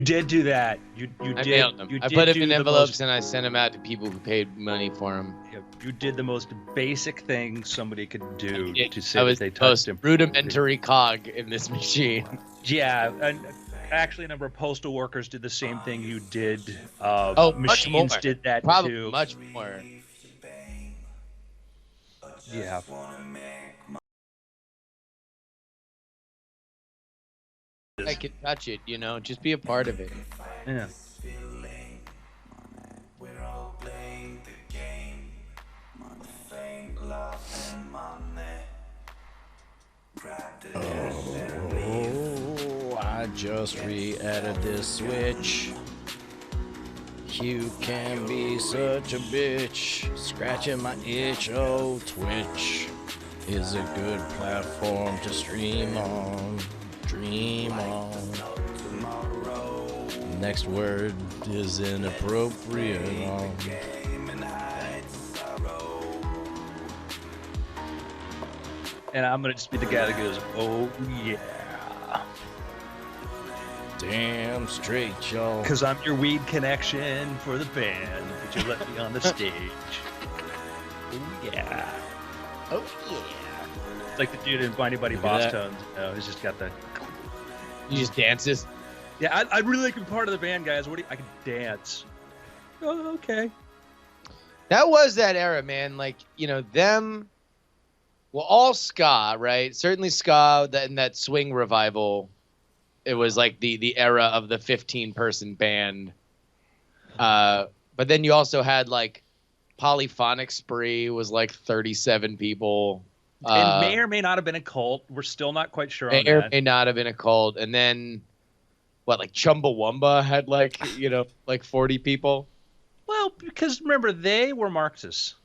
did do that. I mailed them. I put them in envelopes and I sent them out to people who paid money for them. You did the most basic thing somebody could do to say I was that they the touched most him. rudimentary cog in this machine. Yeah, and actually, a number of postal workers did the same thing you did. Machines did that Probably too. much more. Yeah. I can touch it, just be a part of it. Yeah. Oh, I just re-added this switch. You can be such a bitch, scratching my itch. Oh, Twitch is a good platform to stream on. Dream on. Next word is inappropriate. And I'm gonna just be the guy that goes, "Oh yeah." Damn straight, y'all. Because I'm your weed connection for the band that you let me on the stage. Oh yeah. Oh yeah. It's like the dude in Bunny Buddy Boss Tones. He's just got the. He just dances. Yeah, I'd really like to be part of the band, guys. I can dance. Oh, okay. That was that era, man. Like, them. Well, all ska, right? Certainly ska, that swing revival. It was like the era of the 15-person band. But then you also had like Polyphonic Spree was like 37 people. And may or may not have been a cult. We're still not quite sure on that. May or may not have been a cult. And then, like Chumbawamba had like 40 people? Well, because remember, they were Marxists.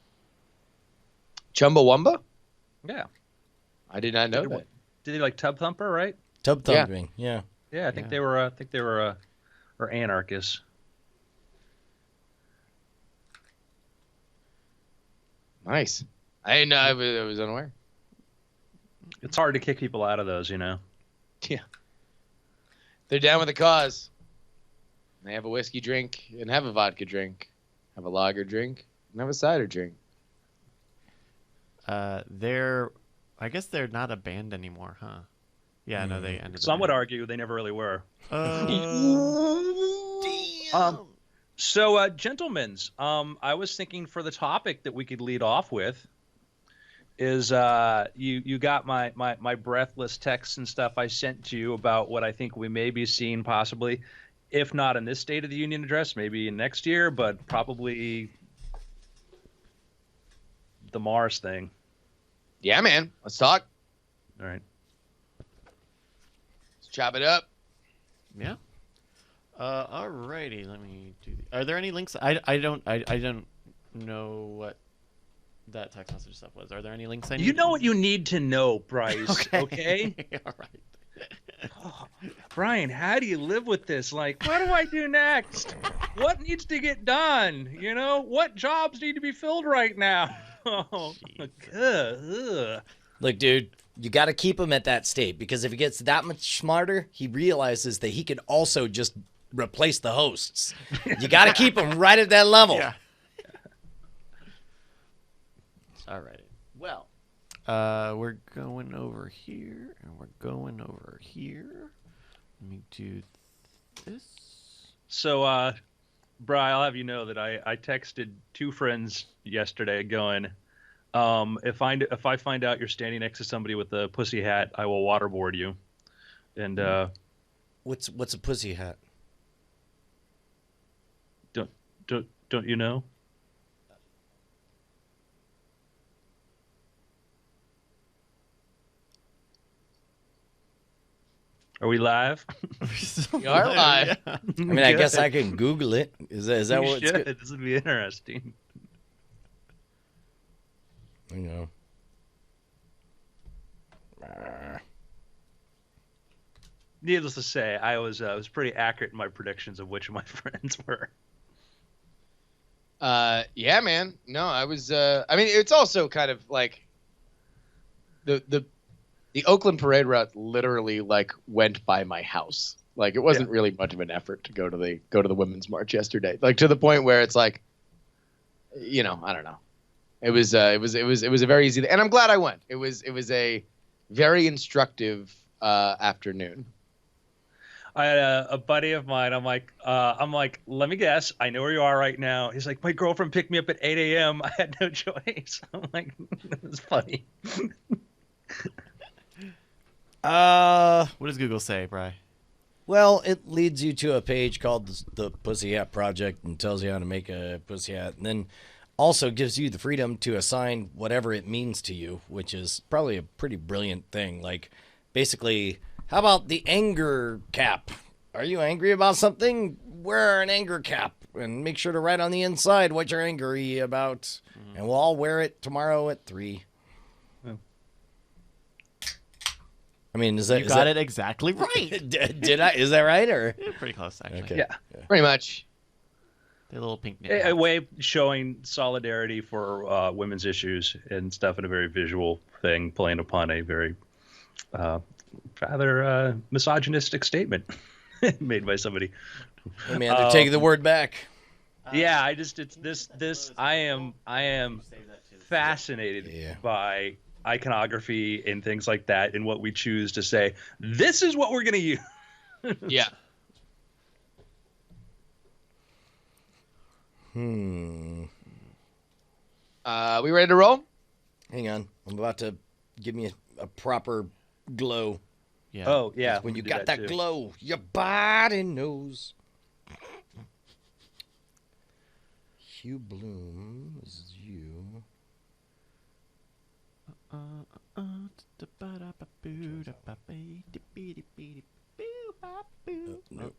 Chumbawamba? Yeah. I did not know that. Did they like Tub Thumper, right? Tub Thumping, yeah. Yeah, I think they were. Or anarchists. Nice. I didn't know. I was unaware. It's hard to kick people out of those, Yeah. They're down with the cause. They have a whiskey drink and have a vodka drink, have a lager drink and have a cider drink. I guess they're not a band anymore, huh? Yeah, no, they ended. Some would argue they never really were. Damn. So, gentlemen, I was thinking for the topic that we could lead off with is you got my breathless texts and stuff I sent to you about what I think we may be seeing possibly, if not in this State of the Union address, maybe next year, but probably the Mars thing. Yeah, man. Let's talk. All right. Let's chop it up. Yeah. Alrighty. Let me do. Are there any links? I don't know what that text message stuff was. Are there any links I need? You know what you need to know, Bryce. Okay? All right. Oh, Brian, how do you live with this? Like, what do I do next? What needs to get done? What jobs need to be filled right now? Oh, Look, dude, you got to keep him at that state, because if he gets that much smarter, he realizes that he could also just replace the hosts. You got to keep him right at that level. Yeah. All right. Well, we're going over here, and we're going over here. Let me do this. So, Bri, I'll have you know that I texted two friends yesterday going, if I find out you're standing next to somebody with a pussy hat, I will waterboard you. And what's a pussy hat? Don't you know? Are we live? We are live. Yeah. I mean, I guess I can Google it. Is that You what it's should. good? This would be interesting. You know. Needless to say, I was pretty accurate in my predictions of which of my friends were. Yeah, man. No, I was. I mean, it's also kind of like the Oakland parade route literally like went by my house. Like, it wasn't really much of an effort to go to the Women's March yesterday. Like, to the point where it's like, I don't know. It was a very easy, and I'm glad I went. It was a very instructive afternoon. I had a buddy of mine. I'm like, let me guess. I know where you are right now. He's like, my girlfriend picked me up at 8 a.m. I had no choice. I'm like, it was funny. What does Google say, Bri? Well, it leads you to a page called the Pussy Hat Project and tells you how to make a pussy hat, and then also gives you the freedom to assign whatever it means to you, which is probably a pretty brilliant thing. Like, basically, how about the anger cap? Are you angry about something? Wear an anger cap and make sure to write on the inside what you're angry about, and we'll all wear it tomorrow at 3. I mean, is that You got it exactly right. Did I? Is that right? Or Yeah, pretty close, actually. Okay. Yeah. Pretty much. The little pink. A way of showing solidarity for women's issues and stuff in a very visual thing, playing upon a very rather misogynistic statement made by somebody. Hey man, they're taking the word back. Yeah, I am fascinated by iconography and things like that, and what we choose to say. This is what we're gonna use. Yeah. We ready to roll? Hang on. I'm about to give me a proper glow. Yeah. Oh yeah, When we you can do got that too. glow, your body knows. Hugh Bloom is you.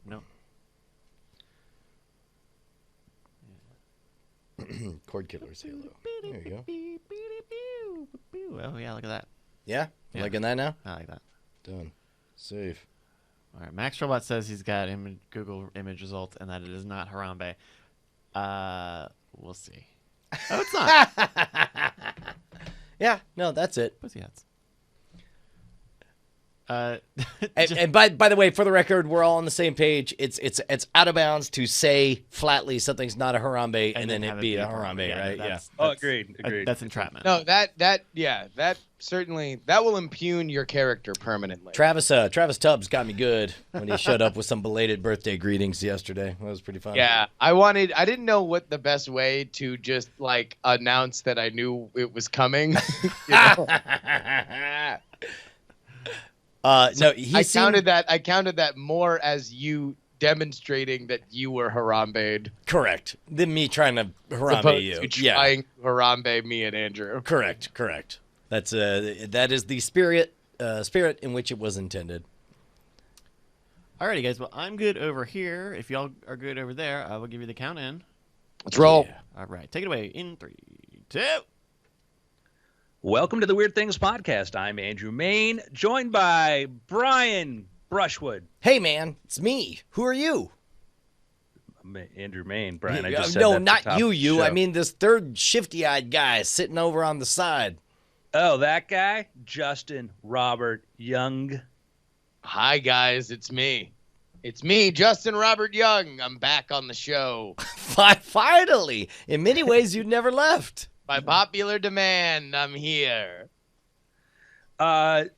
No. Chord Killer's Halo. There you go. Oh yeah, look at that. Yeah? You Yeah. liking that now? I like that. Done. Save. All right, Max Robot says he's got Google image results and that it is not Harambe. We'll see. Oh, it's not. Yeah, no, that's it. Pussy hats. And by the way, for the record, we're all on the same page. It's out of bounds to say flatly something's not a Harambe and then have it be a Harambe. Harambe, right? Yeah. Oh, agreed. That's entrapment. No, that certainly will impugn your character permanently. Travis Tubbs got me good when he showed up with some belated birthday greetings yesterday. That was pretty fun. Yeah, I didn't know what the best way to just like announce that I knew it was coming. You know? No, I counted that more as you demonstrating that you were Harambe'd. Correct. Than me trying to Harambe Opposed you. to trying to Harambe me and Andrew. Correct. That's that is the spirit in which it was intended. Alrighty, guys. Well, I'm good over here. If y'all are good over there, I will give you the count in. Let's roll. Yeah. All right, take it away in 3, 2. Welcome to the Weird Things Podcast. I'm Andrew Main, joined by Brian Brushwood. Hey man, it's me. Who are you? Andrew Main, Brian. I just said no, that at the not top you. of the You. show. I mean this third shifty-eyed guy sitting over on the side. Oh, that guy? Justin Robert Young. Hi guys, it's me. It's me, Justin Robert Young. I'm back on the show. Finally, in many ways, you never left. By popular demand, I'm here.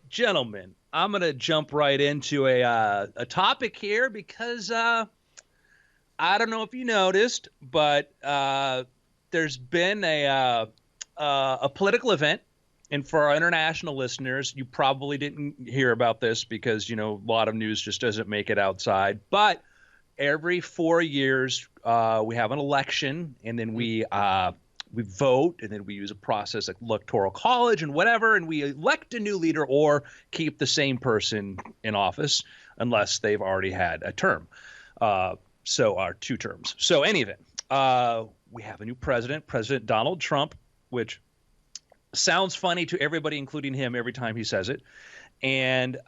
Gentlemen, I'm going to jump right into a topic here because I don't know if you noticed, but there's been a political event. And for our international listeners, you probably didn't hear about this because, a lot of news just doesn't make it outside. But every 4 years, we have an election, and then we vote, and then we use a process like electoral college and whatever, and we elect a new leader or keep the same person in office unless they've already had a term. So our 2 terms. So any event, we have a new president, President Donald Trump, which sounds funny to everybody, including him, every time he says it. And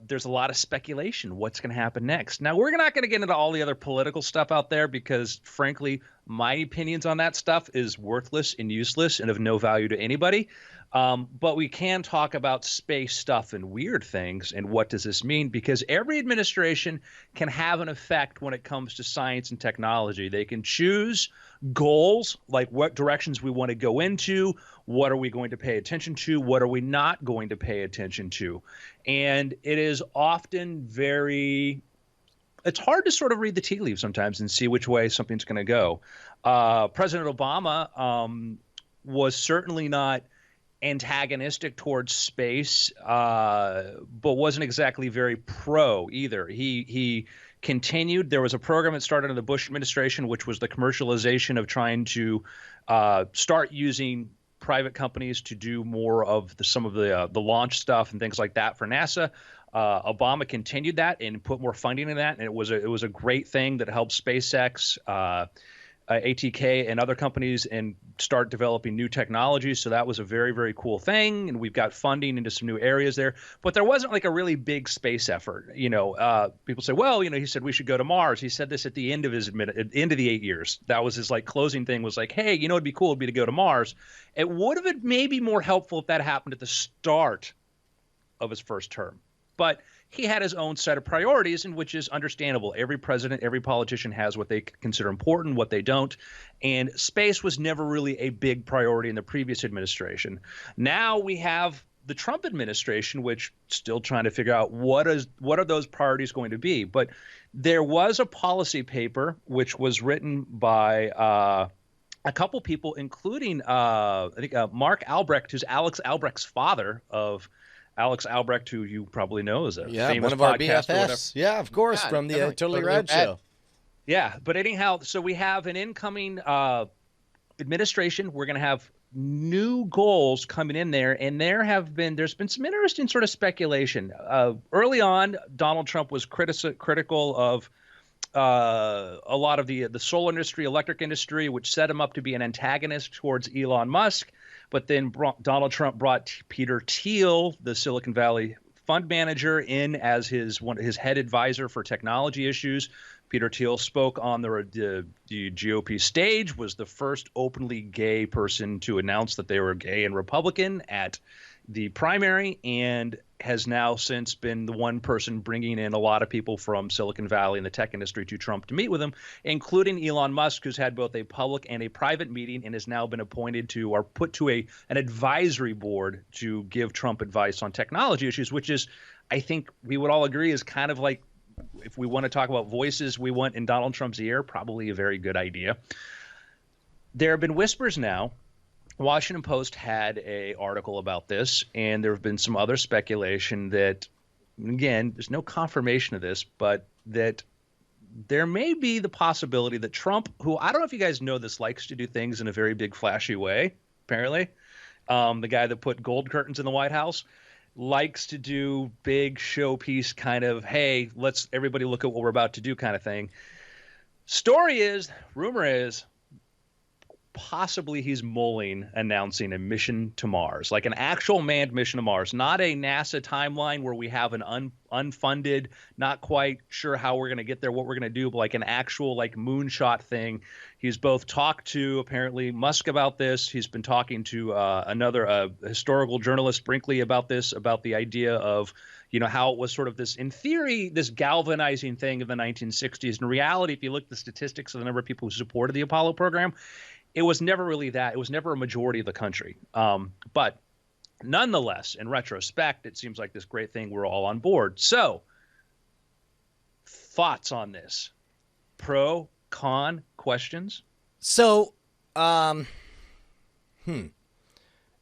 there's a lot of speculation what's going to happen next. Now, we're not going to get into all the other political stuff out there because, frankly, my opinions on that stuff is worthless and useless and of no value to anybody. But we can talk about space stuff and weird things and what does this mean? Because every administration can have an effect when it comes to science and technology. They can choose goals, like what directions we want to go into, what are we going to pay attention to, what are we not going to pay attention to. And it is often it's hard to sort of read the tea leaves sometimes and see which way something's going to go. President Obama was certainly not antagonistic towards space, but wasn't exactly very pro either. He continued. There was a program that started in the Bush administration, which was the commercialization of trying to start using private companies to do more of some of the launch stuff and things like that for NASA. Obama continued that and put more funding in that, and it was a great thing that helped SpaceX, ATK, and other companies and start developing new technologies. So that was a very, very cool thing, and we've got funding into some new areas there. But there wasn't like a really big space effort. People say, well, he said we should go to Mars. He said this at the end of the 8 years. That was his like closing thing, was like, hey, it'd be cool to go to Mars. It would have been maybe more helpful if that happened at the start of his first term. But he had his own set of priorities, and which is understandable. Every president, every politician has what they consider important, what they don't. And space was never really a big priority in the previous administration. Now we have the Trump administration, which still trying to figure out what are those priorities going to be. But there was a policy paper which was written by a couple people, including I think Mark Albrecht, who's Alex Albrecht's father of Alex Albrecht, who you probably know, is a famous one of our podcaster. BFFs. Yeah, of course, from the Totally Rad show. Yeah, but anyhow, so we have an incoming administration. We're going to have new goals coming in there, and there's been some interesting sort of speculation. Early on, Donald Trump was critical of a lot of the solar industry, electric industry, which set him up to be an antagonist towards Elon Musk. But then Donald Trump brought Peter Thiel, the Silicon Valley fund manager, in as his head advisor for technology issues. Peter Thiel spoke on the GOP stage, was the first openly gay person to announce that they were gay and Republican at the primary, and has now since been the one person bringing in a lot of people from Silicon Valley and the tech industry to Trump to meet with him, including Elon Musk, who's had both a public and a private meeting and has now been appointed to or put to an advisory board to give Trump advice on technology issues, which is, I think we would all agree, is kind of like, if we want to talk about voices we want in Donald Trump's ear, probably a very good idea. There have been whispers now. Washington Post had an article about this, and there have been some other speculation that, again, there's no confirmation of this, but that there may be the possibility that Trump, who I don't know if you guys know this, likes to do things in a very big, flashy way, apparently. The guy that put gold curtains in the White House likes to do big showpiece kind of, hey, let's everybody look at what we're about to do kind of thing. Rumor is, possibly he's mulling announcing a mission to Mars, like an actual manned mission to Mars, not a NASA timeline where we have an unfunded, not quite sure how we're going to get there, what we're going to do, but like an actual like moonshot thing. He's both talked to apparently Musk about this. He's been talking to another historical journalist, Brinkley, about this, about the idea of, how it was sort of this, in theory, this galvanizing thing of the 1960s. In reality, if you look at the statistics of the number of people who supported the Apollo program, it was never really that. It was never a majority of the country. But nonetheless, in retrospect, it seems like this great thing. We're all on board. So, thoughts on this? Pro, con, questions? So,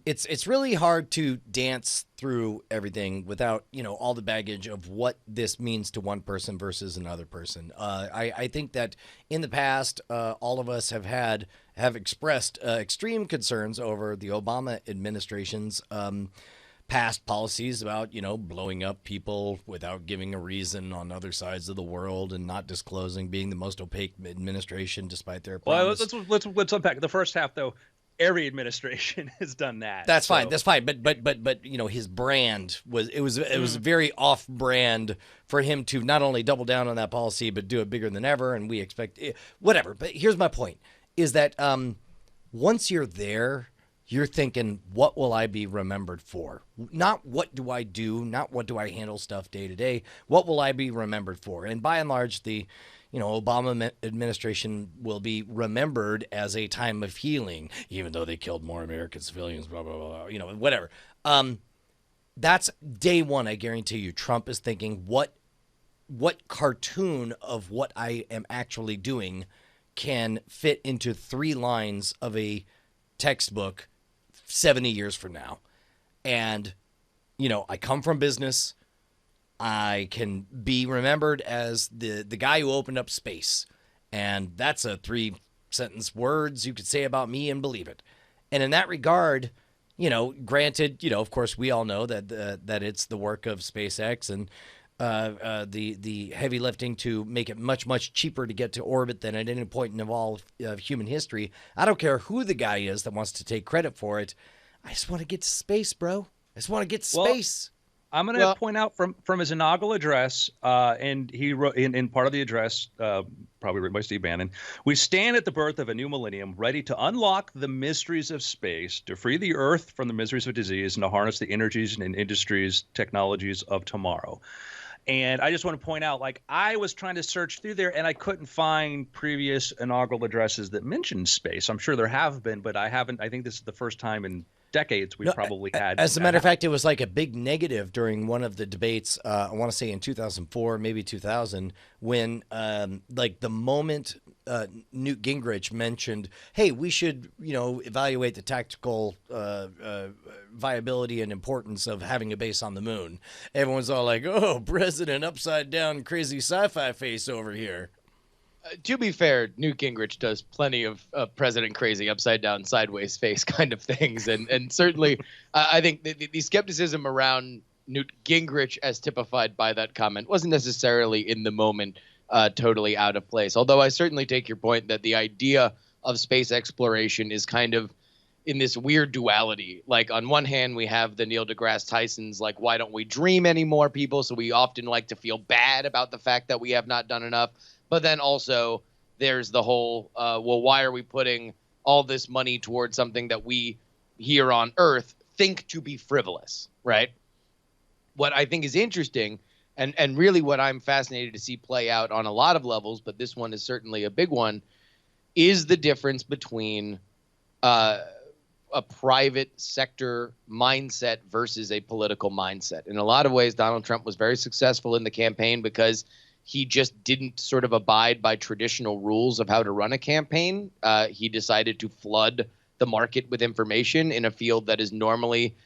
it's really hard to dance through everything without, all the baggage of what this means to one person versus another person. I think that in the past, all of us have expressed extreme concerns over the Obama administration's past policies about, blowing up people without giving a reason on other sides of the world and not disclosing, being the most opaque administration despite their promise. Well, let's unpack the first half, though. Every administration has done that. That's fine. That's fine. But his brand was very off brand for him to not only double down on that policy, but do it bigger than ever. And we expect whatever. But here's my point: is that once you're there, you're thinking, what will I be remembered for? Not what do I do, not what do I handle stuff day to day. What will I be remembered for? And by and large, the Obama administration will be remembered as a time of healing, even though they killed more American civilians, blah, blah, blah, whatever. That's day one. I guarantee you, Trump is thinking, what cartoon of what I am actually doing can fit into 3 lines of a textbook 70 years from now. And, I come from business. I can be remembered as the guy who opened up space. And that's a 3-sentence words you could say about me and believe it. And in that regard, granted, of course, we all know that it's the work of SpaceX and the heavy lifting to make it much, much cheaper to get to orbit than at any point in all of human history. I don't care who the guy is that wants to take credit for it. I just want to get to space, bro. I just want to get to space. I'm going to point out from his inaugural address, and he wrote in part of the address, probably written by Steve Bannon, "We stand at the birth of a new millennium, ready to unlock the mysteries of space, to free the Earth from the miseries of disease, and to harness the energies and industries, technologies of tomorrow." And I just want to point out, I was trying to search through there, and I couldn't find previous inaugural addresses that mentioned space. I'm sure there have been, but I haven't. I think this is the first time in decades we've probably had. As a matter of fact, it was like a big negative during one of the debates, I want to say in 2004, maybe 2000, when the moment Newt Gingrich mentioned, hey, we should, evaluate the tactical viability and importance of having a base on the moon. Everyone's all like, oh, President upside down crazy sci-fi face over here. To be fair, Newt Gingrich does plenty of President crazy upside down sideways face kind of things. And certainly I think the skepticism around Newt Gingrich as typified by that comment wasn't necessarily in the moment totally out of place. Although I certainly take your point that the idea of space exploration is kind of in this weird duality. Like, on one hand, we have the Neil deGrasse Tysons, like, why don't we dream anymore people? So we often like to feel bad about the fact that we have not done enough. But then also there's the whole, well, why are we putting all this money towards something that we here on Earth think to be frivolous, right? What I think is interesting, and really what I'm fascinated to see play out on a lot of levels, but this one is certainly a big one, is the difference between a private sector mindset versus a political mindset. In a lot of ways, Donald Trump was very successful in the campaign because he just didn't sort of abide by traditional rules of how to run a campaign. He decided to flood the market with information in a field that is normally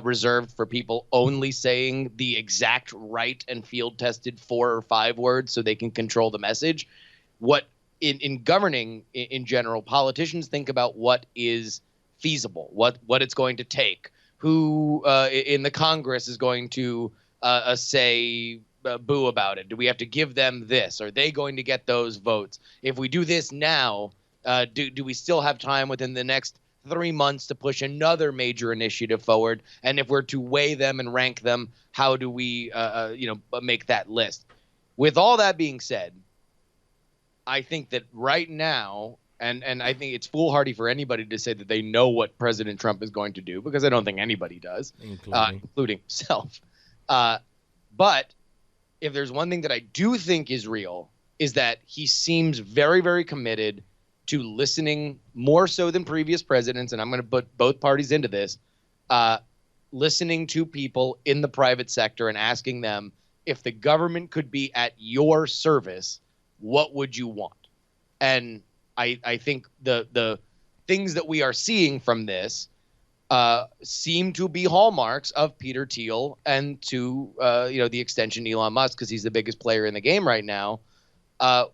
reserved for people only saying the exact right and field-tested 4 or 5 words so they can control the message. What in governing in general, politicians think about what is feasible, what it's going to take, who in the Congress is going to say boo about it. Do we have to give them this? Are they going to get those votes? If we do this now, do we still have time within the next 3 months to push another major initiative forward? And if we're to weigh them and rank them, how do we make that list? With all that being said, I think that right now, and I think it's foolhardy for anybody to say that they know what President Trump is going to do, because I don't think anybody does, including himself. But if there's one thing that I do think is real, is that he seems very, very committed to listening more so than previous presidents, and I'm going to put both parties into this, listening to people in the private sector and asking them, if the government could be at your service, what would you want? And I think the things that we are seeing from this seem to be hallmarks of Peter Thiel and to the extension Elon Musk, because he's the biggest player in the game right now,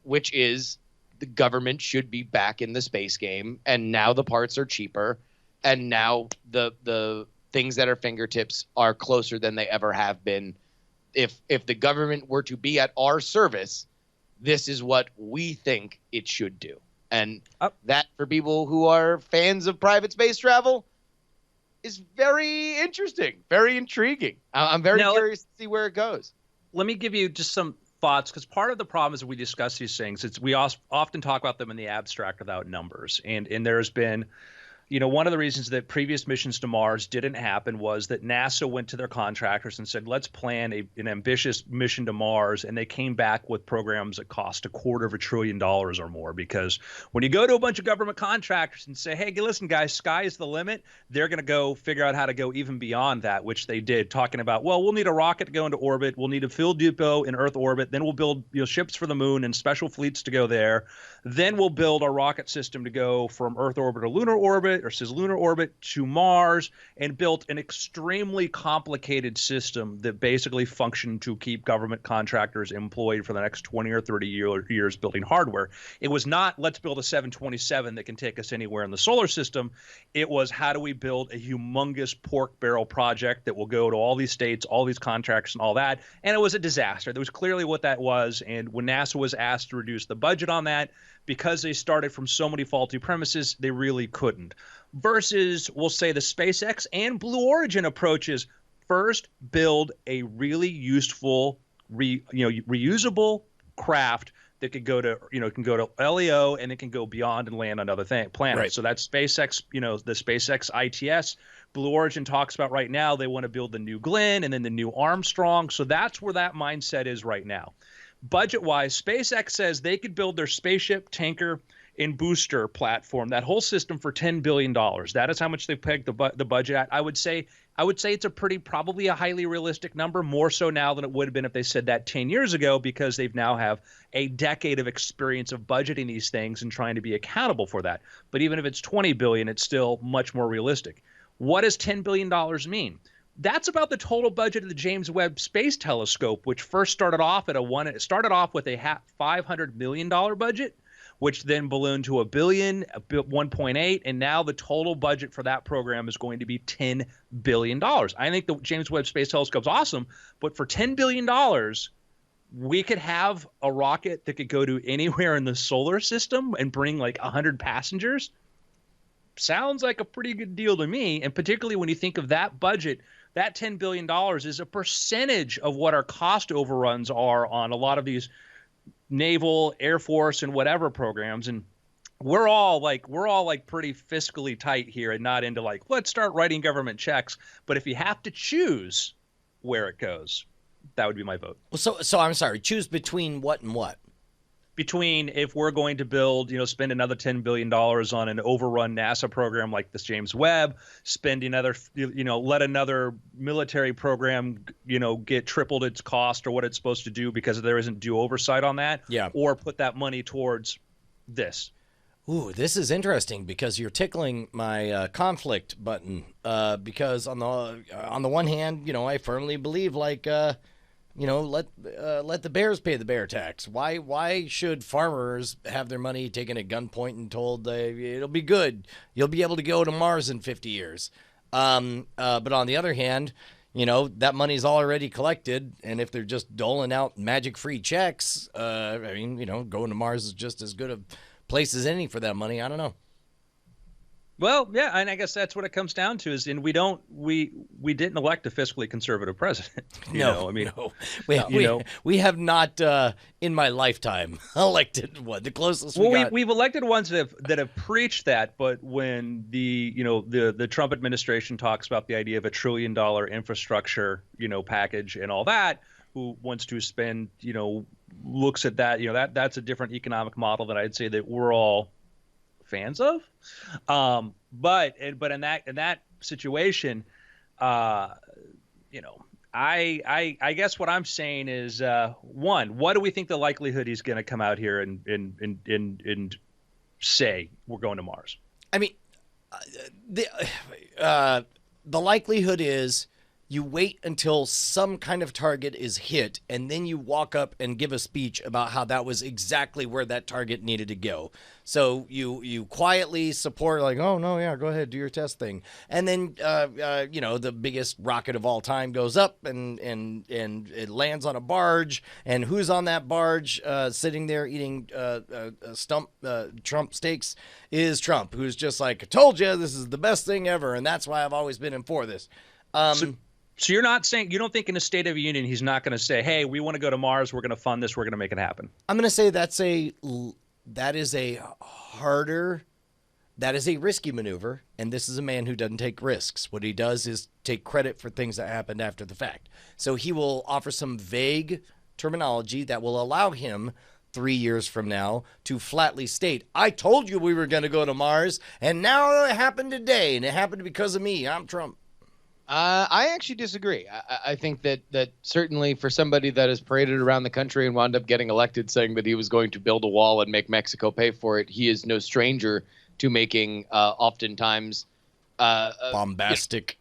which is the government should be back in the space game, and now the parts are cheaper, and now the things at our fingertips are closer than they ever have been. If the government were to be at our service, this is what we think it should do. And that, for people who are fans of private space travel, is very interesting, very intriguing. I'm very curious to see where it goes. Let me give you just some thoughts, because part of the problem is we discuss these things. We often talk about them in the abstract without numbers. And there's been one of the reasons that previous missions to Mars didn't happen was that NASA went to their contractors and said, let's plan an ambitious mission to Mars. And they came back with programs that cost $250 billion or more. Because when you go to a bunch of government contractors and say, hey, listen, guys, sky is the limit, they're going to go figure out how to go even beyond that, which they did, talking about, well, we'll need a rocket to go into orbit. We'll need a field depot in Earth orbit. Then we'll build ships for the moon and special fleets to go there. Then we'll build a rocket system to go from Earth orbit to lunar orbit, or cislunar orbit to Mars, and built an extremely complicated system that basically functioned to keep government contractors employed for the next 20 or 30 years building hardware. It was not, let's build a 727 that can take us anywhere in the solar system. It was, how do we build a humongous pork barrel project that will go to all these states, all these contracts and all that. And it was a disaster. That was clearly what that was. And when NASA was asked to reduce the budget on that, because they started from so many faulty premises, they really couldn't. Versus, we'll say, the SpaceX and Blue Origin approaches. First, build a really useful, reusable craft that could go to, can go to LEO, and it can go beyond and land on other planets. Right. So that's SpaceX, the SpaceX ITS. Blue Origin talks about right now they want to build the new Glenn and then the new Armstrong. So that's where that mindset is right now. Budget-wise, SpaceX says they could build their spaceship, tanker, and booster platform, that whole system, for $10 billion. That is how much they pegged the budget at. I would say it's probably a highly realistic number, more so now than it would have been if they said that 10 years ago, because they've now have a decade of experience of budgeting these things and trying to be accountable for that. But even if it's $20 billion, it's still much more realistic. What does $10 billion mean? That's about the total budget of the James Webb Space Telescope, which first started off with a $500 million budget, which then ballooned to $1 billion, 1.8, and now the total budget for that program is going to be $10 billion. I think the James Webb Space Telescope is awesome, but for $10 billion, we could have a rocket that could go to anywhere in the solar system and bring like 100 passengers. Sounds like a pretty good deal to me, and particularly when you think of that budget, that $10 billion is a percentage of what our cost overruns are on a lot of these naval, Air Force, and whatever programs. And we're all pretty fiscally tight here and not into like, let's start writing government checks. But if you have to choose where it goes, that would be my vote. Well, so I'm sorry, choose between what and what? Between, if we're going to build, spend another $10 billion on an overrun NASA program like this James Webb, spend another, let another military program, get tripled its cost or what it's supposed to do because there isn't due oversight on that. Yeah. Or put that money towards this. Ooh, this is interesting because you're tickling my conflict button. Because on the one hand, I firmly believe let the bears pay the bear tax. Why should farmers have their money taken at gunpoint and told it'll be good, you'll be able to go to Mars in 50 years? But on the other hand, that money's already collected, and if they're just doling out magic-free checks, going to Mars is just as good a place as any for that money. I don't know. Well, yeah, and I guess that's what it comes down to is, and we didn't elect a fiscally conservative president. No. We have not in my lifetime elected one. The closest we've elected ones that have preached that, but when the Trump administration talks about the idea of $1 trillion infrastructure, package and all that, who wants to spend, looks at that, that's a different economic model that I'd say that we're all fans of. But in that situation, I guess what I'm saying is, one, what do we think the likelihood he's going to come out here and say we're going to Mars? I mean, the likelihood is you wait until some kind of target is hit, and then you walk up and give a speech about how that was exactly where that target needed to go. So you quietly support, like, oh, no, yeah, go ahead, do your test thing. And then, the biggest rocket of all time goes up and it lands on a barge. And who's on that barge sitting there eating Trump steaks is Trump, who's just like, I told you this is the best thing ever, and that's why I've always been in for this. So you're not saying, you don't think in a State of the Union he's not going to say, hey, we want to go to Mars, we're going to fund this, we're going to make it happen? I'm going to say that is a harder that is a risky maneuver, and this is a man who doesn't take risks. What he does is take credit for things that happened after the fact. So he will offer some vague terminology that will allow him 3 years from now to flatly state, I told you we were going to go to Mars, and now it happened today, and it happened because of me. I'm Trump. I actually disagree. I think that certainly for somebody that has paraded around the country and wound up getting elected saying that he was going to build a wall and make Mexico pay for it, he is no stranger to making oftentimes bombastic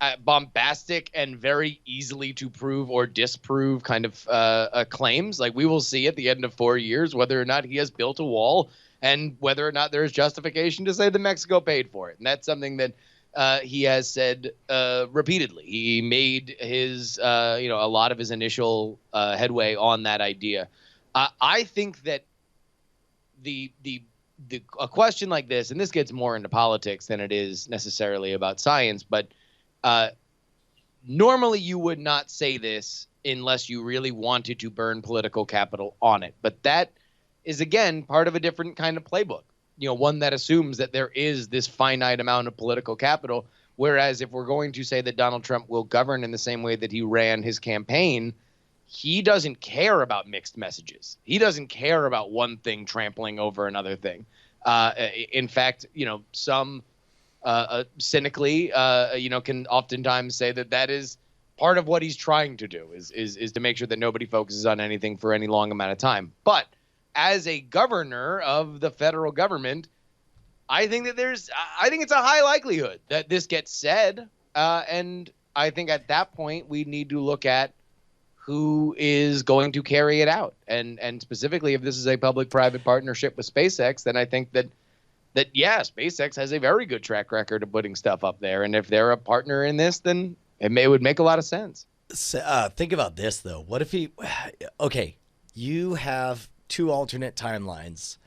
and very easily to prove or disprove kind of claims. Like, we will see at the end of 4 years whether or not he has built a wall and whether or not there is justification to say that Mexico paid for it. And that's something that he has said repeatedly. He made his, a lot of his initial headway on that idea. I think that a question like this, and this gets more into politics than it is necessarily about science, but normally you would not say this unless you really wanted to burn political capital on it. But that is, again, part of a different kind of playbook. One that assumes that there is this finite amount of political capital. Whereas if we're going to say that Donald Trump will govern in the same way that he ran his campaign, he doesn't care about mixed messages. He doesn't care about one thing trampling over another thing. In fact, some cynically, can oftentimes say that is part of what he's trying to do is to make sure that nobody focuses on anything for any long amount of time. But as a governor of the federal government, I think it's a high likelihood that this gets said. And I think at that point, we need to look at who is going to carry it out. And specifically, if this is a public-private partnership with SpaceX, then I think that SpaceX has a very good track record of putting stuff up there. And if they're a partner in this, then it would make a lot of sense. Think about this, though. What if you have 2 alternate timelines,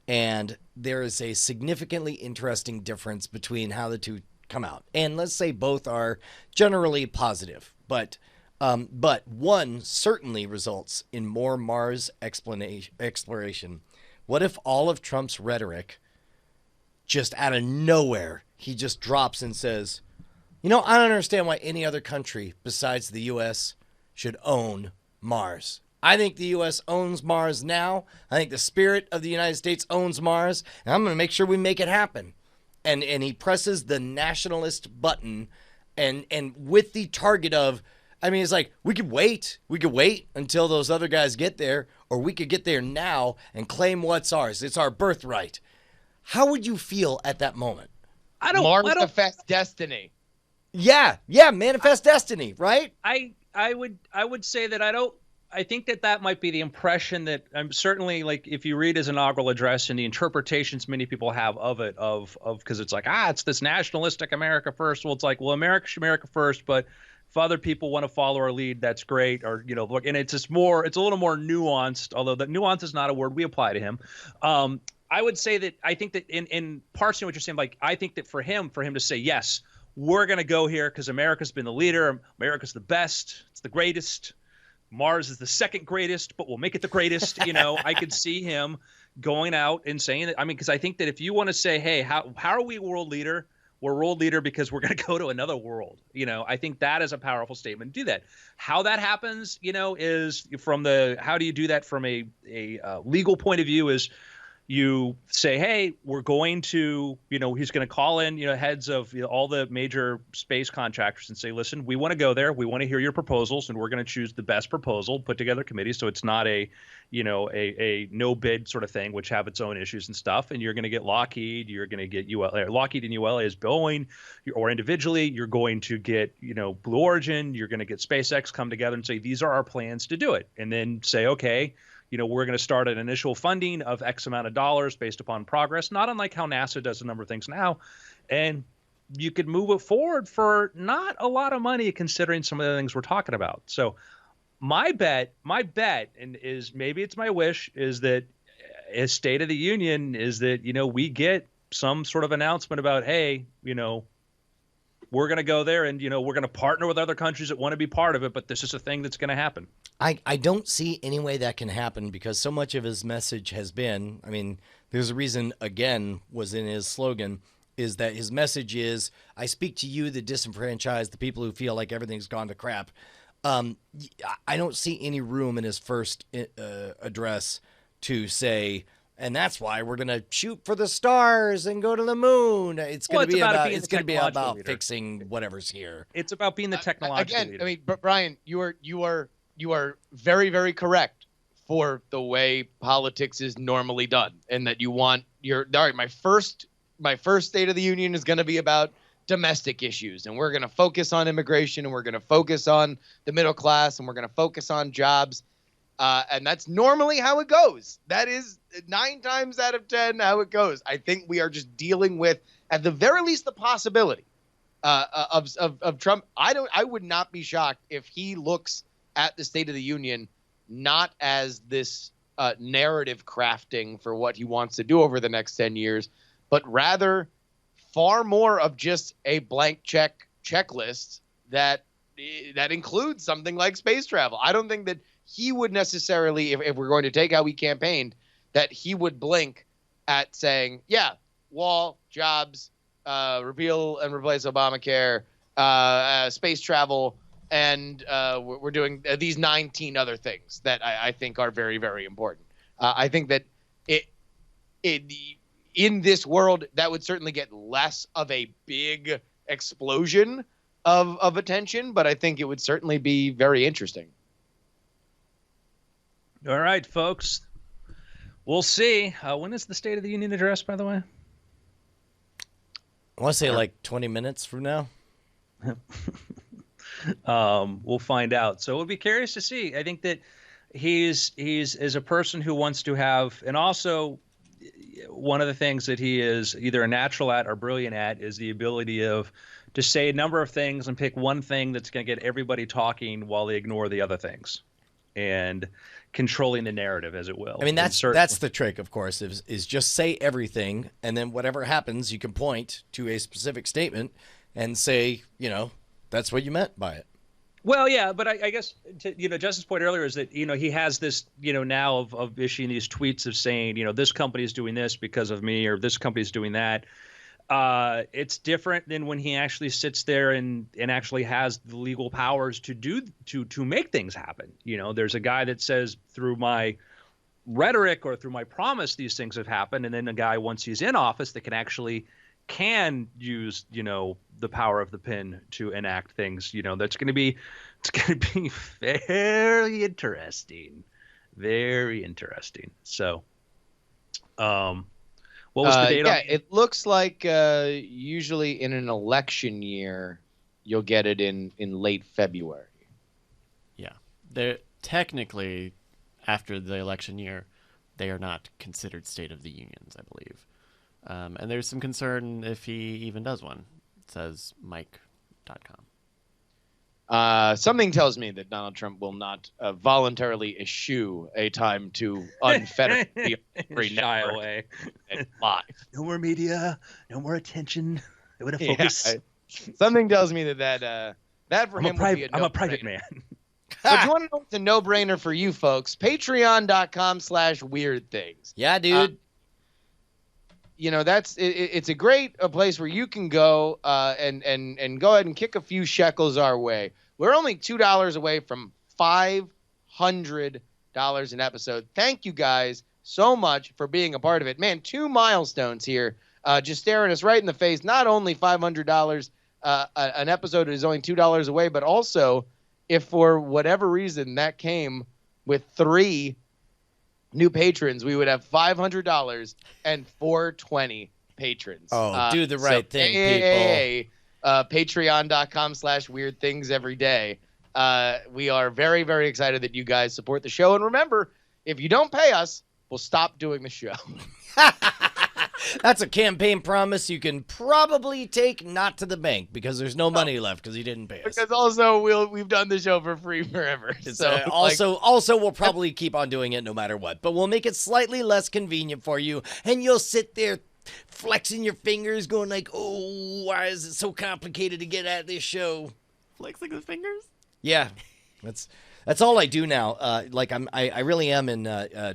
and there is a significantly interesting difference between how the two come out. And let's say both are generally positive, but one certainly results in more Mars exploration. What if all of Trump's rhetoric, just out of nowhere, he just drops and says, I don't understand why any other country besides the U.S. should own Mars. I think the U.S. owns Mars now. I think the spirit of the United States owns Mars, and I'm going to make sure we make it happen. And he presses the nationalist button, and with the target of, it's like, we could wait until those other guys get there, or we could get there now and claim what's ours. It's our birthright. How would you feel at that moment? Manifest destiny. Yeah, manifest destiny, right? I would say that I think that might be the impression that I'm certainly, like, if you read his inaugural address and the interpretations many people have of it, because it's like, it's this nationalistic America first. Well, it's like, well, America first, but if other people want to follow our lead, that's great. Or, look, and it's a little more nuanced, although that nuance is not a word we apply to him. I would say that I think that in parsing what you're saying, like, I think that for him to say, yes, we're going to go here because America's been the leader. America's the best. It's the greatest. Mars is the second greatest, but we'll make it the greatest. I could see him going out and saying that. Because I think that if you want to say, hey, how are we world leader? We're world leader because we're going to go to another world. I think that is a powerful statement. Do that. How that happens, is how do you do that from a legal point of view is you say, hey, we're going to, he's going to call in, heads of all the major space contractors and say, listen, we want to go there. We want to hear your proposals, and we're going to choose the best proposal, put together a committee. So it's not a no bid sort of thing, which have its own issues and stuff. And you're going to get Lockheed, you're going to get Lockheed and ULA is Boeing, or individually, you're going to get, Blue Origin, you're going to get SpaceX come together and say, these are our plans to do it. And then say, okay, we're going to start an initial funding of X amount of dollars based upon progress, not unlike how NASA does a number of things now. And you could move it forward for not a lot of money considering some of the things we're talking about. So my bet, and is maybe it's my wish, is that as State of the Union is that, we get some sort of announcement about, hey, we're going to go there and, we're going to partner with other countries that want to be part of it, but this is a thing that's going to happen. I don't see any way that can happen because so much of his message has been, I mean, there's a reason, again, was in his slogan, is that his message is, I speak to you, the disenfranchised, the people who feel like everything's gone to crap. I don't see any room in his first address to say, and that's why we're going to shoot for the stars and go to the moon. It's going to be about fixing whatever's here. It's about being the technological leader. I mean, Brian, you are very, very correct for the way politics is normally done, and that you want all right. My first State of the Union is going to be about domestic issues, and we're going to focus on immigration, and we're going to focus on the middle class, and we're going to focus on jobs. And that's normally how it goes. That is 9 times out of 10 how it goes. I think we are just dealing with, at the very least, the possibility of Trump. I would not be shocked if he looks at the State of the Union not as this narrative crafting for what he wants to do over the next 10 years, but rather far more of just a blank checklist that includes something like space travel. I don't think that he would necessarily, if we're going to take how he campaigned, that he would blink at saying, yeah, wall, jobs, repeal and replace Obamacare, space travel, and we're doing these 19 other things that I think are very, very important. I think that in this world, that would certainly get less of a big explosion of attention, but I think it would certainly be very interesting. All right, folks. We'll see. When is the State of the Union address, by the way? I want to say like 20 minutes from now. We'll find out. So we'll be curious to see. I think that he's as a person who wants to have, and also one of the things that he is either a natural at or brilliant at is the ability to say a number of things and pick one thing that's going to get everybody talking while they ignore the other things, and controlling the narrative, as it will. I mean, that's the trick, of course, is just say everything, and then whatever happens, you can point to a specific statement and say, that's what you meant by it. Well, yeah, but I guess Justin's point earlier is that he has this now of issuing these tweets of saying this company is doing this because of me, or this company is doing that. It's different than when he actually sits there and actually has the legal powers to make things happen. There's a guy that says through my rhetoric or through my promise these things have happened, and then a guy once he's in office that can use the power of the pen to enact things. It's going to be very interesting, very interesting. So, what was the date? Yeah, it looks like usually in an election year, you'll get it in late February. Yeah, they're technically after the election year, they are not considered State of the Unions, I believe. And there's some concern if he even does one. It says Mike.com. Something tells me that Donald Trump will not voluntarily eschew a time to unfetter the free shy network away. And live. No more media, no more attention. They would have focused. Something tells me that for him would be a no-brainer. I'm a private man. But you want to know what's a no-brainer for you folks? Patreon.com/weirdthings. Yeah, dude. It's a great place where you can go and go ahead and kick a few shekels our way. We're only $2 away from $500 an episode. Thank you guys so much for being a part of it. Man, 2 milestones here, just staring us right in the face. Not only $500 an episode is only $2 away, but also if for whatever reason that came with 3 new patrons, we would have $500 and 420 patrons. Oh, do the right thing, people. Patreon.com/weirdthings every day. We are very, very excited that you guys support the show. And remember, if you don't pay us, we'll stop doing the show. That's a campaign promise you can probably take not to the bank because there's no money left because you didn't pay us. Because also we've done the show for free forever. So also we'll probably keep on doing it no matter what, but we'll make it slightly less convenient for you, and you'll sit there flexing your fingers, going like, "Oh, why is it so complicated to get at this show?" Flexing the fingers? Yeah, that's all I do now. I really am in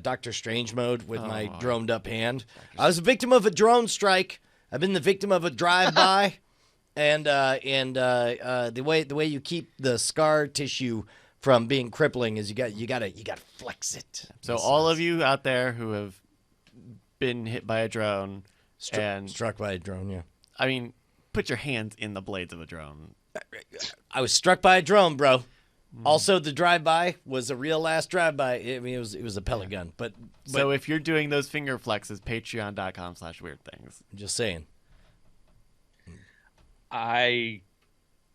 Doctor Strange mode with my droned up hand. I was a victim of a drone strike. I've been the victim of a drive-by, and the way you keep the scar tissue from being crippling is you gotta flex it. So all of you out there who have been hit by a drone Struck by a drone, yeah. I mean, put your hands in the blades of a drone. I was struck by a drone, bro. Also, the drive-by was a real last drive-by. I mean, it was a pellet gun, but So if you're doing those finger flexes, patreon.com/weirdthings. I'm just saying. I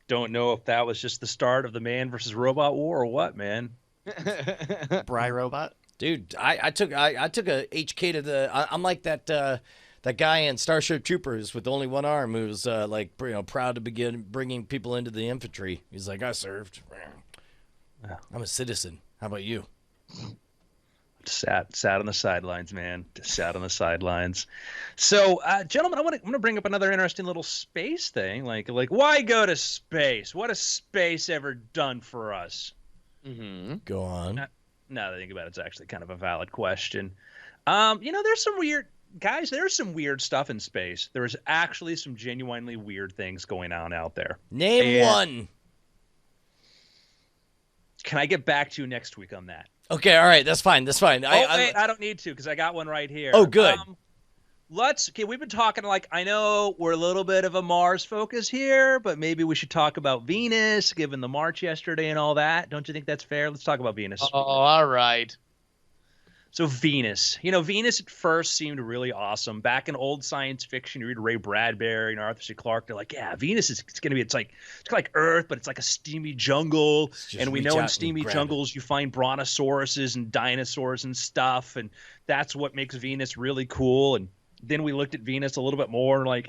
don't know if that was just the start of the man versus robot war or what, man. Bry robot? Dude, I took a HK to the. I'm like that guy in Starship Troopers with only one arm who's proud to begin bringing people into the infantry. He's like, I served. I'm a citizen. How about you? Sat on the sidelines, man. Just sat on the sidelines. So, gentlemen, I'm gonna bring up another interesting little space thing. Like why go to space? What has space ever done for us? Mm-hmm. Go on. Now that I think about it, it's actually kind of a valid question. There's some weird guys. There's some weird stuff in space. There is actually some genuinely weird things going on out there. Name one. Can I get back to you next week on that? Okay, all right, that's fine. I don't need to because I got one right here. Oh, good. We've been talking I know we're a little bit of a Mars focus here, but maybe we should talk about Venus, given the March yesterday and all that. Don't you think that's fair? Let's talk about Venus. Oh, all right. So Venus, Venus at first seemed really awesome. Back in old science fiction, you read Ray Bradbury and Arthur C. Clarke. They're like, yeah, Venus is it's like Earth, but it's like a steamy jungle. And we know in steamy jungles you find brontosauruses and dinosaurs and stuff, and that's what makes Venus really cool. And then we looked at Venus a little bit more, and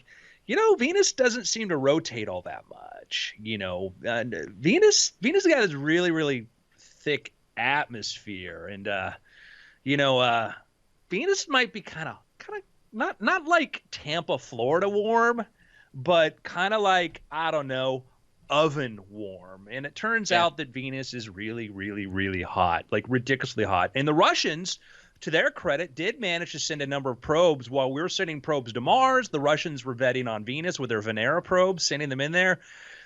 Venus doesn't seem to rotate all that much. Venus got this really, really thick atmosphere, and Venus might be kind of not like Tampa, Florida warm, but kind of like, I don't know, oven warm. And it turns out that Venus is really, really, really hot, like ridiculously hot. And the Russians, to their credit, did manage to send a number of probes. While we were sending probes to Mars, the Russians were vetting on Venus with their Venera probes, sending them in there.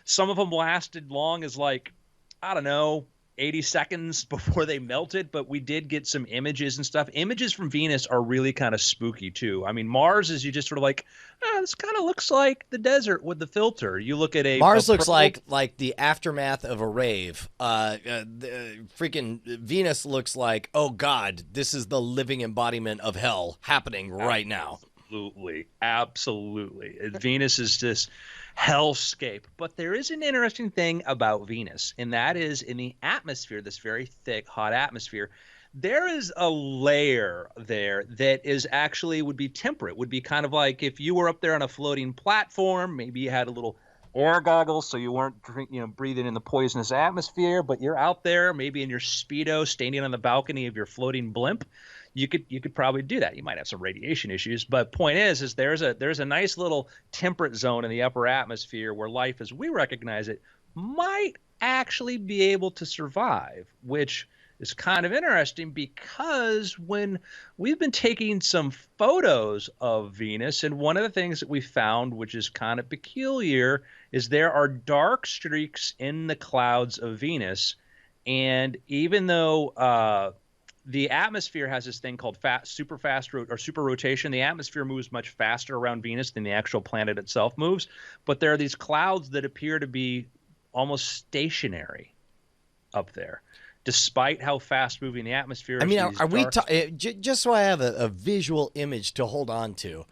Some of them lasted long as I don't know, 80 seconds before they melted, but we did get some images and stuff. Images from Venus are really kind of spooky too. I mean, Mars is you just sort of this kind of looks like the desert with the filter. You look at Mars looks like the aftermath of a rave. Freaking Venus looks like, oh God, this is the living embodiment of hell happening right now. Absolutely. Venus is this hellscape. But there is an interesting thing about Venus, and that is in the atmosphere, this very thick, hot atmosphere, there is a layer there that is actually would be temperate, would be kind of like if you were up there on a floating platform, maybe you had a little air goggles so you weren't breathing in the poisonous atmosphere, but you're out there maybe in your Speedo standing on the balcony of your floating blimp. You could probably do that. You might have some radiation issues, but point is there's a nice little temperate zone in the upper atmosphere where life as we recognize it might actually be able to survive, which is kind of interesting because when we've been taking some photos of Venus, and one of the things that we found, which is kind of peculiar, is there are dark streaks in the clouds of Venus. And even though the atmosphere has this thing called super rotation. The atmosphere moves much faster around Venus than the actual planet itself moves. But there are these clouds that appear to be almost stationary up there, despite how fast moving the atmosphere is. I mean, are we just so I have a visual image to hold on to?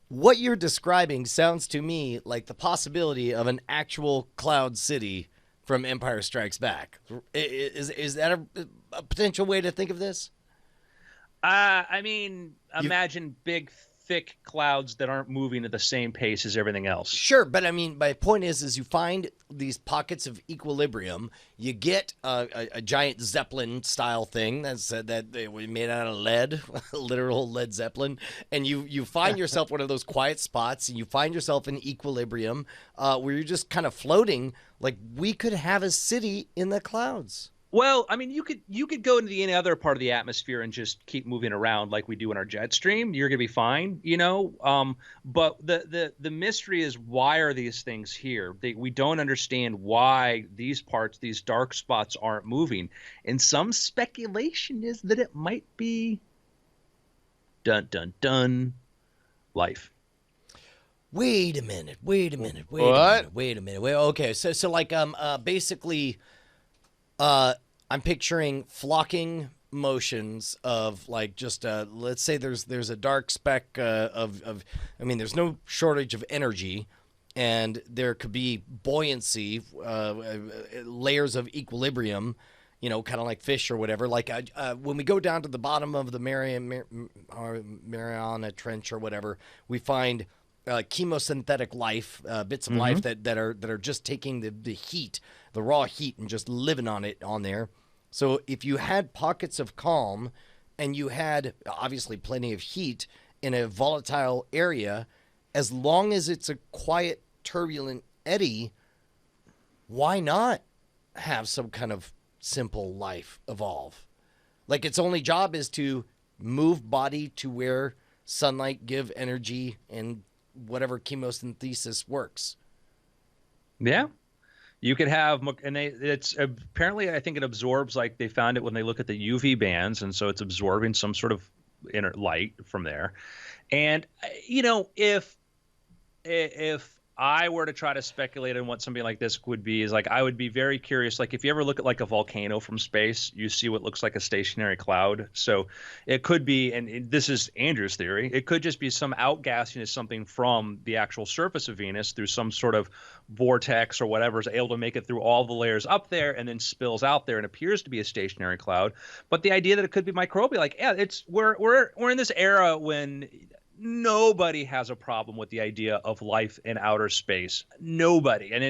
What you're describing sounds to me like the possibility of an actual cloud city from Empire Strikes Back. Is that a potential way to think of this? I mean, imagine big, thick clouds that aren't moving at the same pace as everything else. Sure, but I mean, my point is you find these pockets of equilibrium. You get a giant Zeppelin style thing that they were made out of lead, literal Led Zeppelin, and you find yourself one of those quiet spots, and you find yourself in equilibrium where you're just kind of floating. Like we could have a city in the clouds. Well, I mean, you could go into any other part of the atmosphere and just keep moving around like we do in our jet stream. You're gonna be fine, you know. But the mystery is, why are these things here? We don't understand why these parts, these dark spots, aren't moving. And some speculation is that it might be dun dun dun life. Wait a minute. Wait, okay. So like basically I'm picturing flocking motions of like just let's say there's a dark speck of I mean there's no shortage of energy, and there could be buoyancy, layers of equilibrium, you know, kind of like fish or whatever. Like when we go down to the bottom of the Mariana Trench or whatever, we find chemosynthetic life, bits of life that are just taking the heat, the raw heat, and just living on it on there. So if you had pockets of calm and you had obviously plenty of heat in a volatile area, as long as it's a quiet, turbulent eddy, why not have some kind of simple life evolve? Like its only job is to move body to where sunlight give energy and whatever chemosynthesis works. Yeah. You could have, and it's apparently, I think it absorbs, like they found it when they look at the UV bands, and so it's absorbing some sort of inner light from there. And you know, if I were to try to speculate on what something like this would be, is like I would be very curious. Like if you ever look at like a volcano from space, you see what looks like a stationary cloud. So it could be, and this is Andrew's theory, it could just be some outgassing of something from the actual surface of Venus through some sort of vortex or whatever is able to make it through all the layers up there and then spills out there and appears to be a stationary cloud. But the idea that it could be microbial, like yeah, it's we're in this era when nobody has a problem with the idea of life in outer space. Nobody. And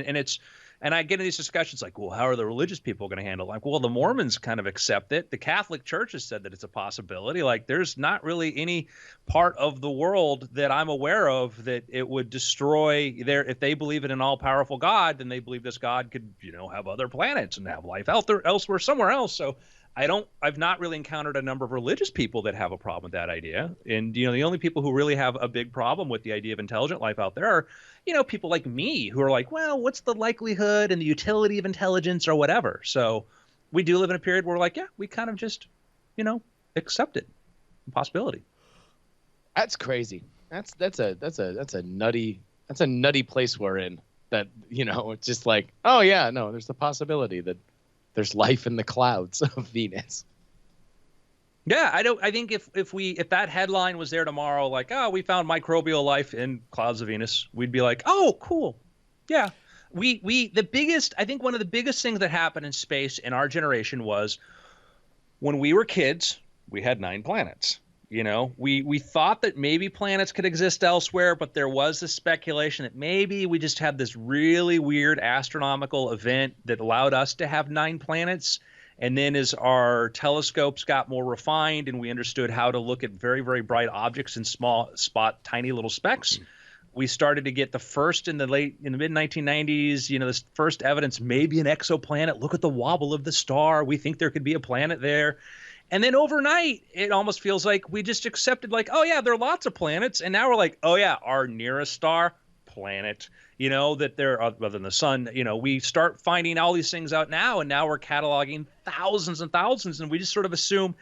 I get in these discussions like, well, how are the religious people going to handle it? Like, well, the Mormons kind of accept it. The Catholic Church has said that it's a possibility. Like, there's not really any part of the world that I'm aware of that it would destroy if they believe in an all-powerful God, then they believe this God could, you know, have other planets and have life out there elsewhere, somewhere else. So I've not really encountered a number of religious people that have a problem with that idea. And, you know, the only people who really have a big problem with the idea of intelligent life out there are, you know, people like me who are like, well, what's the likelihood and the utility of intelligence or whatever? So we do live in a period where we're like, yeah, we kind of just, you know, accept it. Possibility. That's crazy. That's a nutty place we're in. That, you know, it's just like, oh yeah, no, there's the possibility that there's life in the clouds of Venus. Yeah, I think if that headline was there tomorrow, like, oh, we found microbial life in clouds of Venus, we'd be like, oh, cool. Yeah. I think one of the biggest things that happened in space in our generation was when we were kids, we had 9 planets. You know, we thought that maybe planets could exist elsewhere, but there was this speculation that maybe we just had this really weird astronomical event that allowed us to have 9 planets. And then as our telescopes got more refined and we understood how to look at very, very bright objects and spot tiny little specks, we started to get the first in the mid 1990s, you know, this first evidence, maybe an exoplanet. Look at the wobble of the star. We think there could be a planet there. And then overnight, it almost feels like we just accepted, like, oh, yeah, there are lots of planets. And now we're like, oh, yeah, our nearest star, planet, you know, that there are, other than the sun, you know, we start finding all these things out now. And now we're cataloging thousands and thousands. And we just sort of assume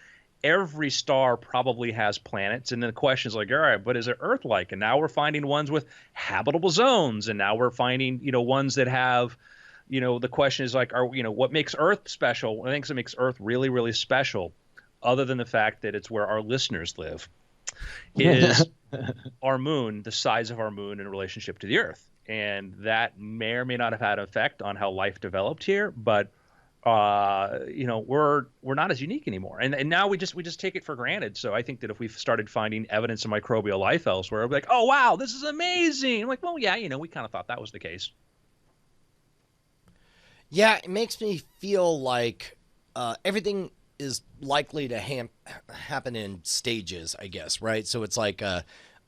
every star probably has planets. And then the question is like, all right, but is it Earth-like? And now we're finding ones with habitable zones. And now we're finding, you know, ones that have, you know, the question is like, what makes Earth special? What makes it makes Earth really, really special, other than the fact that it's where our listeners live, is our moon, the size of our moon in relationship to the Earth. And that may or may not have had an effect on how life developed here. But we're not as unique anymore, and now we just take it for granted. So I think that if we started finding evidence of microbial life elsewhere, we're like, oh wow, this is amazing. I'm like, well, yeah, we kind of thought that was the case. Yeah, it makes me feel like everything is likely to happen in stages, I guess, right? So it's like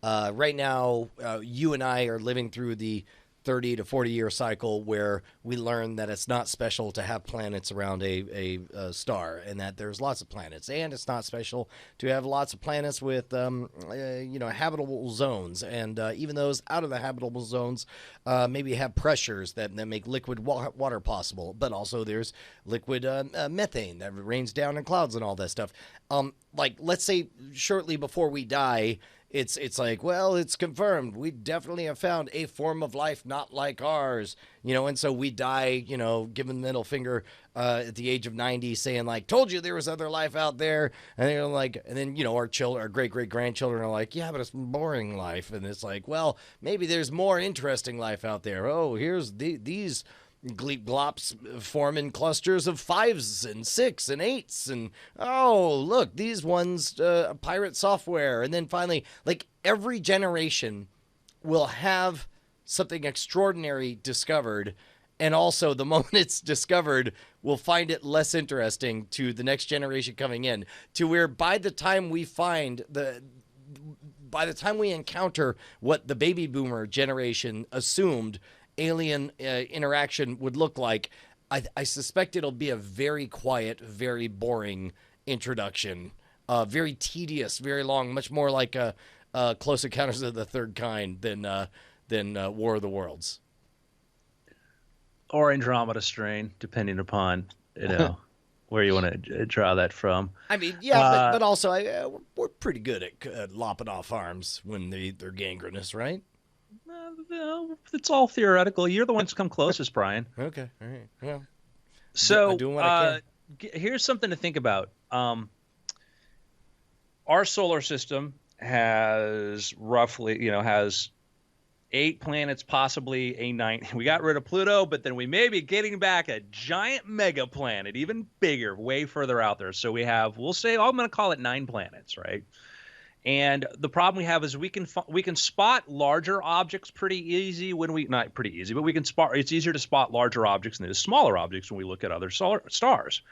right now, you and I are living through the 30 to 40 year cycle where we learn that it's not special to have planets around a star, and that there's lots of planets, and it's not special to have lots of planets with habitable zones, and even those out of the habitable zones maybe have pressures that make liquid water possible, but also there's liquid methane that rains down in clouds and all that stuff. Like, let's say shortly before we die, it's like, well, it's confirmed. We definitely have found a form of life not like ours, and so we die, giving the middle finger at the age of 90, saying like, told you there was other life out there. And they're like, and then, our children, our great great grandchildren are like, yeah, but it's boring life. And it's like, well, maybe there's more interesting life out there. Oh, here's these gleep glops form in clusters of 5s and 6 and 8s, and oh look, these ones pirate software. And then finally, like, every generation will have something extraordinary discovered, and also the moment it's discovered, we'll find it less interesting to the next generation coming in, to where by the time we encounter what the baby boomer generation assumed alien interaction would look like, I suspect it'll be a very quiet, very boring introduction, very tedious, very long, much more like a Close Encounters of the Third Kind than War of the Worlds, or Andromeda Strain, depending upon where you want to draw that from. I mean, yeah, but also we're pretty good at lopping off arms when they're gangrenous, right? It's all theoretical. You're the one who's come closest, Brian. Okay, all right. Well, so I'm doing what I can. Here's something to think about. Our solar system has roughly, has 8 planets, possibly a 9th. We got rid of Pluto, but then we may be getting back a giant mega planet, even bigger, way further out there. So we'll say, I'm going to call it 9 planets, right? And the problem we have is we can spot larger objects pretty easy not pretty easy, but it's easier to spot larger objects than it is smaller objects when we look at other stars.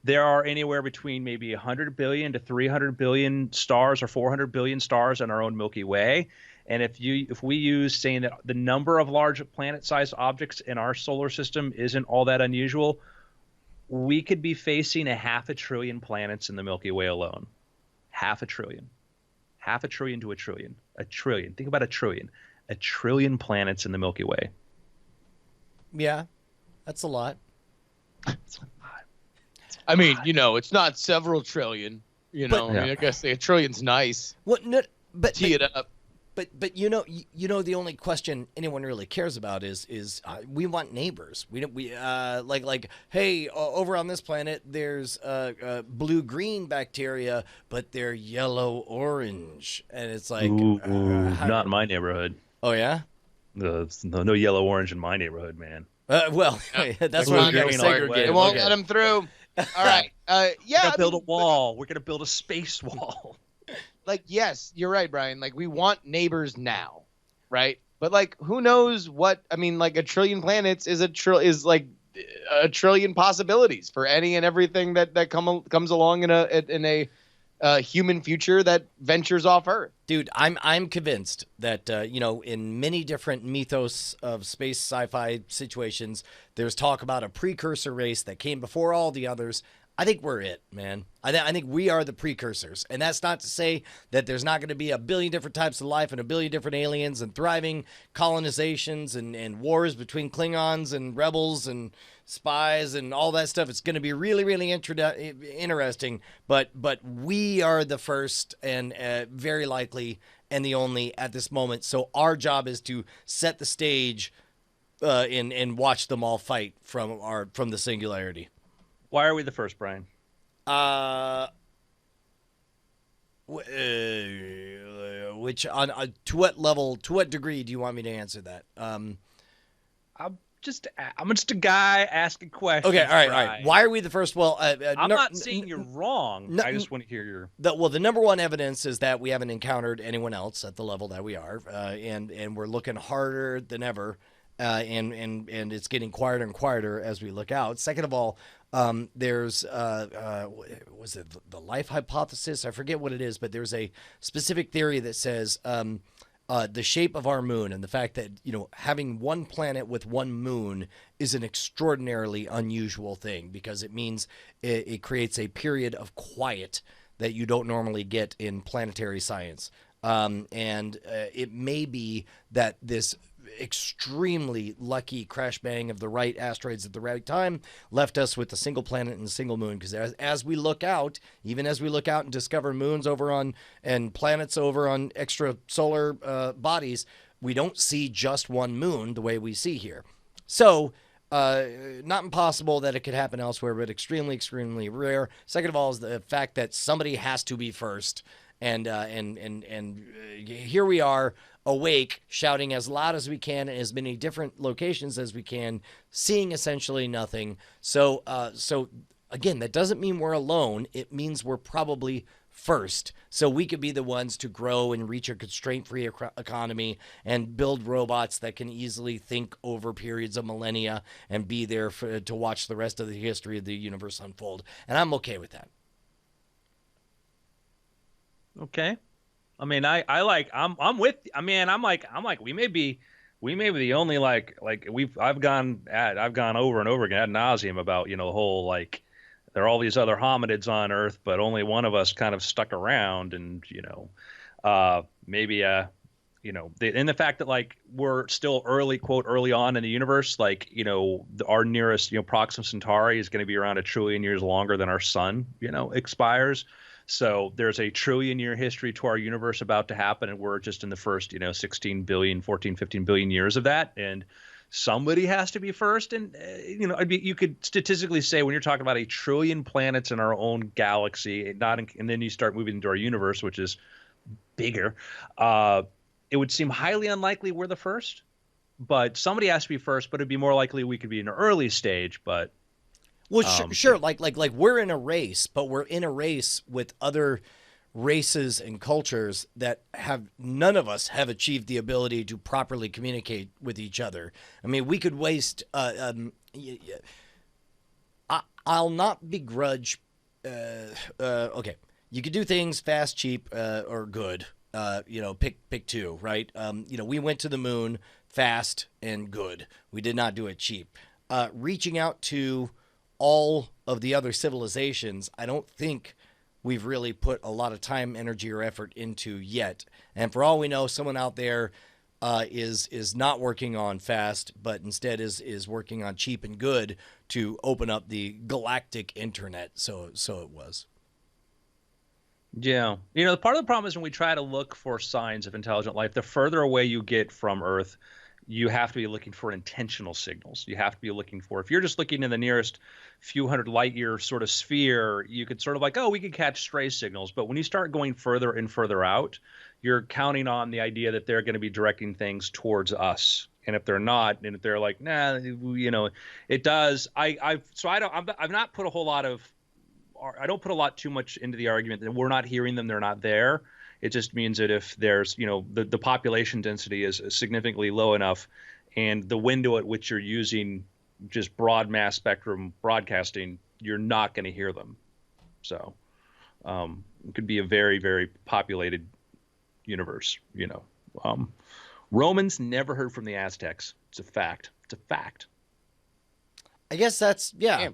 There are anywhere between maybe 100 billion to 300 billion stars, or 400 billion stars in our own Milky Way. And if we use saying that the number of large planet-sized objects in our solar system isn't all that unusual, we could be facing 500 billion planets in the Milky Way alone. 500 billion. 500 billion to a trillion. A trillion. Think about a trillion. A trillion planets in the Milky Way. Yeah, that's a lot. I mean, it's not several trillion. I mean, I guess a trillion's nice. What? No, but tee it up. But the only question anyone really cares about is we want neighbors. We like hey, over on this planet there's blue-green bacteria, but they're yellow-orange, and it's like not in my neighborhood. Oh yeah, no yellow-orange in my neighborhood, man. Well, that's why we're segregated. It won't let them through. All right. Yeah. We're gonna build a wall. We're gonna build a space wall. Like, yes, you're right, Brian. Like, we want neighbors now, right? But like, who knows what? I mean, like, a trillion planets is like a trillion possibilities for any and everything that comes along in a human future that ventures off Earth. Dude, I'm convinced that in many different mythos of space sci-fi situations, there's talk about a precursor race that came before all the others. I think we're it, man. I think we are the precursors. And that's not to say that there's not going to be a billion different types of life and a billion different aliens and thriving colonizations and wars between Klingons and rebels and spies and all that stuff. It's going to be really, really interesting. But we are the first and very likely and the only at this moment. So our job is to set the stage and watch them all fight from the singularity. Why are we the first, Brian? Which to what level, to what degree do you want me to answer that? I'm just a guy asking questions. Okay, all right. Brian. Why are we the first? Well, I'm not saying you're wrong. I just want to hear your. The number one evidence is that we haven't encountered anyone else at the level that we are, and we're looking harder than ever, and it's getting quieter and quieter as we look out. Second of all, there's was it the life hypothesis? I forget what it is, but there's a specific theory that says the shape of our moon and the fact that, having one planet with one moon is an extraordinarily unusual thing, because it means it creates a period of quiet that you don't normally get in planetary science. And it may be that this extremely lucky crash bang of the right asteroids at the right time left us with a single planet and a single moon, because as we look out, even as we look out and discover moons over on and planets over on extrasolar bodies, we don't see just one moon the way we see here. So not impossible that it could happen elsewhere, but extremely, extremely rare. Second of all is the fact that somebody has to be first, and here we are, awake, shouting as loud as we can in as many different locations as we can, seeing essentially nothing. So again, that doesn't mean we're alone. It means we're probably first. So we could be the ones to grow and reach a constraint-free economy and build robots that can easily think over periods of millennia and be there to watch the rest of the history of the universe unfold. And I'm okay with that. Okay. I mean, I'm with. I mean, I'm like we may be the only I've gone over and over again ad nauseum about the whole there are all these other hominids on Earth, but only one of us kind of stuck around, and maybe and the fact that we're still early on in the universe, our nearest Proxima Centauri is going to be around 1 trillion years longer than our sun expires. So there's a 1 trillion year history to our universe about to happen, and we're just in the first 16 billion, 14, 15 billion years of that, and somebody has to be first. And you could statistically say, when you're talking about 1 trillion planets in our own galaxy, and then you start moving into our universe, which is bigger, it would seem highly unlikely we're the first, but somebody has to be first. But it'd be more likely we could be in an early stage. But well, sure. Like we're in a race, but we're in a race with other races and cultures that none of us have achieved the ability to properly communicate with each other. I mean, we could waste. I'll not begrudge. Okay, you could do things fast, cheap, or good. Pick two, right? We went to the moon fast and good. We did not do it cheap. Reaching out to all of the other civilizations, I don't think we've really put a lot of time, energy, or effort into yet. And for all we know, someone out there is not working on fast, but instead is working on cheap and good to open up the galactic internet. So it was. Yeah. Part of the problem is when we try to look for signs of intelligent life, the further away you get from Earth, you have to be looking for intentional signals. You have to be looking for, if you're just looking in the nearest few hundred light year sort of sphere, you could sort of we could catch stray signals. But when you start going further and further out, you're counting on the idea that they're going to be directing things towards us. And if they're not, and if they're like, nah, it does. I've not put a whole lot of, I don't put a lot too much into the argument that we're not hearing them, they're not there. It just means that if there's, the population density is significantly low enough, and the window at which you're using just broad mass spectrum broadcasting, you're not going to hear them. So it could be a very, very populated universe. Romans never heard from the Aztecs. It's a fact. It's a fact. I guess that's, yeah.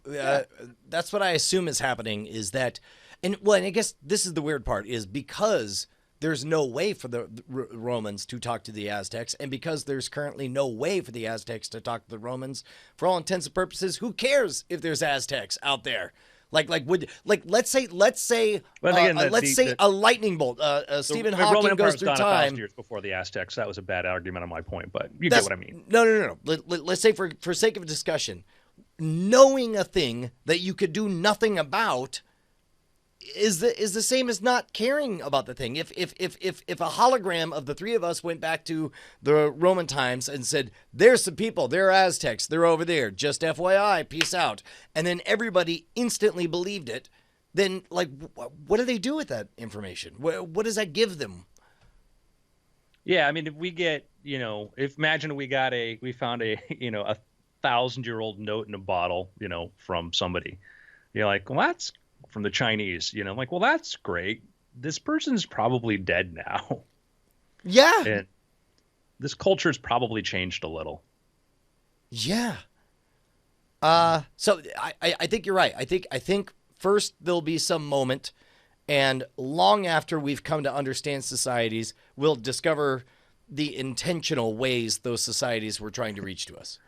That's what I assume is happening, is that, and I guess this is the weird part, is because there's no way for the Romans to talk to the Aztecs, and because there's currently no way for the Aztecs to talk to the Romans, for all intents and purposes, who cares if there's Aztecs out there? Let's say a lightning bolt. Stephen Hawking goes through time. Years before the Aztecs. That was a bad argument on my point, but you get what I mean. No. Let's say for sake of discussion, knowing a thing that you could do nothing about is the same as not caring about the thing. If a hologram of the three of us went back to the Roman times and said, "There's some people, they're Aztecs, they're over there, just FYI, peace out," and then everybody instantly believed it, then like, what do they do with that information? What does that give them? Yeah, I mean, if we get, imagine we found a 1,000-year-old note in a bottle, from somebody. You're like, well, that's from the Chinese, I'm like, well, that's great. This person's probably dead now. Yeah. And this culture's probably changed a little. Yeah. So I think you're right. I think first there'll be some moment, and long after we've come to understand societies, we'll discover the intentional ways those societies were trying to reach to us.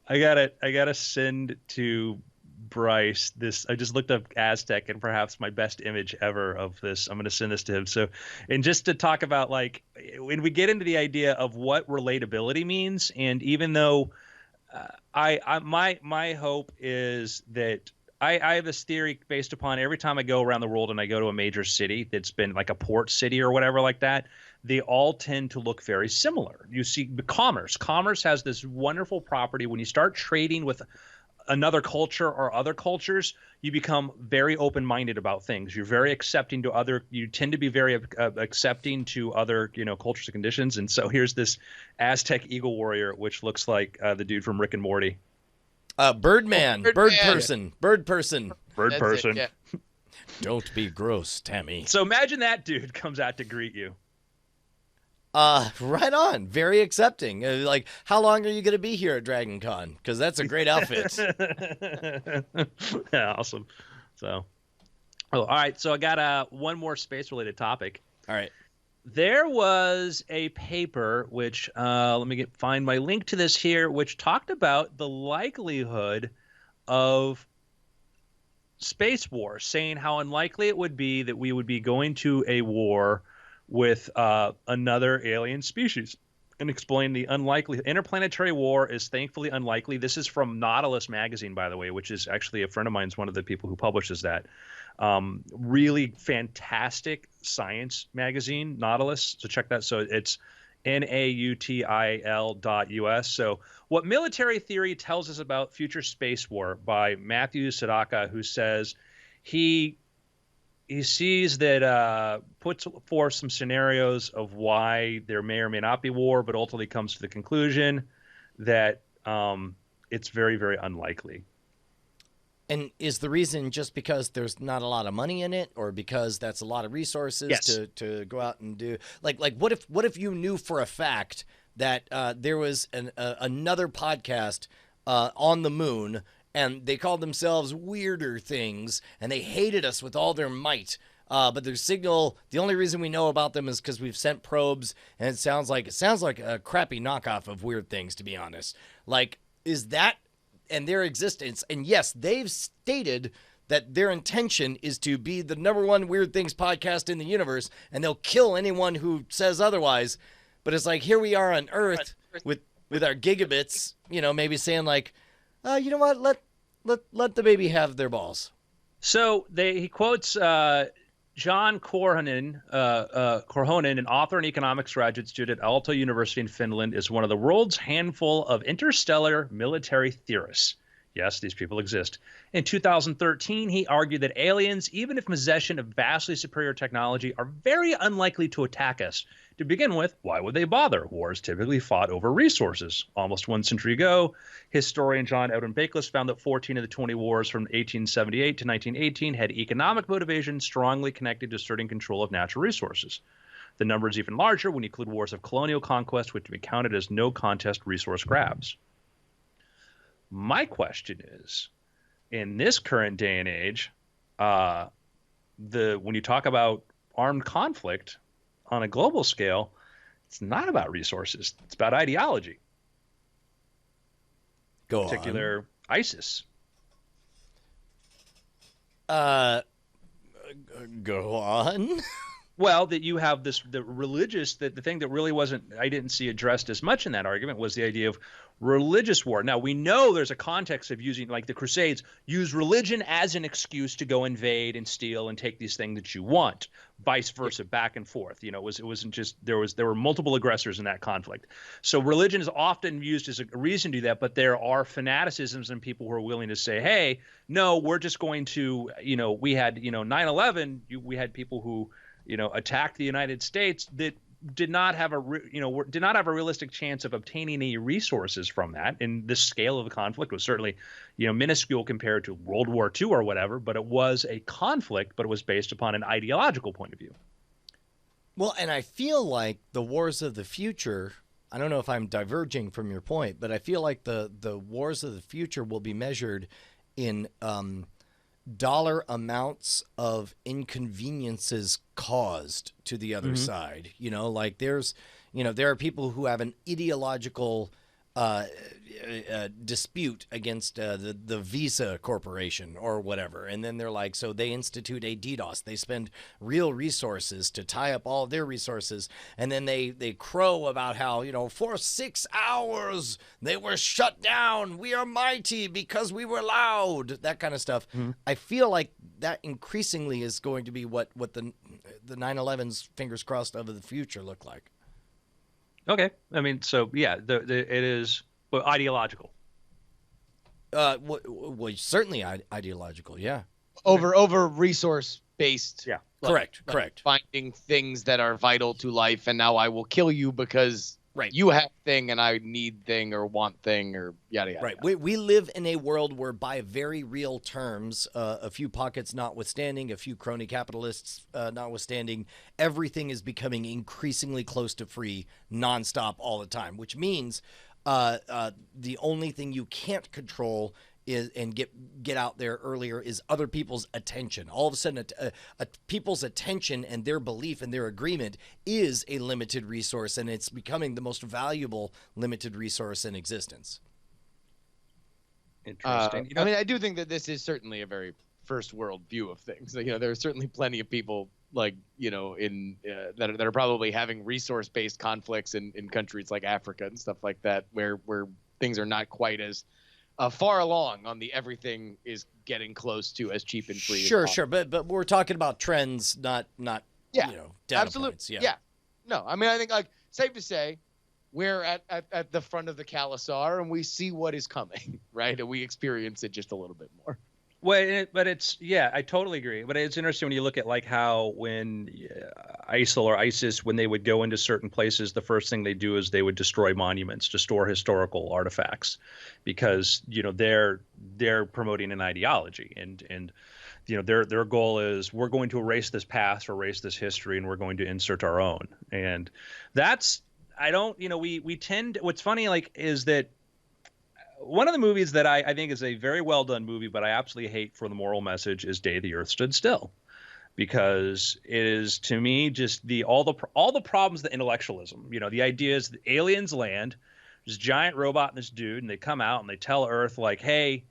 I gotta send to Bryce this. I just looked up Aztec, and perhaps my best image ever of this. I'm gonna send this to him. So, and just to talk about, like, when we get into the idea of what relatability means, and even though my hope is that I have this theory based upon every time I go around the world and I go to a major city that's been like a port city or whatever like that, they all tend to look very similar. You see commerce. Commerce has this wonderful property. When you start trading with another culture or other cultures, you become very open-minded about things. You're very accepting to other. You tend to be very accepting to other, cultures and conditions. And so here's this Aztec eagle warrior, which looks like the dude from Rick and Morty. Birdman, bird person. That's it, yeah. Don't be gross, Tammy. So imagine that dude comes out to greet you. Right on. Very accepting. Like, how long are you going to be here at Dragon Con? Because that's a great outfit. Yeah, awesome. So, all right. So I got one more space-related topic. All right. There was a paper which, let me find my link to this here, which talked about the likelihood of space war, saying how unlikely it would be that we would be going to a war with another alien species, and explain the unlikely. Interplanetary war is thankfully unlikely. This is from Nautilus magazine, by the way, which is actually a friend of mine is one of the people who publishes that. Really fantastic science magazine, Nautilus. So check that. So it's nautil.us. So what military theory tells us about future space war by Matthew Sadaka, who says he sees that puts forth some scenarios of why there may or may not be war, but ultimately comes to the conclusion that it's very, very unlikely. And is the reason just because there's not a lot of money in it, or because that's a lot of resources to go out and do? Like what if you knew for a fact that there was another podcast on the moon, and they called themselves Weirder Things, and they hated us with all their might, but their signal, the only reason we know about them is because we've sent probes, and it sounds like a crappy knockoff of Weird Things, to be honest. Like, is that and their existence? And yes, they've stated that their intention is to be the #1 Weird Things podcast in the universe, and they'll kill anyone who says otherwise. But it's like, here we are on Earth with our gigabits, maybe saying like, you know what, let the baby have their balls. So he quotes John Korhonen, an author and economics graduate student at Aalto University in Finland, is one of the world's handful of interstellar military theorists. Yes, these people exist. In 2013, he argued that aliens, even if possession of vastly superior technology, are very unlikely to attack us. To begin with, why would they bother? Wars typically fought over resources. Almost 1 century ago, historian John Edwin Bakeless found that 14 of the 20 wars from 1878 to 1918 had economic motivations strongly connected to asserting control of natural resources. The number is even larger when you include wars of colonial conquest, which can be counted as no-contest resource grabs. My question is, in this current day and age, when you talk about armed conflict on a global scale, it's not about resources. It's about ideology. Go in particular, on. ISIS. Go on. Well, that you have the religious, the thing that really wasn't, I didn't see addressed as much in that argument was the idea of religious war. Now, we know there's a context of using, like the Crusades, use religion as an excuse to go invade and steal and take these things that you want, vice versa, back and forth. You know, it wasn't just, there were multiple aggressors in that conflict. So religion is often used as a reason to do that, but there are fanaticisms and people who are willing to say, hey, no, we're just going to, we had, 9/11, we had people who, attacked the United States that did not have a realistic chance of obtaining any resources from that. And the scale of the conflict was certainly, minuscule compared to World War II or whatever. But it was a conflict, but it was based upon an ideological point of view. Well, and I feel like the wars of the future, I don't know if I'm diverging from your point, but I feel like the wars of the future will be measured in dollar amounts of inconveniences caused to the other side. Like there are people who have an ideological dispute against the Visa Corporation or whatever, and then they're like, so they institute a DDoS. They spend real resources to tie up all of their resources, and then they crow about how for 6 hours they were shut down. We are mighty because we were loud. That kind of stuff. I feel like that increasingly is going to be what the 9/11's fingers crossed of the future look like. Okay. I mean, so yeah, it is ideological. Well, certainly ideological. Yeah. Over resource based. Yeah. Correct. Finding things that are vital to life, and now I will kill you because you have thing and I need thing or want thing or yada yada. Right. We live in a world where, by very real terms, a few pockets notwithstanding, a few crony capitalists notwithstanding, everything is becoming increasingly close to free, nonstop, all the time. Which means the only thing you can't control is and get out there earlier is other people's attention. All of a sudden, people's attention and their belief and their agreement is a limited resource, and it's becoming the most valuable limited resource in existence. Interesting. I mean, I do think that this is certainly a very first world view of things. There are certainly plenty of people in that are probably having resource based conflicts in countries like Africa and stuff like that, where things are not quite as far along on the everything is getting close to as cheap and free. Sure. But we're talking about trends, not data absolutely. points. Yeah. No, I mean, I think safe to say we're at the front of the Khalasar and we see what is coming, right? And we experience it just a little bit more. Well, but I totally agree. But it's interesting when you look at like how when ISIL or ISIS, when they would go into certain places, the first thing they do is they would destroy monuments to store historical artifacts, because they're promoting an ideology, and their goal is, we're going to erase this past or erase this history, and we're going to insert our own. And that's we tend, what's funny is that one of the movies that I think is a very well done movie, but I absolutely hate for the moral message, is Day the Earth Stood Still, because it is, to me, just all the problems, the intellectualism. The idea is the aliens land, this giant robot and this dude, and they come out and they tell Earth like, hey,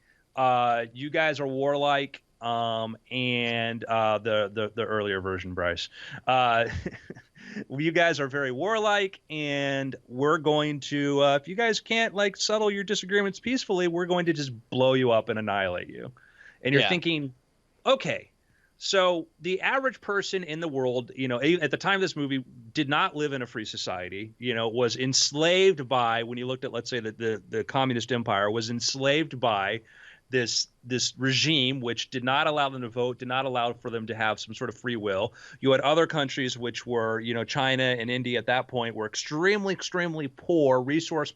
you guys are warlike, and the earlier version, Bryce. You guys are very warlike, and we're going to, if you guys can't settle your disagreements peacefully, we're going to just blow you up and annihilate you. And you're thinking, okay, so the average person in the world, at the time of this movie, did not live in a free society, was enslaved by, when you looked at, let's say, the communist empire, was enslaved by this regime which did not allow them to vote, did not allow for them to have some sort of free will. You had other countries which were, China and India at that point, were extremely, extremely poor, resource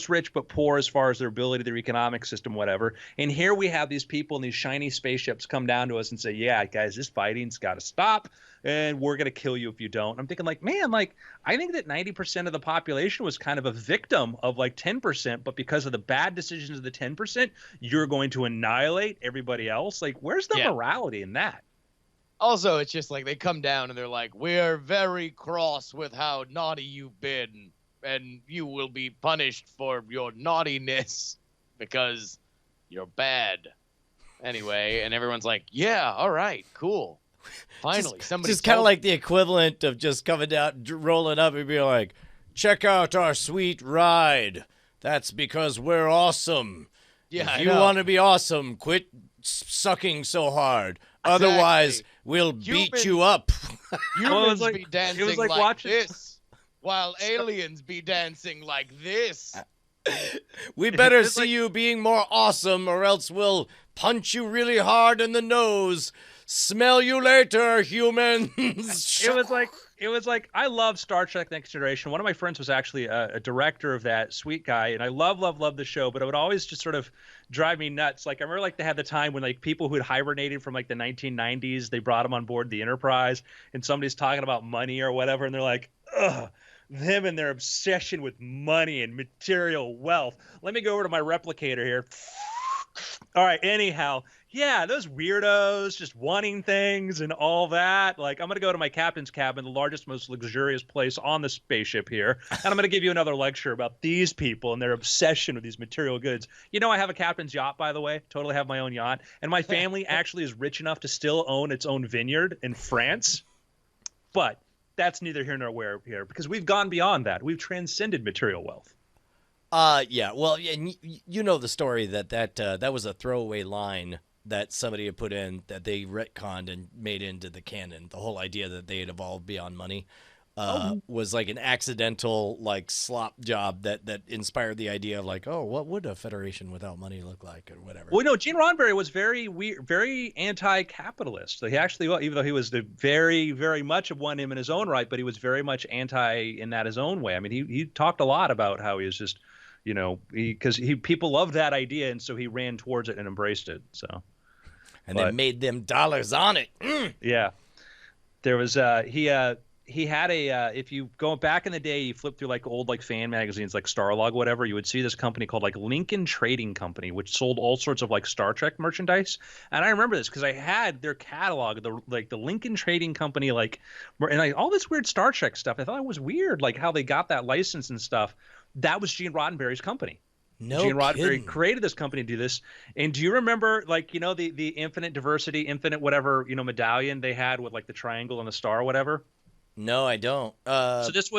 rich, but poor as far as their ability, their economic system, whatever. And here we have these people in these shiny spaceships come down to us and say, yeah, guys, this fighting's got to stop, and we're going to kill you if you don't. I'm thinking man, I think that 90% of the population was kind of a victim of 10%, but because of the bad decisions of the 10%, you're going to annihilate everybody else. Where's the morality in that? Also, it's just they come down and they're like, we're very cross with how naughty you've been, and you will be punished for your naughtiness because you're bad. Anyway, and everyone's like, yeah, all right, cool. Finally, somebody. Just kind of like the equivalent of just coming down, rolling up, and being like, "Check out our sweet ride. That's because we're awesome. Yeah, if you want to be awesome, quit sucking so hard. Exactly. Otherwise, we'll beat you up." Humans like- be dancing it was like like watching- this, while aliens be dancing like this. We better It's see like- you being more awesome, or else we'll punch you really hard in the nose. Smell you later, humans. It was like I love Star Trek Next Generation. One of my friends was actually a director of that, sweet guy, and I love the show, but it would always just sort of drive me nuts. Like I remember like they had the time when like people who had hibernated from like the 1990s, they brought them on board the Enterprise, and somebody's talking about money or whatever, and they're like, ugh, them and their obsession with money and material wealth. Let me go over to my replicator here. All right, anyhow, yeah, those weirdos just wanting things and all that. Like, I'm going to go to my captain's cabin, the largest, most luxurious place on the spaceship here, and I'm going to give you another lecture about these people and their obsession with these material goods. You know, I have a captain's yacht, by the way, totally have my own yacht, and my family actually is rich enough to still own its own vineyard in France, but that's neither here nor here, because we've gone beyond that. We've transcended material wealth. Yeah. Well, and you know the story that was a throwaway line that somebody had put in that they retconned and made into the canon. The whole idea that they had evolved beyond money was like an accidental like slop job that inspired the idea of like, oh, what would a federation without money look like or whatever. Well, no, Gene Roddenberry was very weird, very anti-capitalist. He actually, well, even though he was the very, very much of one him in his own right, but he was very much anti in that his own way. I mean, he talked a lot about how he was just, you know, because people loved that idea, and so he ran towards it and embraced it. So, and they made them dollars on it. Yeah, there was he had a if you go back in the day, you flip through like old like fan magazines like Starlog, whatever, you would see this company called like Lincoln Trading Company, which sold all sorts of like Star Trek merchandise. And I remember this because I had their catalog, the Lincoln Trading Company, like, and all this weird Star Trek stuff. I thought it was weird, like how they got that license and stuff. That was Gene Roddenberry's company. No Gene Roddenberry kidding. created this company to do this. And do you remember, like, you know, the infinite diversity, infinite whatever, you know, medallion they had with like the triangle and the star or whatever? No, I don't. So this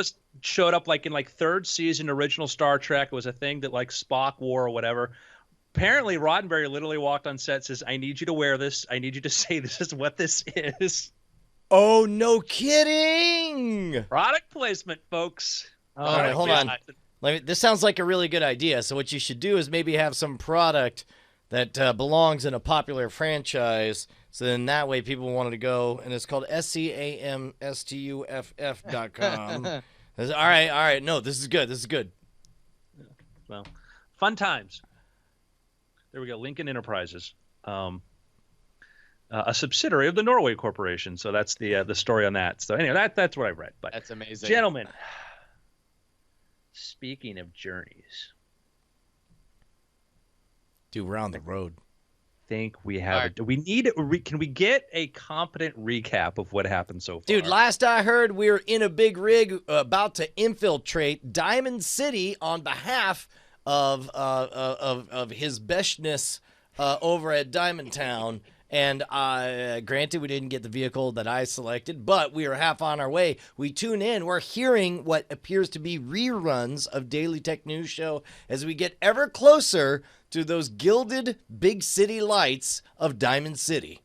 showed up like in like third season original Star Trek. It was a thing that like Spock wore or whatever. Apparently Roddenberry literally walked on set, says, "I need you to wear this. I need you to say this is what this is." Oh, no kidding. Product placement, folks. All right, hold on. This sounds like a really good idea. So what you should do is maybe have some product that belongs in a popular franchise. So then that way people wanted to go, and it's called SCAMSTUFF.com. All right. No, this is good. Well, fun times. There we go. Lincoln Enterprises, a subsidiary of the Norway Corporation. So that's the story on that. So anyway, that's what I read. But That's amazing. gentlemen, speaking of journeys, Dude, we're on the road. think we have we need can we get a competent recap of what happened so far? Dude, last I heard, we were in a big rig about to infiltrate Diamond City on behalf of his bestness over at Diamond Town. And granted, we didn't get the vehicle that I selected, but we are half on our way. We tune in. We're hearing what appears to be reruns of Daily Tech News Show as we get ever closer to those gilded big city lights of Diamond City.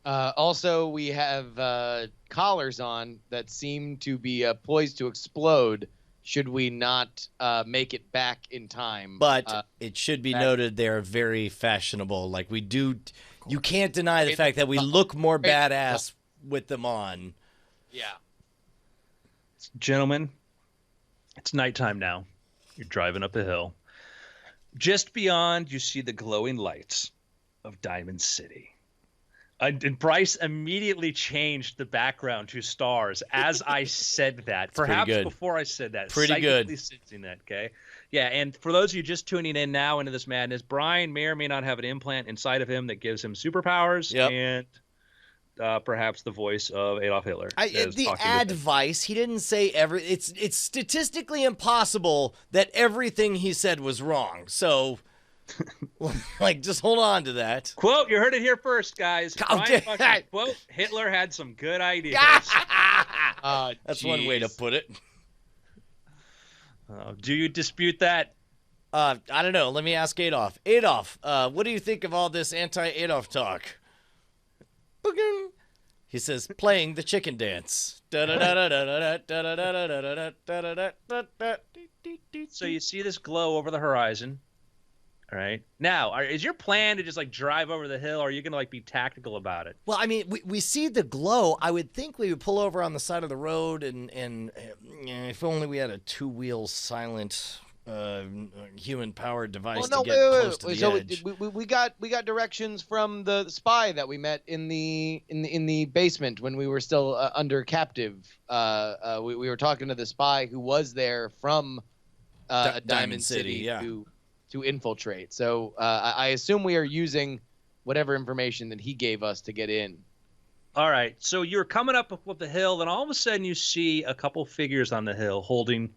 Also, we have collars on that seem to be poised to explode should we not make it back in time. But it should be noted they're very fashionable. Like we do, you can't deny the fact that we look more badass with them on. Yeah. Gentlemen, it's nighttime now. You're driving up a hill. Just beyond, you see the glowing lights of Diamond City. And Bryce immediately changed the background to stars as I said that. Perhaps good. Before I said that. Pretty good. Sensing that, okay? Yeah, and for those of you just tuning in now into this madness, Brian may or may not have an implant inside of him that gives him superpowers and perhaps the voice of Adolf Hitler. The advice, he didn't say it's statistically impossible that everything he said was wrong. So Like, just hold on to that. Quote, you heard it here first, guys. Oh, Brian Buckner, quote, Hitler had some good ideas. That's one way to put it. Do you dispute that? I don't know. Let me ask Adolf. Adolf, what do you think of all this anti-Adolf talk? Boogin. He says, playing the chicken dance. So you see this glow over the horizon. All right. Now, is your plan to just like drive over the hill, or are you going to like be tactical about it? Well, I mean, we see the glow. I would think we would pull over on the side of the road, and if only we had a two-wheel silent human-powered device to get close to the edge. We got directions from the spy that we met in the basement when we were still under captive. We were talking to the spy who was there from Diamond City to infiltrate. So I assume we are using whatever information that he gave us to get in. All right. So you're coming up the hill, and all of a sudden you see a couple figures on the hill holding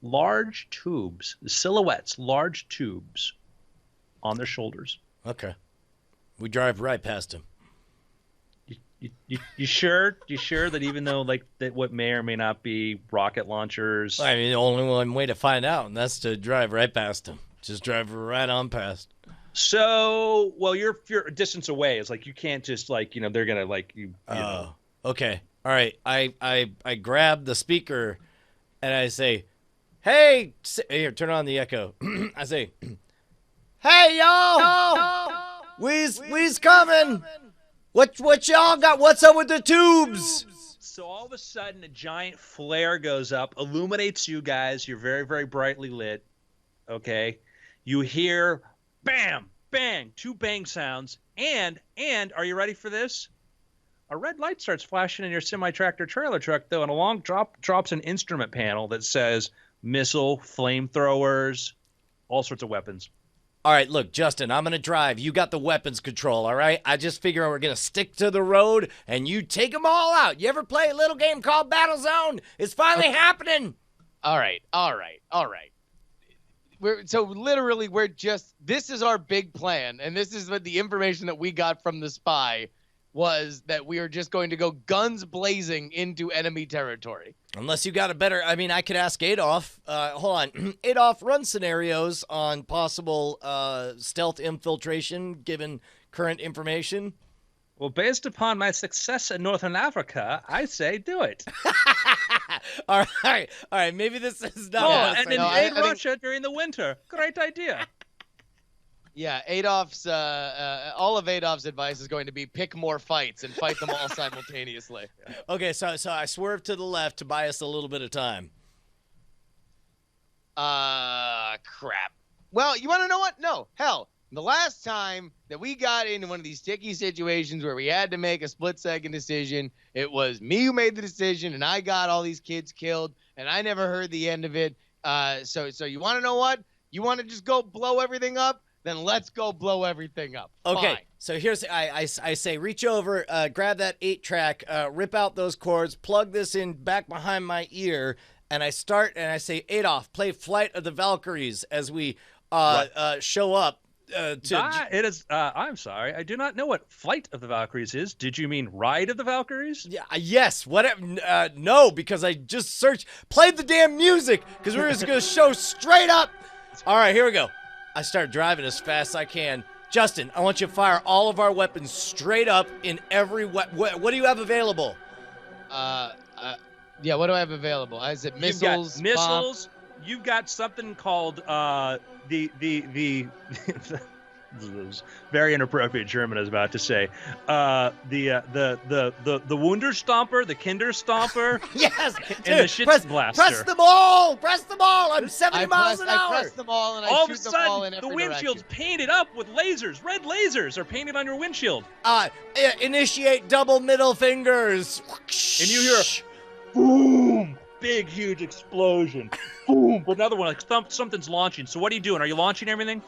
large tubes, silhouettes, large tubes on their shoulders. Okay. We drive right past him. You sure? You sure that even though like that what may or may not be rocket launchers? I mean, the only one way to find out, and that's to drive right past him. Just drive right on past. So, well, you're a distance away. It's like you can't just like they're gonna like you. Know. Okay. All right. I grab the speaker, and I say, "Hey, here, turn on the echo." I say, "Hey, y'all, we's coming. What y'all got? What's up with the tubes?" So all of a sudden, a giant flare goes up, illuminates you guys. You're very, very brightly lit. Okay. You hear bam, bang, two bang sounds, and are you ready for this? A red light starts flashing in your semi-tractor trailer truck, though, and along drops an instrument panel that says missile, flamethrowers, all sorts of weapons. All right, look, Justin, I'm going to drive. You got the weapons control, all right? I just figure we're going to stick to the road, and you take them all out. You ever play a little game called Battlezone? It's finally happening. All right. This is our big plan, and this is what the information that we got from the spy was, that we are just going to go guns blazing into enemy territory. Unless you got a better, I mean, I could ask Adolf. Hold on. Adolf, run scenarios on possible stealth infiltration given current information. Well, based upon my success in Northern Africa, I say do it. All right. Maybe this is not. Oh, and invade Russia during the winter. Great idea. Yeah, Adolf's all of Adolf's advice is going to be pick more fights and fight them all simultaneously. Okay, so I swerved to the left to buy us a little bit of time. Crap. Well, you want to know what? No, hell. The last time that we got into one of these sticky situations where we had to make a split-second decision, it was me who made the decision, and I got all these kids killed, and I never heard the end of it. So you want to know what? You want to just go blow everything up? Then let's go blow everything up. Okay, Fine. so here's I say reach over, grab that 8-track, rip out those cords, plug this in back behind my ear, and I say, Adolf, play Flight of the Valkyries as we show up. It is. I'm sorry, I do not know what Flight of the Valkyries is. Did you mean Ride of the Valkyries? Yeah. Yes. Whatever. No, because I just searched. Played the damn music because we're just gonna show straight up. All right, here we go. I start driving as fast as I can. Justin, I want you to fire all of our weapons straight up in every what do you have available? Yeah. What do I have available? Is it missiles? You've got missiles. You've got something called the this is very inappropriate German I was about to say. The Wunderstomper, the Kinderstomper. Yes, and the Schitzblaster. Press them all! Press them all! I'm 70 miles an hour. I press them all and I all shoot of a them all in sudden, every the windshield's direction. painted up with lasers. Red lasers are painted on your windshield. Initiate double middle fingers. And you hear boom, big, huge explosion. Boom, another one, like something's launching. So what are you doing? Are you launching everything?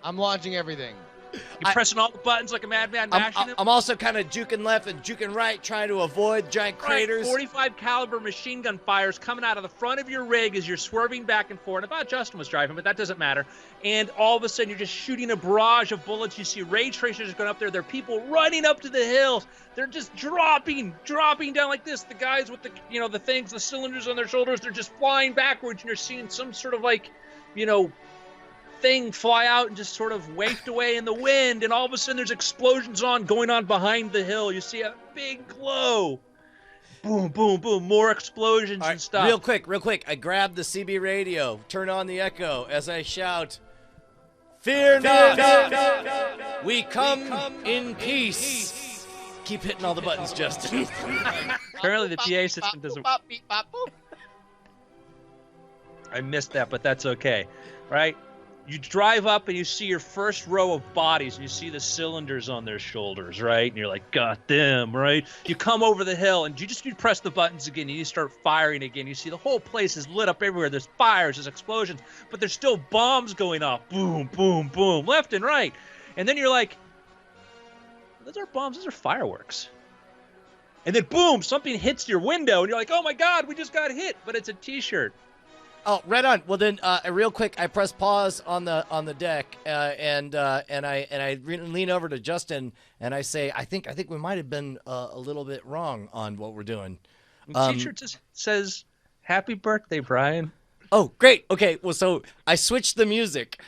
I'm launching everything. You're pressing all the buttons like a madman, mashing them. I'm also kind of juking left and juking right, trying to avoid giant craters. 45 caliber machine gun fires coming out of the front of your rig as you're swerving back and forth. I thought Justin was driving, but that doesn't matter. And all of a sudden, you're just shooting a barrage of bullets. You see ray tracers going up there. There are people running up to the hills. They're just dropping down like this. The guys with the, the things, the cylinders on their shoulders, they're just flying backwards, and you're seeing some sort of thing fly out and just sort of waft away in the wind, and all of a sudden there's explosions going on behind the hill. You see a big glow. Boom, boom, boom. More explosions and stuff. Real quick. I grab the CB radio, turn on the echo as I shout, "Fear not! We come in peace." Keep hitting all the buttons, Justin. Apparently the PA system doesn't... I missed that, but that's okay. Right? You drive up and you see your first row of bodies, and you see the cylinders on their shoulders, right? And you're like, "God damn," right? You come over the hill, and you press the buttons again, and you start firing again. You see the whole place is lit up everywhere. There's fires, there's explosions, but there's still bombs going off. Boom, boom, boom, left and right. And then you're like, those aren't bombs, those are fireworks. And then, boom, something hits your window, and you're like, "Oh my God, we just got hit," but it's a T-shirt. Oh, right on. Well, then, real quick, I press pause on the deck, and I lean over to Justin, and I say, I think we might have been a little bit wrong on what we're doing. The T-shirt just says, "Happy birthday, Brian." Oh, great. Okay, well, so I switched the music.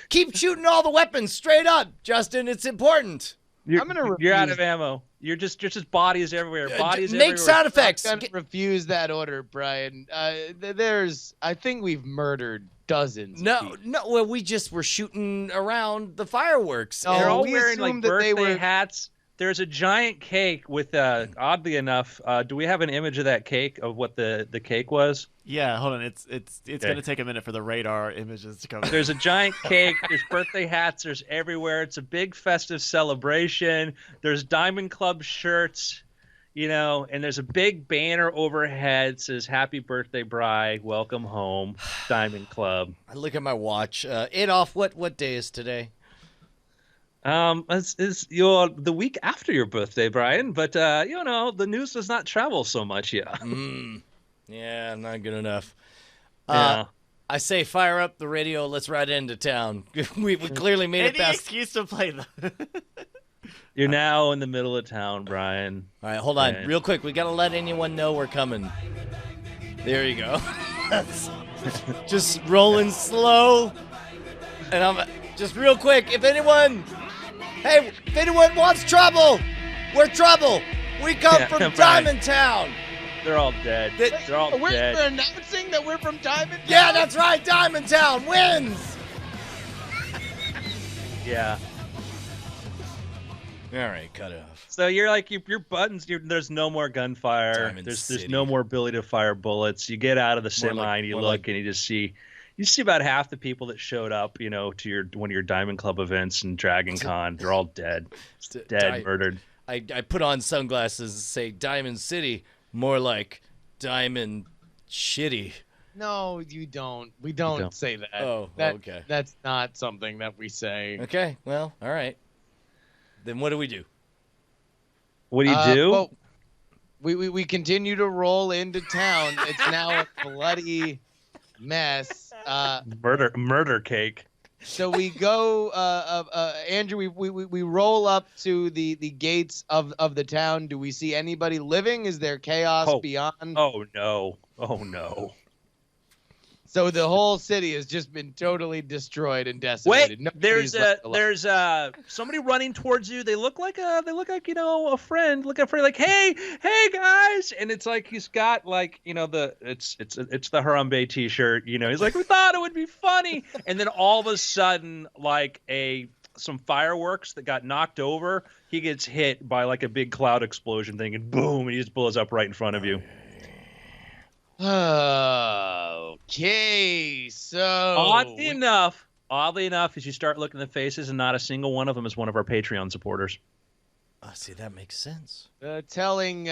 Keep shooting all the weapons straight up, Justin. It's important. You're out of ammo. You're just bodies everywhere. Bodies Make everywhere. sound effects. I'm gonna refuse that order, Brian. I think we've murdered dozens. No. Well, we just were shooting around the fireworks. They're all we wearing like assumed that they birthday were- hats. There's a giant cake with, oddly enough, do we have an image of that cake, of what the cake was? Yeah, hold on. It's going to take a minute for the radar images to come. There's a giant cake. There's birthday hats. There's everywhere. It's a big festive celebration. There's Diamond Club shirts, and there's a big banner overhead that says, "Happy birthday, Bri. Welcome home, Diamond Club." I look at my watch. Adolf, what day is today? It's the week after your birthday, Brian, but the news does not travel so much yet. Yeah, not good enough. Yeah. I say fire up the radio, let's ride into town. we clearly made it Any past. excuse to play them. You're now in the middle of town, Brian. All right, hold on. Real quick, we got to let anyone know we're coming. There you go. Just rolling slow. And I'm just real quick, if anyone wants trouble, we're trouble. We come from right. Diamond Town. They're all dead. They're all We're dead. announcing that we're from Diamond. Yeah, that's right. Diamond Town wins. Yeah. All right, cut it off. So you're like your buttons. There's no more gunfire. Diamond There's City. no more ability to fire bullets. You get out of the semi and you look and you see about half the people that showed up, to one of your Diamond Club events and Dragon Con. They're all dead, murdered. I put on sunglasses and say Diamond City, more like Diamond Shitty. No, you don't. We don't say that. Oh, okay. That's not something that we say. Okay, well, all right. Then what do we do? What do you do? Well, we continue to roll into town. It's now a bloody mess. Murder cake. So we go, Andrew. We roll up to the gates of the town. Do we see anybody living? Is there chaos beyond? Oh no. So the whole city has just been totally destroyed and decimated. Wait, there's somebody running towards you. They look like a friend. Like, hey guys, and it's like he's got it's the Harambe t-shirt. He's like, we thought it would be funny, and then all of a sudden some fireworks that got knocked over. He gets hit by like a big cloud explosion thing, and boom, and he just blows up right in front of you. Okay, so oddly enough, as you start looking at the faces, and not a single one of them is one of our Patreon supporters. See, that makes sense. Telling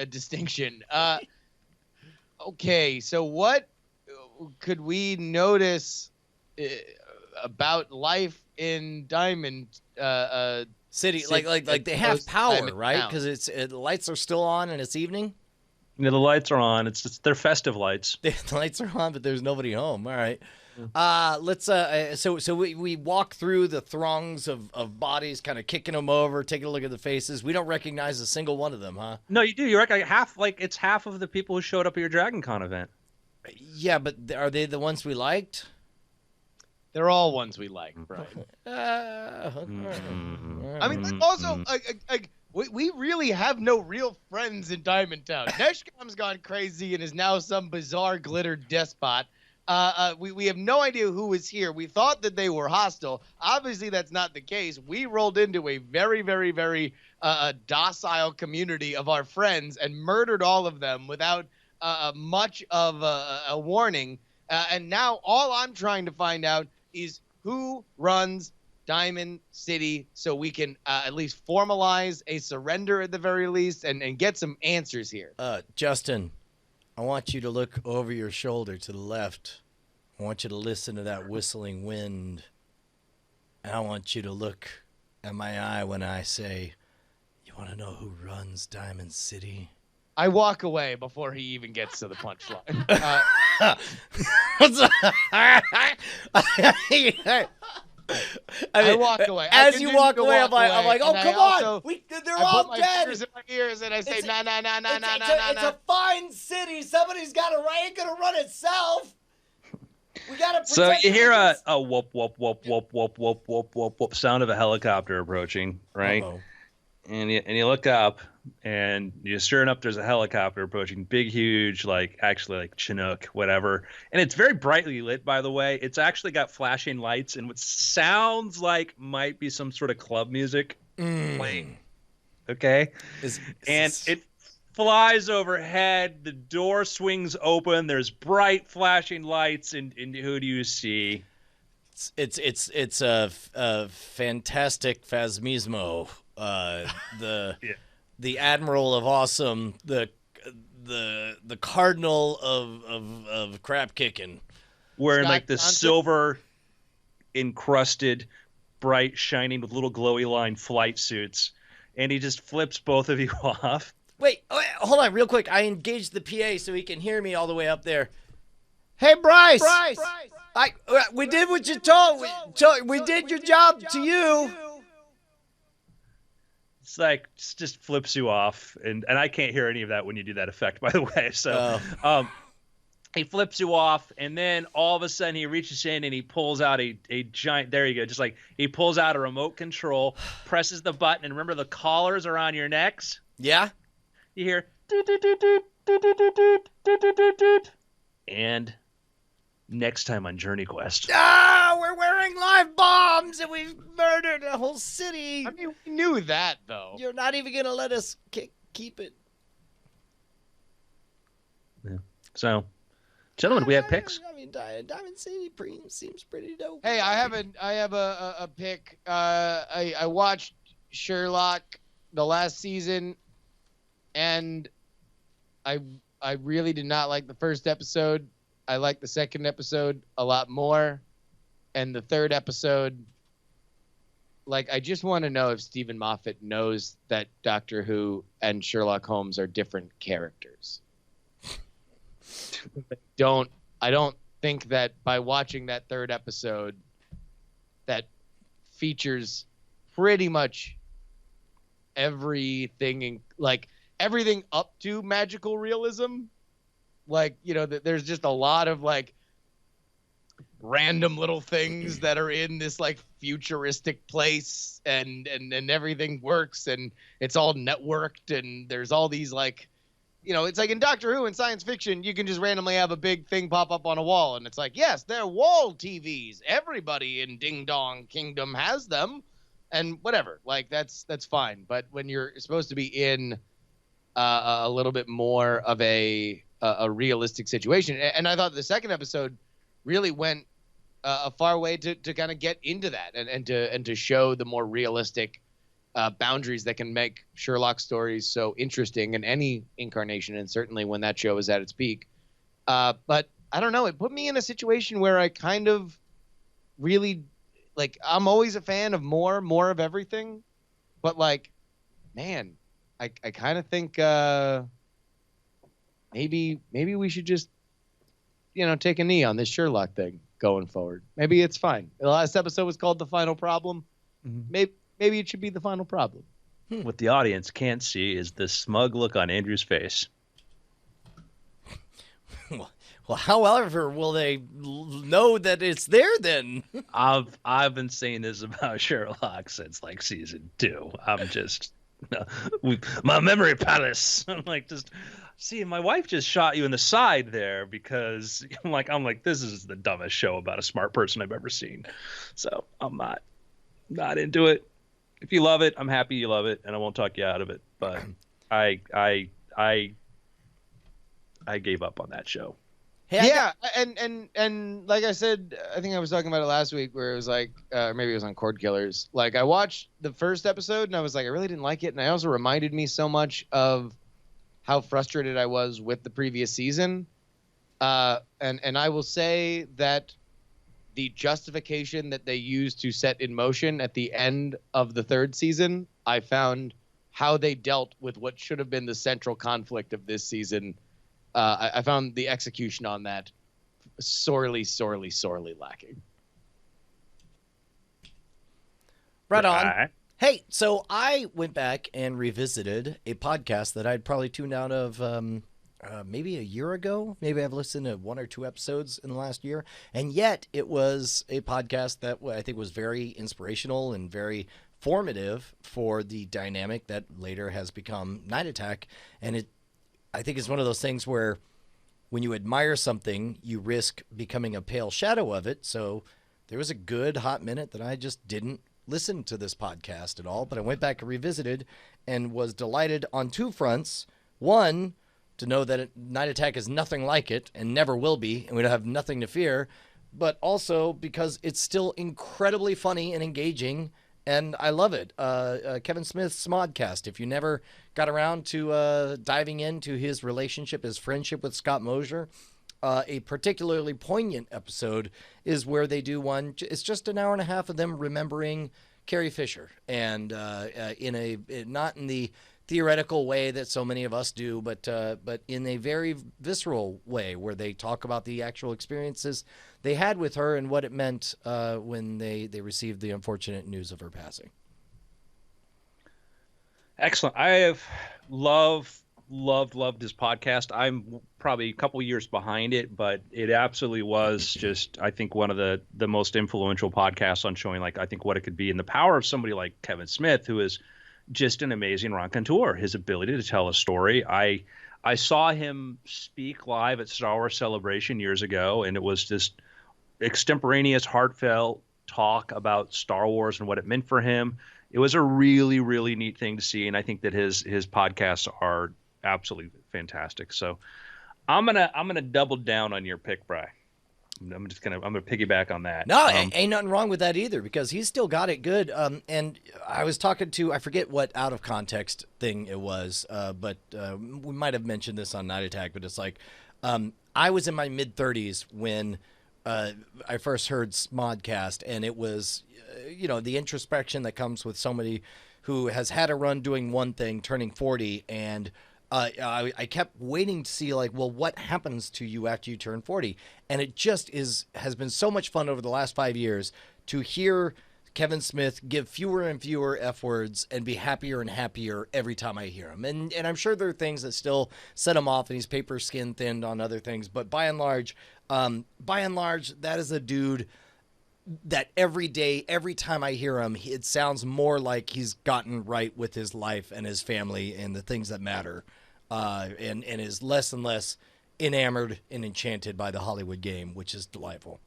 distinction. Okay, so what could we notice about life in Diamond City, City, like they have close to power, Diamond right? Town. Because the lights are still on and it's evening. The lights are on. It's they're festive lights. The lights are on, but there's nobody home. All right. Let's so we walk through the throngs of bodies, kind of kicking them over, taking a look at the faces. We don't recognize a single one of them, huh? No, you do. You're right. It's half of the people who showed up at your Dragon Con event. Yeah, but are they the ones we liked? They're all ones we like, Brian. I mean, also, we really have no real friends in Diamond Town. Neshcom's gone crazy and is now some bizarre glitter despot. We have no idea who is here. We thought that they were hostile. Obviously, that's not the case. We rolled into a very, very, very docile community of our friends and murdered all of them without much of a warning. And now all I'm trying to find out is who runs Diamond City so we can at least formalize a surrender at the very least and get some answers here. Justin, I want you to look over your shoulder to the left. I want you to listen to that whistling wind. And I want you to look at my eye when I say, you want to know who runs Diamond City? I walk away before he even gets to the punchline. I walk away. As you walk away, I'm like, oh, come on. They're all put my dead. fingers in my ears and I say, nah. It's a fine city. Somebody's got to run. Ain't going to run itself. We got to. So you hear a whoop, whoop, whoop, whoop, whoop, whoop, whoop, whoop, whoop sound of a helicopter approaching, right? Uh-oh. And you look up, and sure enough, there's a helicopter approaching, big, huge, actually like Chinook, whatever. And it's very brightly lit, by the way. It's actually got flashing lights and what sounds like might be some sort of club music playing. Okay? It flies overhead. The door swings open. There's bright flashing lights, and who do you see? It's a fantastic Phasmismo. The Admiral of Awesome, the Cardinal of crap kicking, wearing Scott like the Johnson? silver encrusted, bright, shining with little glowy line flight suits, and he just flips both of you off. Wait, hold on, real quick. I engaged the PA so he can hear me all the way up there. Hey, Bryce. We did what you told. We did your job to you. It's like just flips you off, and I can't hear any of that when you do that effect, by the way. So he flips you off, and then all of a sudden he reaches in and he pulls out a giant. There you go. Just like he pulls out a remote control, presses the button, and remember the collars are on your necks. Yeah. You hear doot, doot, doot, doot, doot, doot, doot, doot, doot, doot, doot, doot. And next time on Journey Quest. We're wearing live bombs and we've murdered a whole city. I mean, we knew that, though. You're not even going to let us keep it. Yeah. So, gentlemen, we have picks. I mean, Diamond City seems pretty dope. Hey, I have a pick. I watched Sherlock the last season, and I really did not like the first episode. I liked the second episode a lot more, and the third episode, I just want to know if Stephen Moffat knows that Doctor Who and Sherlock Holmes are different characters. I don't think that by watching that third episode that features pretty much everything everything up to magical realism. There's just a lot of random little things that are in this futuristic place and everything works and it's all networked and there's all these it's like in Doctor Who in science fiction, you can just randomly have a big thing pop up on a wall and it's like, yes, they're wall TVs. Everybody in Ding Dong Kingdom has them and whatever. That's fine. But when you're supposed to be in a little bit more of a realistic situation. And I thought the second episode really went a far way to kind of get into that and to show the more realistic boundaries that can make Sherlock stories so interesting in any incarnation, and certainly when that show is at its peak. But I don't know, it put me in a situation where I kind of really like I'm always a fan of more of everything, but like, man, I kind of think maybe we should just take a knee on this Sherlock thing going forward. Maybe it's fine. The last episode was called The Final Problem. Maybe it should be The Final Problem. What the audience can't see is the smug look on Andrew's face. Well, however, will they know that it's there then? I've been saying this about Sherlock since like season 2. I'm just my memory palace. I'm like, just see, my wife just shot you in the side there because I'm like this is the dumbest show about a smart person I've ever seen. So I'm not into it. If you love it, I'm happy you love it, and I won't talk you out of it. But I gave up on that show. Hey, Yeah, and like I said, I think I was talking about it last week where it was like, maybe it was on Cord Killers. Like I watched the first episode and I was like, I really didn't like it, and I also reminded me so much of how frustrated I was with the previous season. And I will say that the justification that they used to set in motion at the end of the third season, I found how they dealt with what should have been the central conflict of this season. I found the execution on that sorely lacking. Right on. Hey, so I went back and revisited a podcast that I'd probably tuned out of maybe a year ago. Maybe I've listened to 1 or 2 episodes in the last year. And yet it was a podcast that I think was very inspirational and very formative for the dynamic that later has become Night Attack. And I think it's one of those things where when you admire something, you risk becoming a pale shadow of it. So there was a good hot minute that I just didn't listen to this podcast at all, but I went back and revisited and was delighted on 2 fronts. One, to know that Night Attack is nothing like it and never will be, and we don't have nothing to fear, but also because it's still incredibly funny and engaging, and I love it. Kevin Smith's Smodcast, if you never got around to diving into his relationship, his friendship with Scott Mosier, a particularly poignant episode is where they do one. It's just an hour and a half of them remembering Carrie Fisher, and not in the theoretical way that so many of us do, but in a very visceral way where they talk about the actual experiences they had with her and what it meant when they received the unfortunate news of her passing. Excellent. I have loved his podcast. I'm probably a couple years behind it, but it absolutely was just, I think, one of the most influential podcasts on showing, like, I think what it could be, and the power of somebody like Kevin Smith, who is just an amazing raconteur. His ability to tell a story. I saw him speak live at Star Wars Celebration years ago, and it was just extemporaneous, heartfelt talk about Star Wars and what it meant for him. It was a really, really neat thing to see, and I think that his podcasts are absolutely fantastic. So I'm gonna double down on your pick, Bri. I'm gonna piggyback on that. No, ain't nothing wrong with that either, because he's still got it good. And I was talking to, I forget what out of context thing it was, but we might have mentioned this on Night Attack, but it's like, I was in my mid-30s when I first heard Smodcast, and it was, the introspection that comes with somebody who has had a run doing one thing, turning 40, and I kept waiting to see, like, well, what happens to you after you turn 40? And it just has been so much fun over the last 5 years to hear Kevin Smith give fewer and fewer F words and be happier and happier every time I hear him. And I'm sure there are things that still set him off, and he's paper skin thinned on other things. But by and large, that is a dude that every day, every time I hear him, it sounds more like he's gotten right with his life and his family and the things that matter, and is less and less enamored and enchanted by the Hollywood game, which is delightful.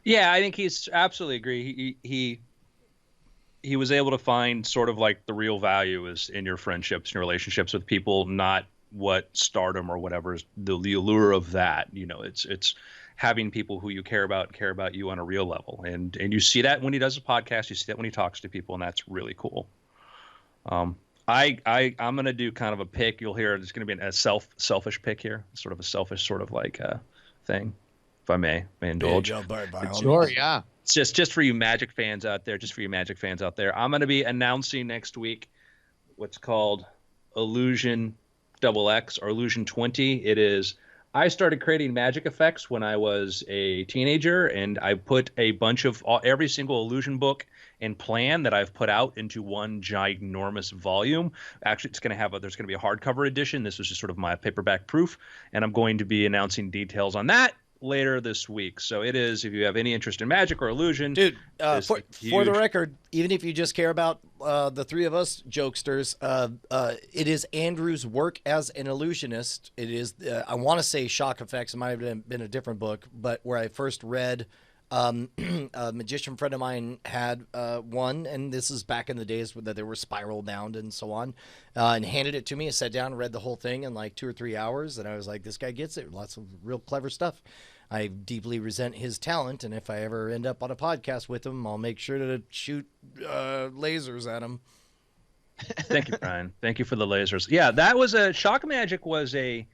Yeah, I think he's absolutely agree. He was able to find sort of like the real value is in your friendships and your relationships with people, not what stardom or whatever is the allure of that. It's having people who you care about you on a real level. And you see that when he does a podcast, you see that when he talks to people, and that's really cool. I'm going to do kind of a pick. You'll hear it's going to be a selfish pick here, sort of a selfish sort of like thing. if I may indulge. Sure, yeah. It's just for you Magic fans out there. I'm going to be announcing next week what's called Illusion XX or Illusion 20. It is. I started creating magic effects when I was a teenager, and I put a bunch of every single illusion book and plan that I've put out into one ginormous volume. Actually, there's going to be a hardcover edition. This was just sort of my paperback proof, and I'm going to be announcing details on that later this week. So it is, if you have any interest in magic or illusion, dude, for the record, even if you just care about the three of us jokesters, it is Andrew's work as an illusionist. It is I want to say Shock Effects. It might have been a different book, but where I first read a magician friend of mine had one, and this is back in the days that they were spiral bound and so on, and handed it to me. I sat down and read the whole thing in like 2 or 3 hours, and I was like, this guy gets it. Lots of real clever stuff. I deeply resent his talent, and if I ever end up on a podcast with him, I'll make sure to shoot lasers at him. Thank you, Brian. Thank you for the lasers. Yeah, that was Shock Magic was a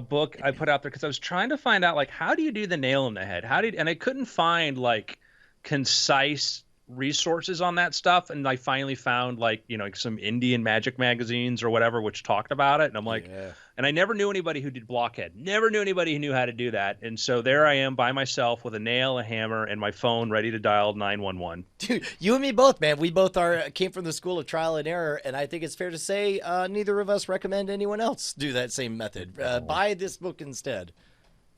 book I put out there because I was trying to find out, like, how do you do the nail in the head? And I couldn't find like concise resources on that stuff, and I finally found like some Indian magic magazines or whatever which talked about it, and I'm like, yeah. And I never knew anybody who did blockhead, never knew anybody who knew how to do that, and so there I am by myself with a nail, a hammer, and my phone ready to dial 911. Dude, you and me both, man. We both came from the school of trial and error, and I think it's fair to say neither of us recommend anyone else do that same method. Buy this book instead.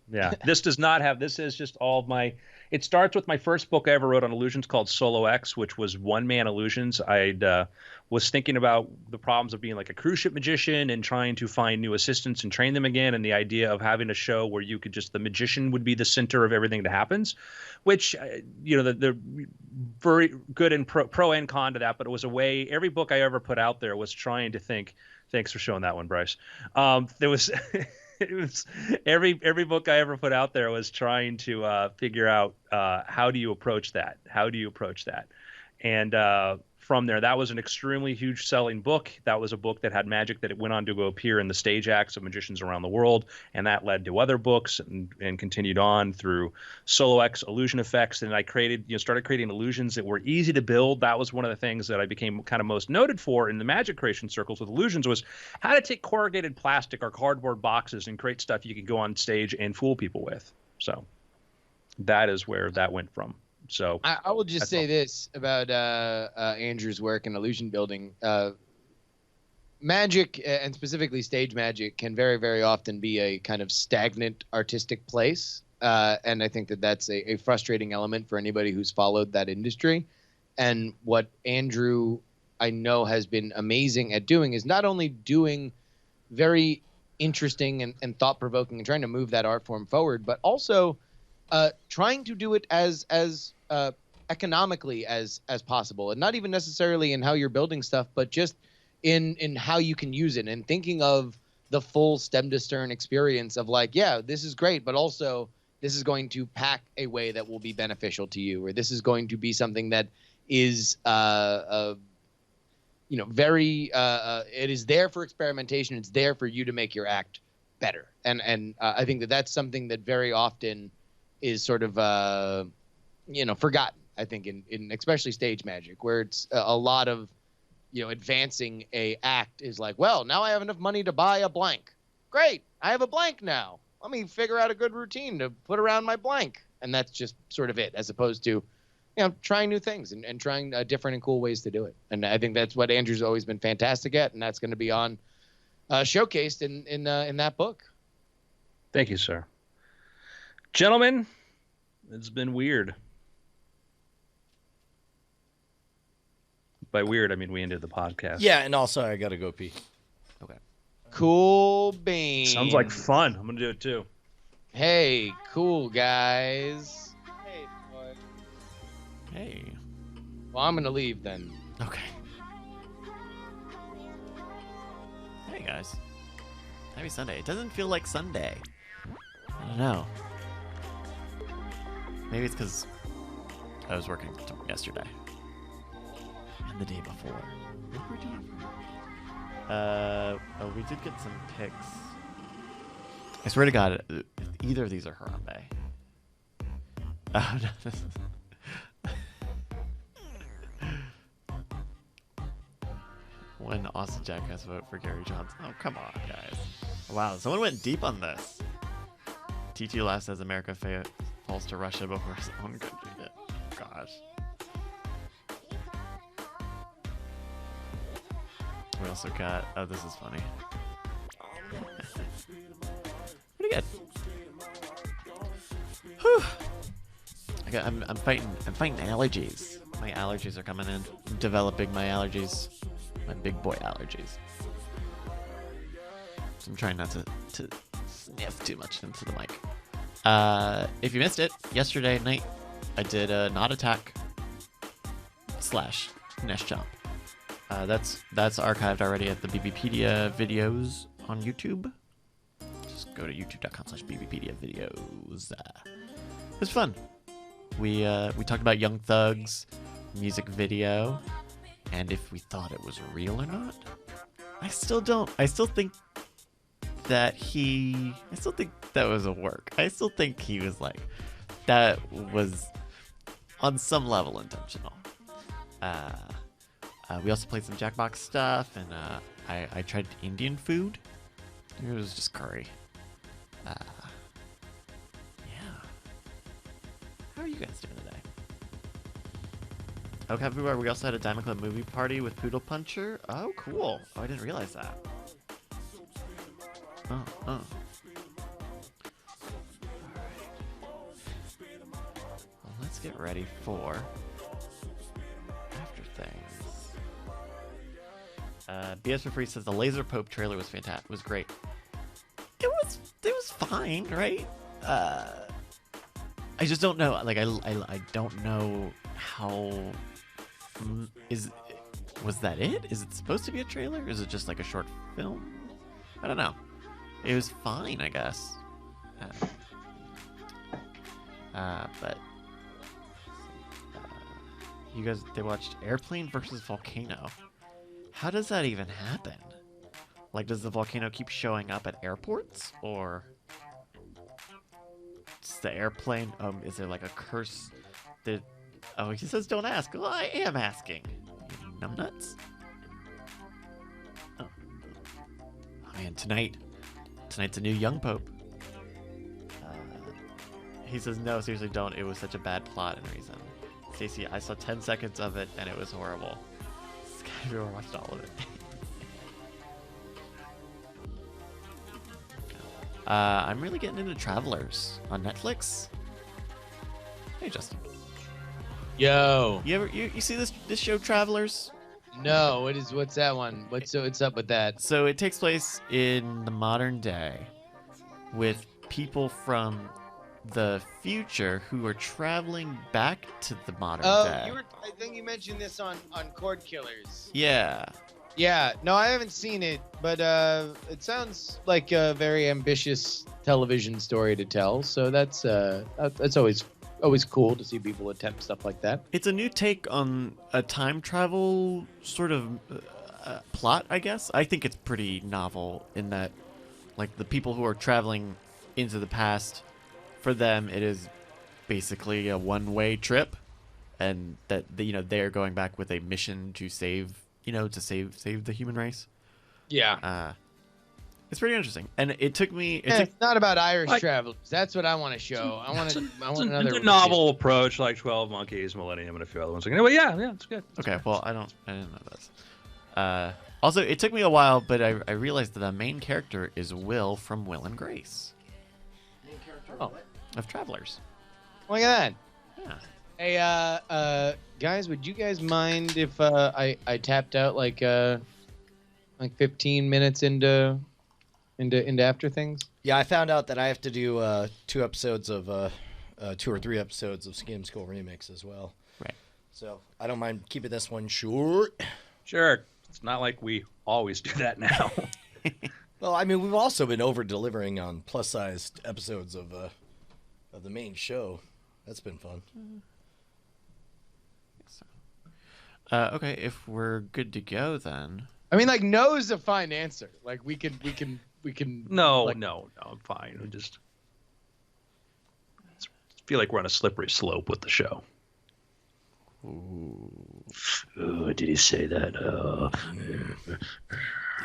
Yeah, this is just all of my. It starts with my first book I ever wrote on illusions called Solo X, which was one-man illusions. I was thinking about the problems of being like a cruise ship magician and trying to find new assistants and train them again, and the idea of having a show where you could the magician would be the center of everything that happens, which, the very good and pro and con to that, but it was a way, every book I ever put out there was trying to think, thanks for showing that one, Bryce. There was... It was every book I ever put out there was trying to figure out how do you approach that? And from there, that was an extremely huge selling book. That was a book that had magic that it went on to go appear in the stage acts of magicians around the world, and that led to other books and continued on through Solo X illusion effects. And I started creating illusions that were easy to build. That was one of the things that I became kind of most noted for in the magic creation circles with illusions, was how to take corrugated plastic or cardboard boxes and create stuff you could go on stage and fool people with. So that is where that went from. So I will just say this about Andrew's work in illusion building. Magic, and specifically stage magic, can very, very often be a kind of stagnant artistic place. And I think that that's a frustrating element for anybody who's followed that industry. And what Andrew, I know, has been amazing at doing is not only doing very interesting and thought-provoking and trying to move that art form forward, but also trying to do it as economically as possible, and not even necessarily in how you're building stuff, but just in how you can use it, and thinking of the full stem to stern experience of like, yeah, this is great, but also this is going to pack a way that will be beneficial to you, or this is going to be something that is very it is there for experimentation. It's there for you to make your act better, and I think that that's something that very often is sort of forgotten, I think, in especially stage magic, where it's a lot of, advancing a act is like, well, now I have enough money to buy a blank. Great. I have a blank now. Let me figure out a good routine to put around my blank. And that's just sort of it, as opposed to, trying new things and trying different and cool ways to do it. And I think that's what Andrew's always been fantastic at. And that's going to be on showcased in that book. Thank you, sir. Gentlemen, it's been weird. By weird, I mean we ended the podcast. Yeah, and also I gotta go pee. Okay. Cool beans. Sounds like fun. I'm gonna do it too. Hey, cool guys. Hey, boy. Hey. Well, I'm gonna leave then. Okay. Hey guys. Happy Sunday. It doesn't feel like Sunday. I don't know. Maybe it's because I was working yesterday. And the day before. What were we doing? We did get some pics. I swear to God, either of these are Harambe. Oh, no. When Austin Jack has a vote for Gary Johnson. Oh, come on, guys. Wow, someone went deep on this. T2 last says America falls to Russia before his own country did. Gosh. We also got... Oh, this is funny. Pretty good. Whew. I'm fighting allergies. My allergies are coming in. I'm developing my allergies. My big boy allergies. So I'm trying not to sniff too much into the mic. If you missed it, yesterday night I did a Not Attack / Nest Chomp. That's archived already at the BBpedia videos on YouTube. Just go to youtube.com/BBpedia videos. It was fun. We talked about Young Thug's music video, and if we thought it was real or not. I still don't. I still think that was a work. I still think he was like, that was on some level intentional. We also played some Jackbox stuff, and I tried Indian food. It was just curry. Yeah. How are you guys doing today? Oh, everywhere. We also had a Diamond Club movie party with Poodle Puncher. Oh, cool. Oh, I didn't realize that. Oh. Alright. Well, let's get ready for After Things. BS for Free says the Laser Pope trailer was fantastic. Was great. It was fine, right? I just don't know. Like I don't know how. Was that it? Is it supposed to be a trailer? Is it just like a short film? I don't know. It was fine, I guess. But you guys, they watched Airplane versus Volcano. How does that even happen? Like, does the volcano keep showing up at airports, or it's the airplane? Is there like a curse? Oh, he says don't ask. Well, I am asking. I'm nuts. Oh man, tonight's a new young pope. He says no, seriously, don't. It was such a bad plot and reason. Stacey, I saw 10 seconds of it and it was horrible. Everyone watched all of it. I'm really getting into Travelers on Netflix. Hey, Justin. Yo. You see this show, Travelers? No, what's that one? What's up with that? So it takes place in the modern day with people from the future who are traveling back to the modern day. I think you mentioned this on Cord Killers. Yeah. Yeah, no, I haven't seen it, but it sounds like a very ambitious television story to tell. So that's always cool to see people attempt stuff like that. It's a new take on a time travel sort of plot, I guess. I think it's pretty novel in that, like, the people who are traveling into the past, for them it is basically a one-way trip, and that they're going back with a mission to save the human race. Yeah. It's pretty interesting, and it took me. It's not about Irish travelers. That's what I want to show. I want another. It's a novel approach, like 12 Monkeys, Millennium, and a few other ones. Anyway, yeah, it's good. Okay, well, I didn't know this. Also, it took me a while, but I realized that the main character is Will from Will and Grace. Main character of Travelers. Look at that. Yeah. Hey, guys, would you guys mind if I tapped out like 15 minutes into After Things? Yeah, I found out that I have to do 2 or 3 episodes of Skim School Remix as well. Right. So I don't mind keeping this one short. Sure. It's not like we always do that now. Well, I mean, we've also been over-delivering on plus-sized episodes of the main show. That's been fun. Okay, if we're good to go, then. I mean, like, no is a fine answer. Like, we can. No, like, no, I'm fine. It's feel like we're on a slippery slope with the show. Oh, did he say that? The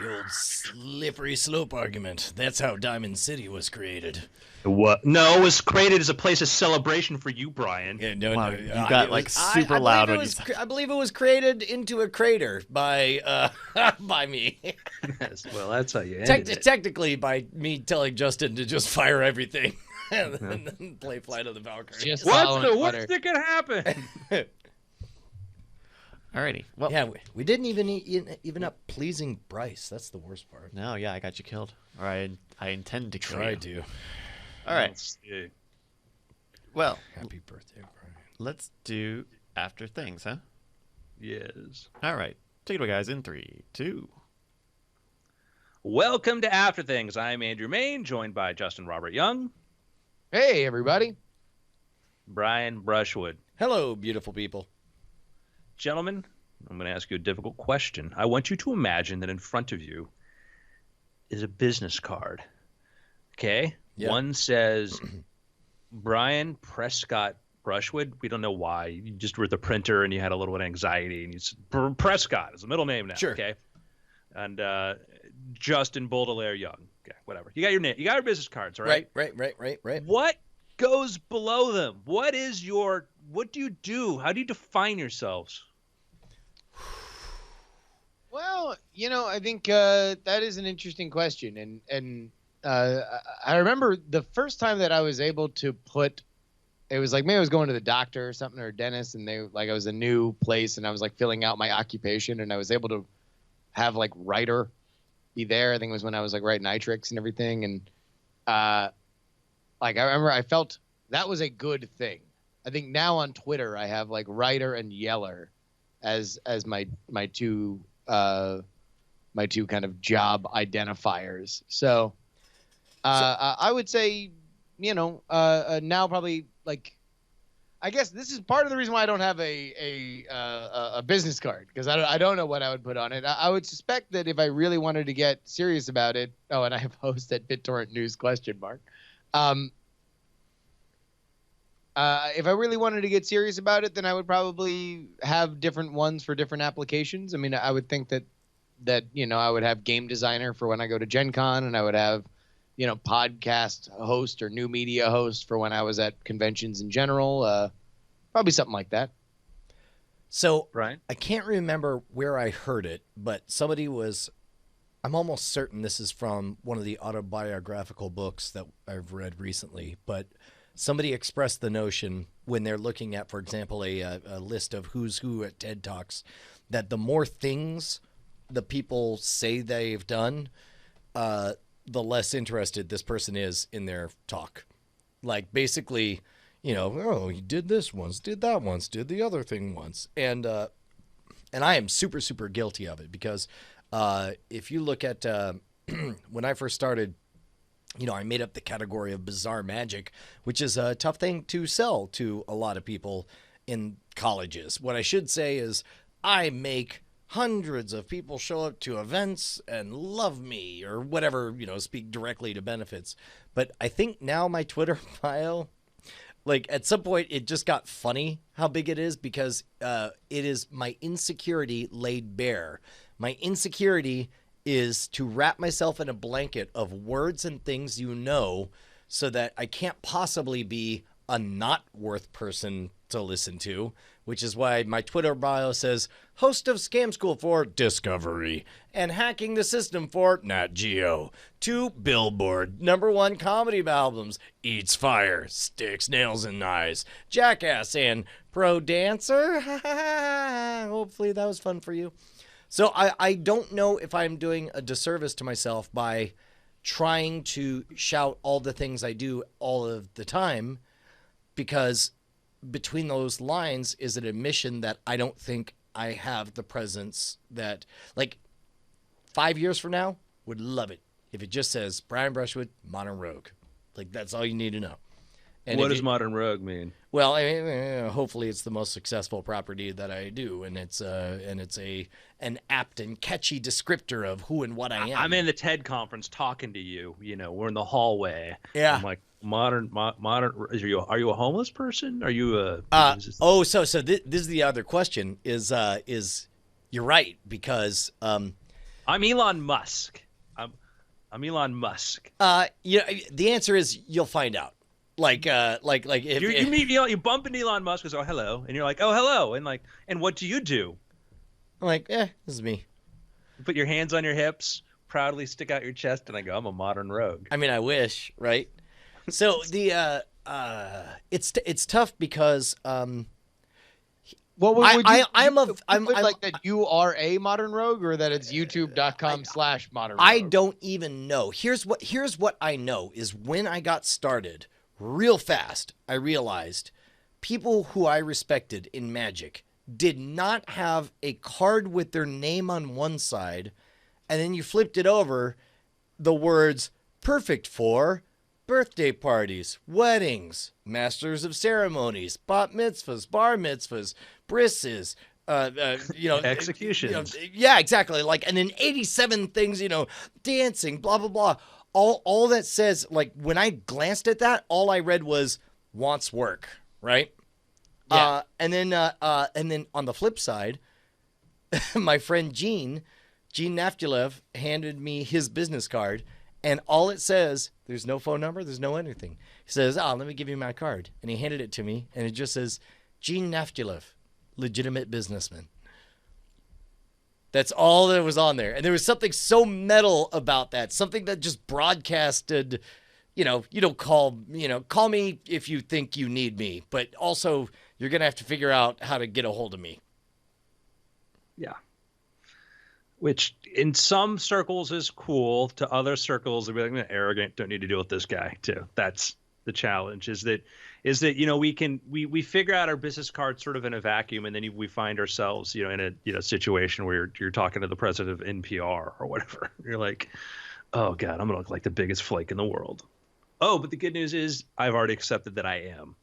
old slippery slope argument. That's how Diamond City was created. What? No, it was created as a place of celebration for you, Brian. Yeah, no, Wow, no. you got like super loud when you said. I believe it was created into a crater by by me. Yes, well, that's how you ended it. Technically, by me telling Justin to just fire everything and then play Flight of the Valkyrie. Just What's following the Twitter. worst that could happen? Alrighty. Well, Yeah, we didn't even up pleasing Bryce. That's the worst part. no, yeah, I got you killed. Or I intend to kill Try you. to. All right. Let's see. Well, Happy birthday, Brian. let's do after things, huh? Yes. All right. Take it away, guys. In 3, 2. Welcome to After Things. I'm Andrew Main, joined by Justin Robert Young, Hey, everybody. Brian Brushwood. Hello, beautiful people. Gentlemen, I'm going to ask you a difficult question. I want you to imagine that in front of you is a business card. Okay? Yeah. One says, Brian Prescott Brushwood. We don't know why. You just were at the printer and you had a little bit of anxiety. And you said, Prescott is a middle name now. Sure. Okay? And Justin Baudelaire Young. Okay, whatever. You got your name. You got your business cards, all right? Right. What goes below them? What do you do? How do you define yourselves? Well, I think that is an interesting question, and I remember the first time that I was able to put, it was like maybe I was going to the doctor or something or a dentist, and I was a new place, and I was like filling out my occupation, and I was able to have like writer be there. I think it was when I was like writing Nitrix and everything, and like I remember I felt that was a good thing. I think now on Twitter I have like writer and yeller as my two kind of job identifiers. So I would say, now probably like, I guess this is part of the reason why I don't have a business card, because I don't know what I would put on it. I would suspect that if I really wanted to get serious about it, and I have host at BitTorrent News ? If I really wanted to get serious about it, then I would probably have different ones for different applications. I mean, I would think that I would have game designer for when I go to Gen Con, and I would have, podcast host or new media host for when I was at conventions in general. Probably something like that. So Brian? I can't remember where I heard it, but I'm almost certain this is from one of the autobiographical books that I've read recently, but somebody expressed the notion when they're looking at, for example, a list of who's who at TED Talks, that the more things the people say they've done, the less interested this person is in their talk. Like basically, he did this once, did that once, did the other thing once. And I am super, super guilty of it, because if you look at when I first started, I made up the category of bizarre magic, which is a tough thing to sell to a lot of people in colleges. What I should say is I make hundreds of people show up to events and love me or whatever, speak directly to benefits. But I think now my Twitter bio, like at some point it just got funny how big it is, because it is my insecurity laid bare. My insecurity is to wrap myself in a blanket of words and things, so that I can't possibly be a not worth person to listen to, which is why my Twitter bio says host of Scam School for Discovery and hacking the system for Nat Geo, 2 Billboard #1 comedy albums, Eats Fire, Sticks, Nails, and Knives, Jackass, and Pro Dancer. Hopefully that was fun for you. So I don't know if I'm doing a disservice to myself by trying to shout all the things I do all of the time, because between those lines is an admission that I don't think I have the presence that, like, 5 years from now, would love it if it just says Brian Brushwood, Modern Rogue. Like, that's all you need to know. And what does Modern Rogue mean? Well, I mean, hopefully it's the most successful property that I do, and it's an apt and catchy descriptor of who and what I am. I'm in the TED conference talking to you. We're in the hallway. Yeah. I'm like, modern. Are you a homeless person? Are you a? So this is the other question. Is you're right because I'm Elon Musk. I'm Elon Musk. The answer is you'll find out. Like if you meet you bump into Elon Musk and say, oh hello, and you're like, oh hello, and what do you do? I'm like, this is me. You put your hands on your hips, proudly stick out your chest, and I go, I'm a modern rogue. I mean, I wish, right? So the it's tough because What would you, I'm like that you are a modern rogue, or that it's youtube.com/modern rogue? I don't even know. Here's what I know is when I got started real fast, I realized people who I respected in Magic did not have a card with their name on one side, and then you flipped it over, the words perfect for birthday parties, weddings, masters of ceremonies, bat mitzvahs, bar mitzvahs, brisses, executions. Yeah, exactly. Like, and then 87 things, dancing, blah, blah, blah. All that says, like, when I glanced at that, all I read was wants work, right? Yeah. And then on the flip side, my friend Gene Naftulev handed me his business card, and all it says, there's no phone number, there's no anything. He says, let me give you my card. And he handed it to me, and it just says, Gene Naftulev, legitimate businessman. That's all that was on there. And there was something so metal about that, something that just broadcasted, you don't call me if you think you need me, but also you're going to have to figure out how to get a hold of me. Yeah. Which in some circles is cool. To other circles, they'll be like, arrogant, don't need to deal with this guy too. That's the challenge is that, we figure out our business card sort of in a vacuum, and then we find ourselves, in a situation where you're talking to the president of NPR or whatever. You're like, oh God, I'm going to look like the biggest flake in the world. Oh, but the good news is I've already accepted that I am.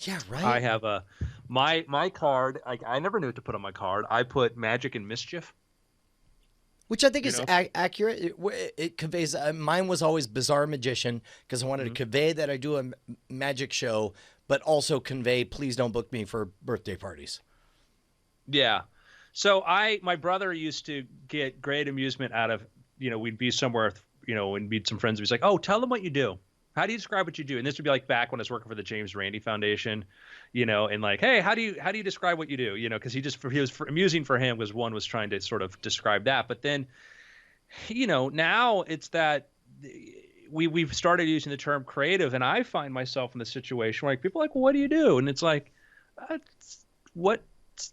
Yeah, right. I have my card. I never knew what to put on my card. I put magic and mischief. Which I think is accurate. It conveys. Mine was always bizarre magician because I wanted to convey that I do a magic show, but also convey please don't book me for birthday parties. Yeah. So my brother used to get great amusement out of, we'd be somewhere, and meet some friends. He's like, oh, tell them what you do. How do you describe what you do? And this would be like back when I was working for the James Randi Foundation, and like, hey, how do you describe what you do? Because he was amusing for him because one was trying to sort of describe that. But then, now it's that we've started using the term creative, and I find myself in the situation where like, people are like, well, what do you do? And it's like, what's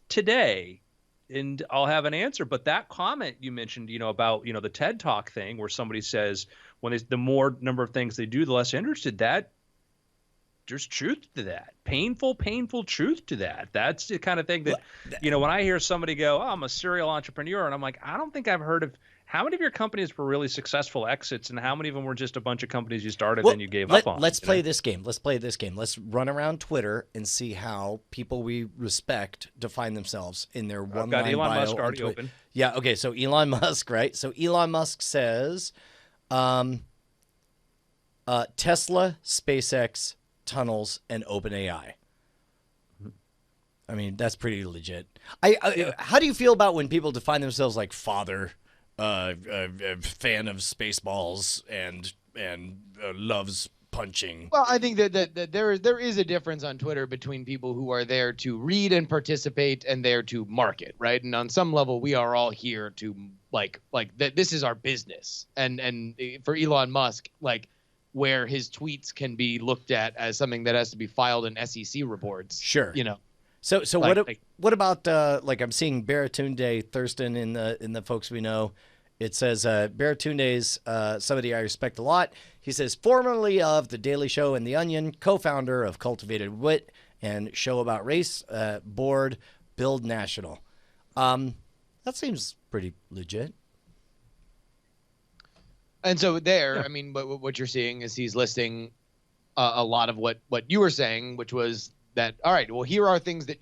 today? And I'll have an answer. But that comment you mentioned, about, the TED Talk thing where somebody says the more number of things they do, the less interested, that there's truth to that. Painful truth to that. That's the kind of thing that, when I hear somebody go, oh, I'm a serial entrepreneur, and I'm like, I don't think I've heard of how many of your companies were really successful exits, and how many of them were just a bunch of companies you started and you gave up on? Let's play this game. Let's run around Twitter and see how people we respect define themselves in their one-line bio. I've got Elon Musk already open. Yeah, okay, so Elon Musk, right? So Elon Musk says Tesla, SpaceX, tunnels, and OpenAI. I mean, that's pretty legit. How do you feel about when people define themselves like father, fan of Spaceballs, and loves punching? Well, I think that there is a difference on Twitter between people who are there to read and participate and there to market, right? And on some level, we are all here to like that. This is our business, and for Elon Musk, like, where his tweets can be looked at as something that has to be filed in SEC reports. Sure. So what about like I'm seeing Baratunde Thurston in the folks we know. It says Baratunde's somebody I respect a lot. He says formerly of The Daily Show and The Onion, co-founder of Cultivated Wit and Show About Race, board Build National. That seems pretty legit. And so there, I mean, what you're seeing is he's listing a lot of what you were saying, which was that, all right, well, here are things that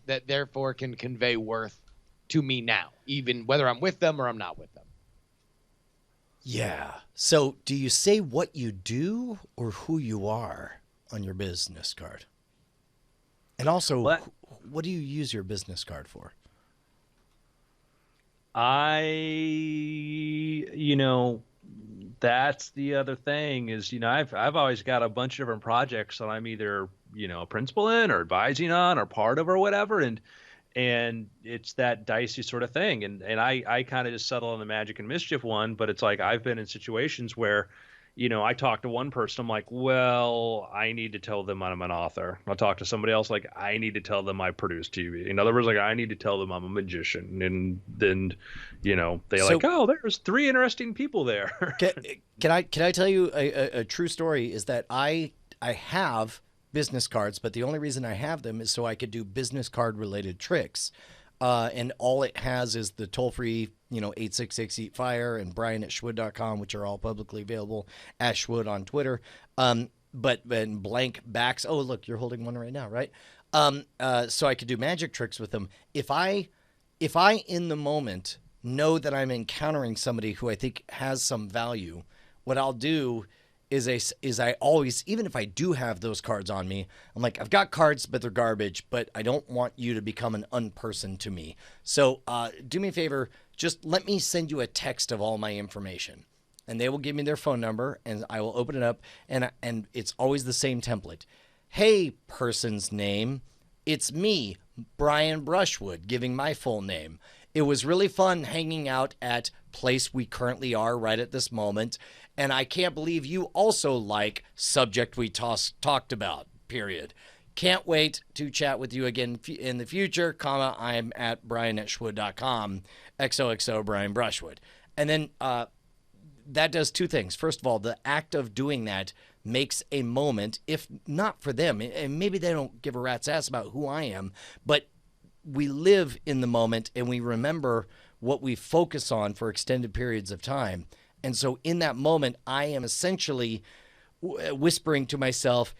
that therefore can convey worth to me now, even whether I'm with them or I'm not with them. Yeah. So do you say what you do or who you are on your business card? And also, What what do you use your business card for? you know, that's the other thing is, I've always got a bunch of different projects that I'm either, a principal in or advising on or part of or whatever. And it's that dicey sort of thing. And I kind of just settle on the magic and mischief one, but it's like I've been in situations where, I talk to one person, I'm like, well, I need to tell them I'm an author. I'll talk to somebody else, like, I need to tell them I produce TV. In other words, like, I need to tell them I'm a magician. And then, they're So like, oh, there's three interesting people there. can, can I tell you a true story? Is that I have business cards, but the only reason I have them is so I could do business card related tricks. And all it has is the toll free, 866 eat fire and Brian at Schwood.com, which are all publicly available, at Schwood on Twitter. But blank backs. Oh, look, you're holding one right now, right? So I could do magic tricks with them. If I in the moment know that I'm encountering somebody who I think has some value, what I'll do is I always, even if I do have those cards on me, I'm like, I've got cards, but they're garbage, but I don't want you to become an unperson to me. So do me a favor, just let me send you a text of all my information. And they will give me their phone number, and I will open it up, and it's always the same template. Hey, person's name, it's me, Brian Brushwood, giving my full name. It was really fun hanging out at place we currently are right at this moment. And I can't believe you also like subject we talked about, period. Can't wait to chat with you again in the future, comma, I'm at brian@schwood.com, XOXO Brian Brushwood. And then that does two things. First of all, the act of doing that makes a moment, if not for them, and maybe they don't give a rat's ass about who I am, but we live in the moment and we remember what we focus on for extended periods of time. And so in that moment, I am essentially whispering to myself,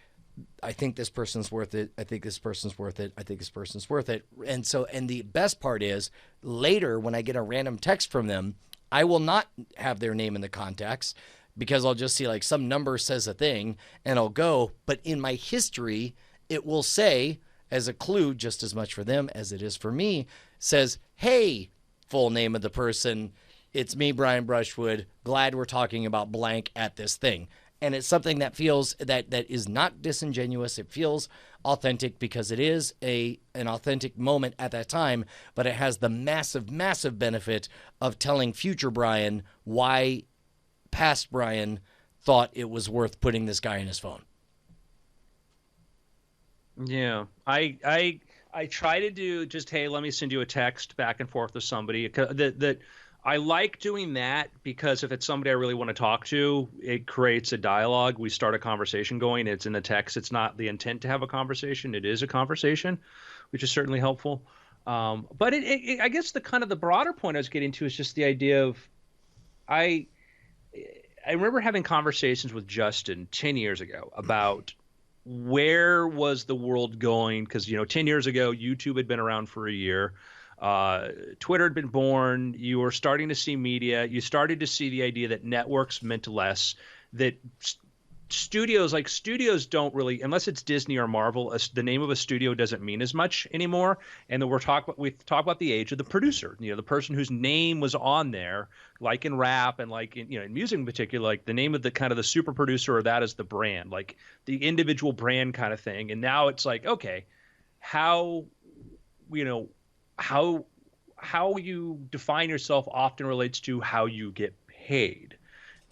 I think this person's worth it. I think this person's worth it. I think this person's worth it. And so, and the best part is later when I get a random text from them, I will not have their name in the contacts because I'll just see like some number says a thing and I'll go. But in my history, it will say as a clue, just as much for them as it is for me, says, hey, full name of the person. It's me, Brian Brushwood. Glad we're talking about blank at this thing. And it's something that feels that is not disingenuous. It feels authentic because it is an authentic moment at that time, but it has the massive, massive benefit of telling future Brian why past Brian thought it was worth putting this guy in his phone. Yeah, I try to do just, hey, let me send you a text back and forth with somebody that I like doing that because if it's somebody I really want to talk to, it creates a dialogue. We start a conversation going. It's in the text. It's not the intent to have a conversation. It is a conversation, which is certainly helpful. But I guess the kind of the broader point I was getting to is just the idea of I remember having conversations with Justin 10 years ago about where was the world going? Because, 10 years ago, YouTube had been around for a year. Twitter had been born. You were starting to see media. You started to see the idea that networks meant less, that studios don't really, unless it's Disney or Marvel, the name of a studio doesn't mean as much anymore. And then we talk about the age of the producer, the person whose name was on there, like in rap and like in music in particular, like the name of the kind of the super producer, or that is the brand, like the individual brand kind of thing. And now it's like, okay, how you define yourself often relates to how you get paid.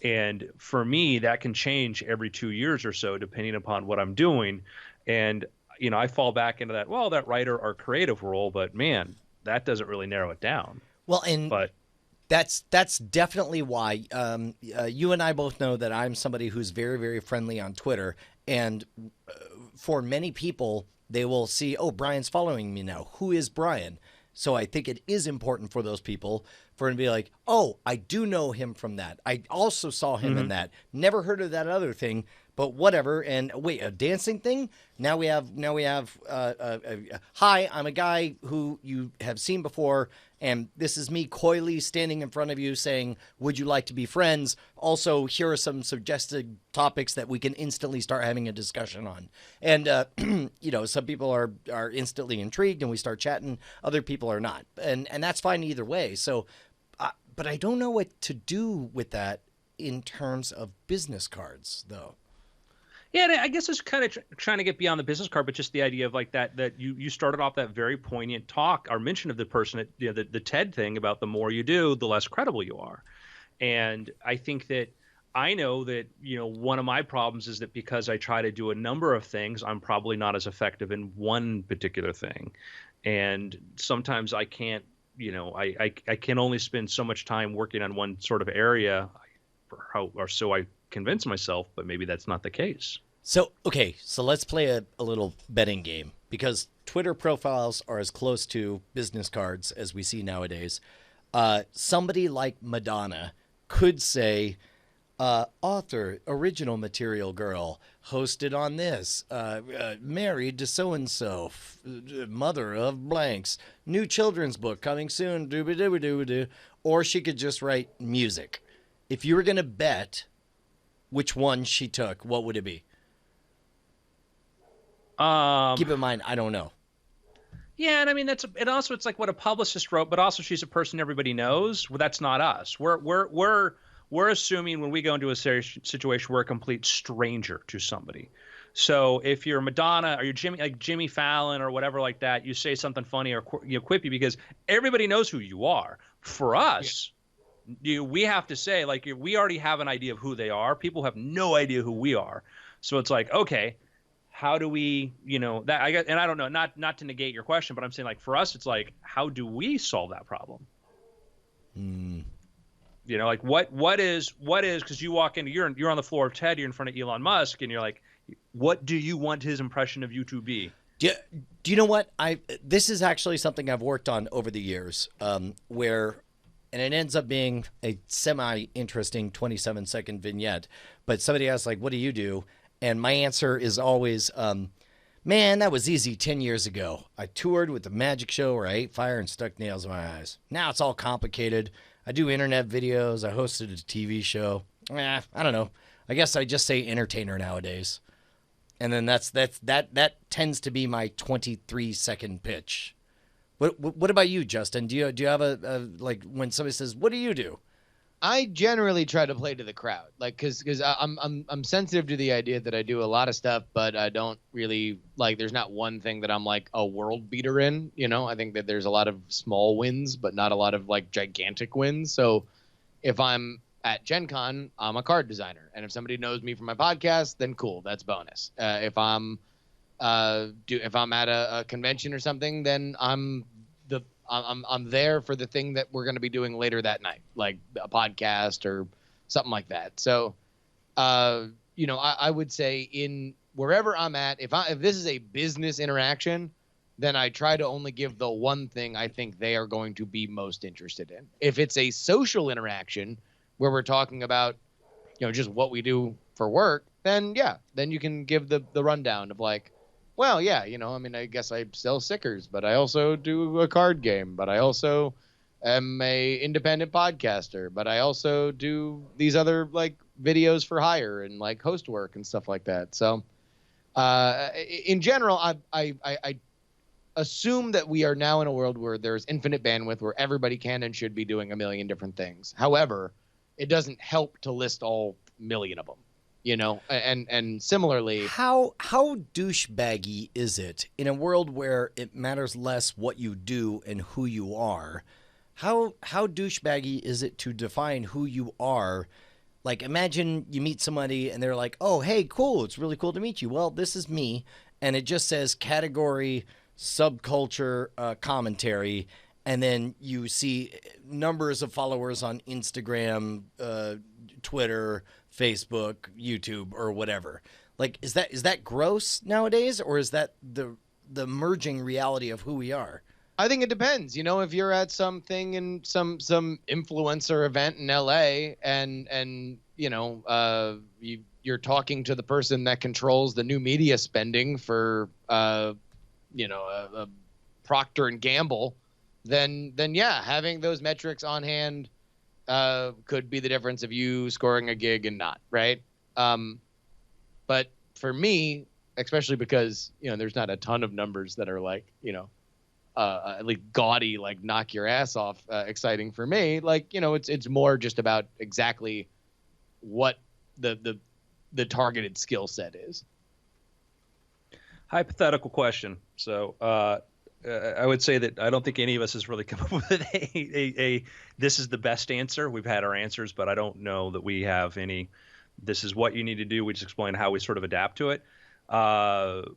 And for me, that can change every 2 years or so, depending upon what I'm doing. And, I fall back into that writer or creative role, but man, that doesn't really narrow it down. Well, but that's definitely why you and I both know that I'm somebody who's very, very friendly on Twitter. And for many people, they will see, oh, Brian's following me now. Who is Brian? So I think it is important for those people for him to be like, oh, I do know him from that. I also saw him in that. Never heard of that other thing, but whatever. And wait, a dancing thing? Now we have hi, I'm a guy who you have seen before, and this is me coyly standing in front of you saying, would you like to be friends? Also, here are some suggested topics that we can instantly start having a discussion on. And, some people are instantly intrigued and we start chatting. Other people are not. And that's fine either way. So, but I don't know what to do with that in terms of business cards, though. Yeah, and I guess it's kind of trying to get beyond the business card, but just the idea of like that you started off that very poignant talk or mention of the person, the TED thing about the more you do, the less credible you are. And I think that I know that, one of my problems is that because I try to do a number of things, I'm probably not as effective in one particular thing. And sometimes I can't, I can only spend so much time working on one sort of area or so I convince myself, but maybe that's not the case. So let's play a little betting game, because Twitter profiles are as close to business cards as we see nowadays. Somebody like Madonna could say, author, original material girl, hosted on this, married to so-and-so, mother of blanks, new children's book coming soon, dooba-dooba-dooba-doo. Or she could just write music. If you were going to bet which one she took, what would it be? Keep in mind, I don't know. Yeah, and I mean it's like what a publicist wrote, but also she's a person everybody knows. Well, that's not us. We're assuming when we go into a serious situation, we're a complete stranger to somebody. So if you're Madonna or you're Jimmy Fallon or whatever like that, you say something funny or quippy because everybody knows who you are. For us. Yeah. We have to say, like, we already have an idea of who they are. People have no idea who we are. So it's like, okay, how do we, that I guess, and I don't know, not to negate your question, but I'm saying, like, for us, it's like, how do we solve that problem? Like what is, because you walk in, you're on the floor of TED, you're in front of Elon Musk, and you're like, what do you want his impression of you to be? Do you know what? This is actually something I've worked on over the years, where, and it ends up being a semi-interesting 27-second vignette. But somebody asks, like, what do you do? And my answer is always, man, that was easy 10 years ago. I toured with the magic show where I ate fire and stuck nails in my eyes. Now it's all complicated. I do internet videos. I hosted a TV show. I don't know. I guess I just say entertainer nowadays. And then that tends to be my 23-second pitch. What about you, Justin? Do you have a like when somebody says, "What do you do?" I generally try to play to the crowd, like because I'm sensitive to the idea that I do a lot of stuff, but I don't really like. There's not one thing that I'm like a world beater in. I think that there's a lot of small wins, but not a lot of like gigantic wins. So if I'm at Gen Con, I'm a card designer, and if somebody knows me from my podcast, then cool, that's bonus. If I'm at a convention or something, then I'm there for the thing that we're going to be doing later that night, like a podcast or something like that. So, I would say in wherever I'm at, if this is a business interaction, then I try to only give the one thing I think they are going to be most interested in. If it's a social interaction where we're talking about, just what we do for work, then you can give the rundown of like, well, yeah, I guess I sell stickers, but I also do a card game, but I also am a independent podcaster, but I also do these other like videos for hire and like host work and stuff like that. So, in general, I assume that we are now in a world where there's infinite bandwidth, where everybody can and should be doing a million different things. However, it doesn't help to list all million of them. And similarly, how douchebaggy is it in a world where it matters less what you do and who you are? How douchebaggy is it to define who you are? Like, imagine you meet somebody and they're like, "Oh, hey, cool! It's really cool to meet you." Well, this is me, and it just says category, subculture, commentary, and then you see numbers of followers on Instagram, Twitter, Facebook, YouTube, or whatever. Like, is that gross nowadays, or is that the merging reality of who we are? I think it depends. If you're at something in some influencer event in LA and you're talking to the person that controls the new media spending for a Procter and Gamble, then yeah, having those metrics on hand could be the difference of you scoring a gig and not, right? But for me, especially because there's not a ton of numbers that are like at least gaudy, like knock your ass off, exciting for me. Like it's more just about exactly what the targeted skill set is. Hypothetical question. So I would say that I don't think any of us has really come up with a this is the best answer. We've had our answers, but I don't know that we have any. This is what you need to do. We just explain how we sort of adapt to it. But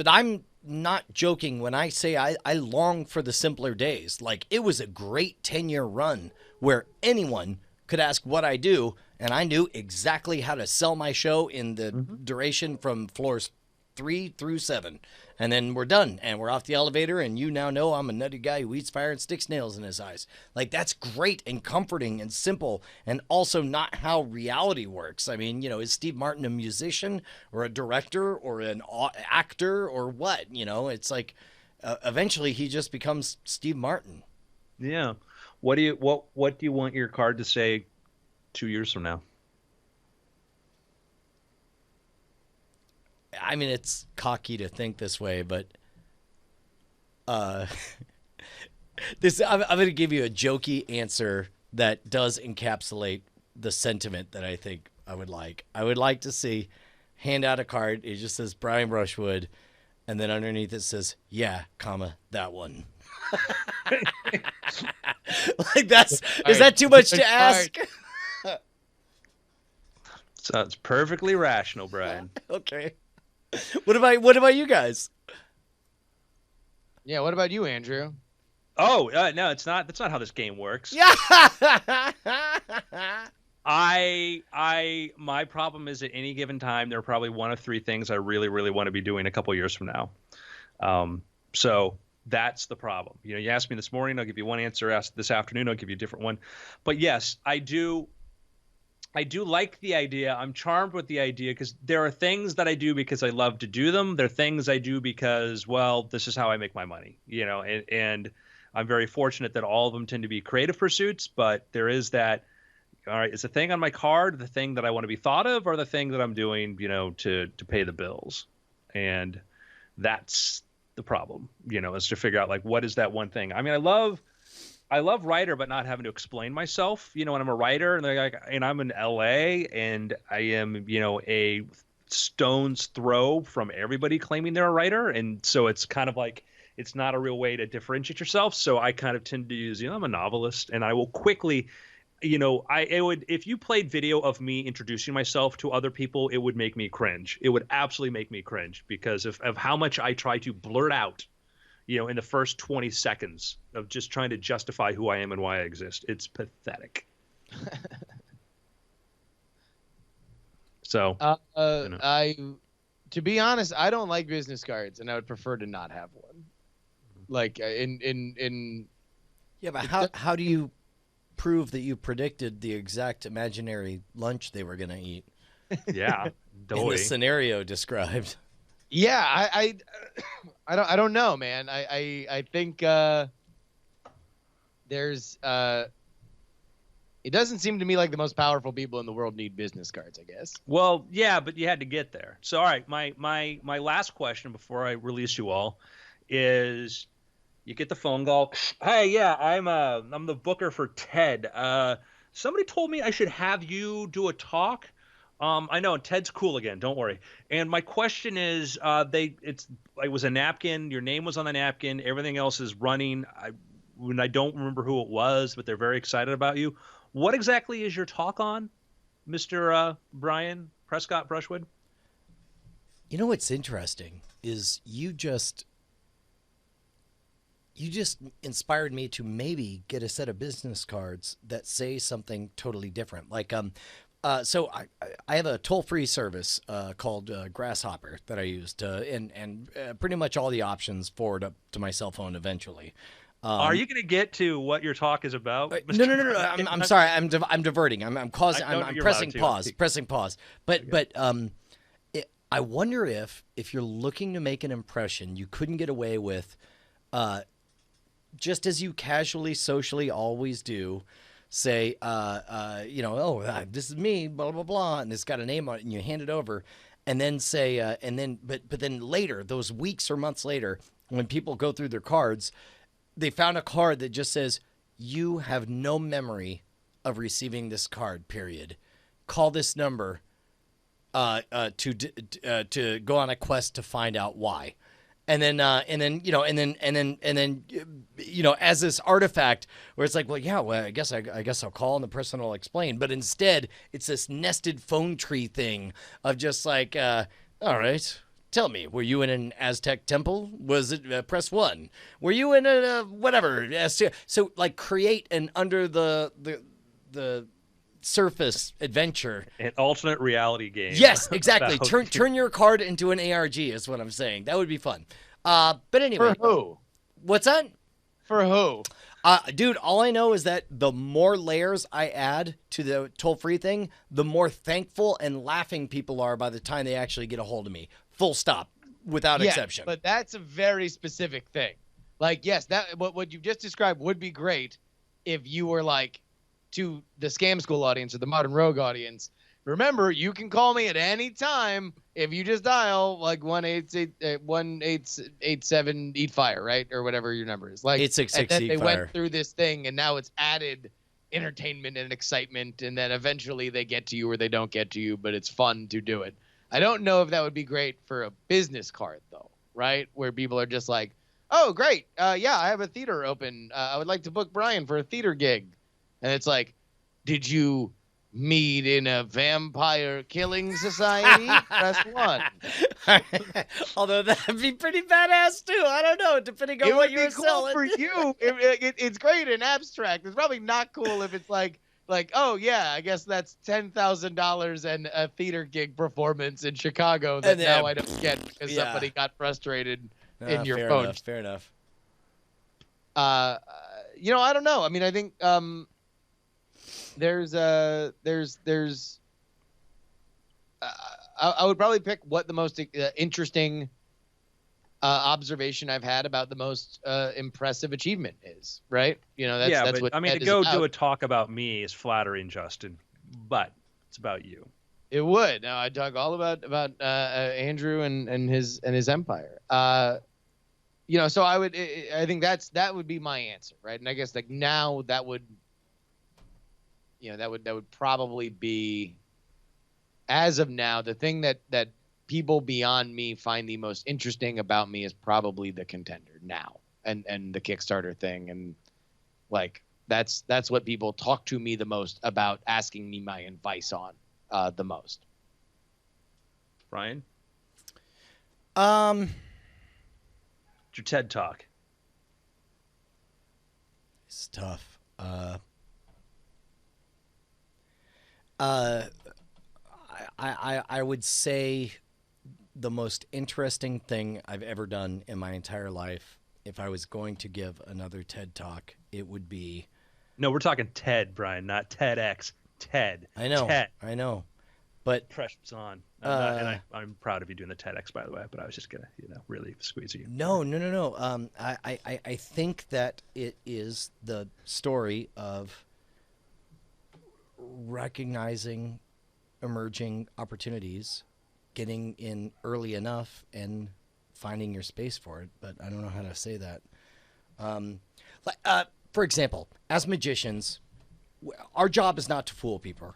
I'm not joking when I say I long for the simpler days. Like, it was a great 10-year run where anyone could ask what I do, and I knew exactly how to sell my show in the duration from floors 3 through 7. And then we're done, and we're off the elevator, and you now know I'm a nutty guy who eats fire and sticks nails in his eyes. Like, that's great and comforting and simple, and also not how reality works. I mean, is Steve Martin a musician or a director or an actor or what? It's like eventually he just becomes Steve Martin. Yeah. What do you want your card to say 2 years from now? I mean, it's cocky to think this way, but I'm going to give you a jokey answer that does encapsulate the sentiment that I think I would like. I would like to see, hand out a card. It just says Brian Brushwood, and then underneath it says, yeah, comma, that one. Like, is that too much to ask? Sounds perfectly rational, Brian. Okay. What about you guys? Yeah, what about you, Andrew? Oh, no, it's not. That's not how this game works. Yeah. My problem is at any given time, there are probably one of three things I really, really want to be doing a couple years from now. So that's the problem. You asked me this morning, I'll give you one answer. Asked this afternoon, I'll give you a different one. But yes, I do like the idea. I'm charmed with the idea because there are things that I do because I love to do them. There are things I do because, well, this is how I make my money, and I'm very fortunate that all of them tend to be creative pursuits, but there is that, all right, is the thing on my card the thing that I want to be thought of, or the thing that I'm doing, to pay the bills? And that's the problem, is to figure out, like, what is that one thing? I mean, I love writer, but not having to explain myself, when I'm a writer and I'm in LA and I am, a stone's throw from everybody claiming they're a writer. And so it's kind of like, it's not a real way to differentiate yourself. So I kind of tend to use, I'm a novelist, and I will quickly, if you played video of me introducing myself to other people, it would make me cringe. It would absolutely make me cringe because of how much I try to blurt out, in the first 20 seconds of just trying to justify who I am and why I exist. It's pathetic. So, to be honest, I don't like business cards, and I would prefer to not have one. Like yeah, but how do you prove that you predicted the exact imaginary lunch they were going to eat? Yeah, in the scenario described. Yeah, I don't know, man. I think there's it doesn't seem to me like the most powerful people in the world need business cards, I guess. Well, yeah, but you had to get there. So, all right, my last question before I release you all is, you get the phone call. Hey, yeah, I'm the booker for TED. Somebody told me I should have you do a talk. I know Ted's cool again. Don't worry. And my question is, it was a napkin. Your name was on the napkin. Everything else is running. I don't remember who it was, but they're very excited about you. What exactly is your talk on, Mr. Brian Prescott Brushwood? What's interesting is you just inspired me to maybe get a set of business cards that say something totally different. Like, so I have a toll-free service called Grasshopper that I use to, and pretty much all the options forward up to my cell phone eventually. Are you going to get to what your talk is about? No, Mr. no, no, no. Brian? I'm sorry. I'm diverting. I'm causing. I know I'm you're pressing allowed to. pause. Pressing pause. But I wonder if you're looking to make an impression, you couldn't get away with, just as you casually, socially always do, say, this is me, blah blah blah, and it's got a name on it, and you hand it over, and then say, but then later, those weeks or months later, when people go through their cards, they found a card that just says, "You have no memory of receiving this card. Period. Call this number to go on a quest to find out why." And then as this artifact where it's like, I guess I'll call and the person will explain. But instead, it's this nested phone tree thing of just like, all right. Tell me, were you in an Aztec temple? Was it press 1? Were you in a whatever? So like create an under the surface adventure, An alternate reality game. Yes, exactly. about- Turn your card into an ARG is what I'm saying. That would be fun. But anyway, For who? what's that? For who? Dude, all I know is that the more layers I add to the toll-free thing, the more thankful and laughing people are by the time they actually get a hold of me. Full stop, without exception. But that's a very specific thing. Like, yes, that what you just described would be great if you were like to the Scam School audience or the Modern Rogue audience. Remember, you can call me at any time if you just dial like 1-887 eat fire, right, or whatever your number is. Like 866 and then eat they fire. went through this thing, and now it's added entertainment and excitement, and then eventually they get to you or they don't get to you, but it's fun to do it. I don't know if that would be great for a business card, though, right? Where people are just like, oh, great. Yeah, I have a theater open. I would like to book Brian for a theater gig. And it's like, did you meet in a vampire killing society? Press 1. Although that'd be pretty badass, too. I don't know, depending on It what would you're be cool selling. for you. It's great in abstract. It's probably not cool if it's like, oh, yeah, I guess that's $10,000 and a theater gig performance in Chicago that And then- now I don't get because somebody got frustrated in your fair phone. enough, fair enough. I don't know. I mean, I think I would probably pick what the most interesting observation I've had about the most impressive achievement is, right? That's but what I mean, Ed to is go about. do a talk about me is flattering, Justin, but it's about you. It would. Now I talk all about Andrew and his empire. So I think that would be my answer, right? And I guess like now that would probably be, as of now, the thing that people beyond me find the most interesting about me is probably the Contender now and the Kickstarter thing, and like that's what people talk to me the most about, asking me my advice on the most. Brian, Um, it's your TED Talk. it's tough. I would say the most interesting thing I've ever done in my entire life, if I was going to give another TED Talk, it would be... No, we're talking TED, Brian, not TEDx. TED. I know, TED. I know. But Pressure's on. I'm proud of you doing the TEDx, by the way, but I was just going to, really squeeze you. no. I think that it is the story of recognizing emerging opportunities, getting in early enough, and finding your space for it. But I don't know how to say that. For example, as magicians, our job is not to fool people.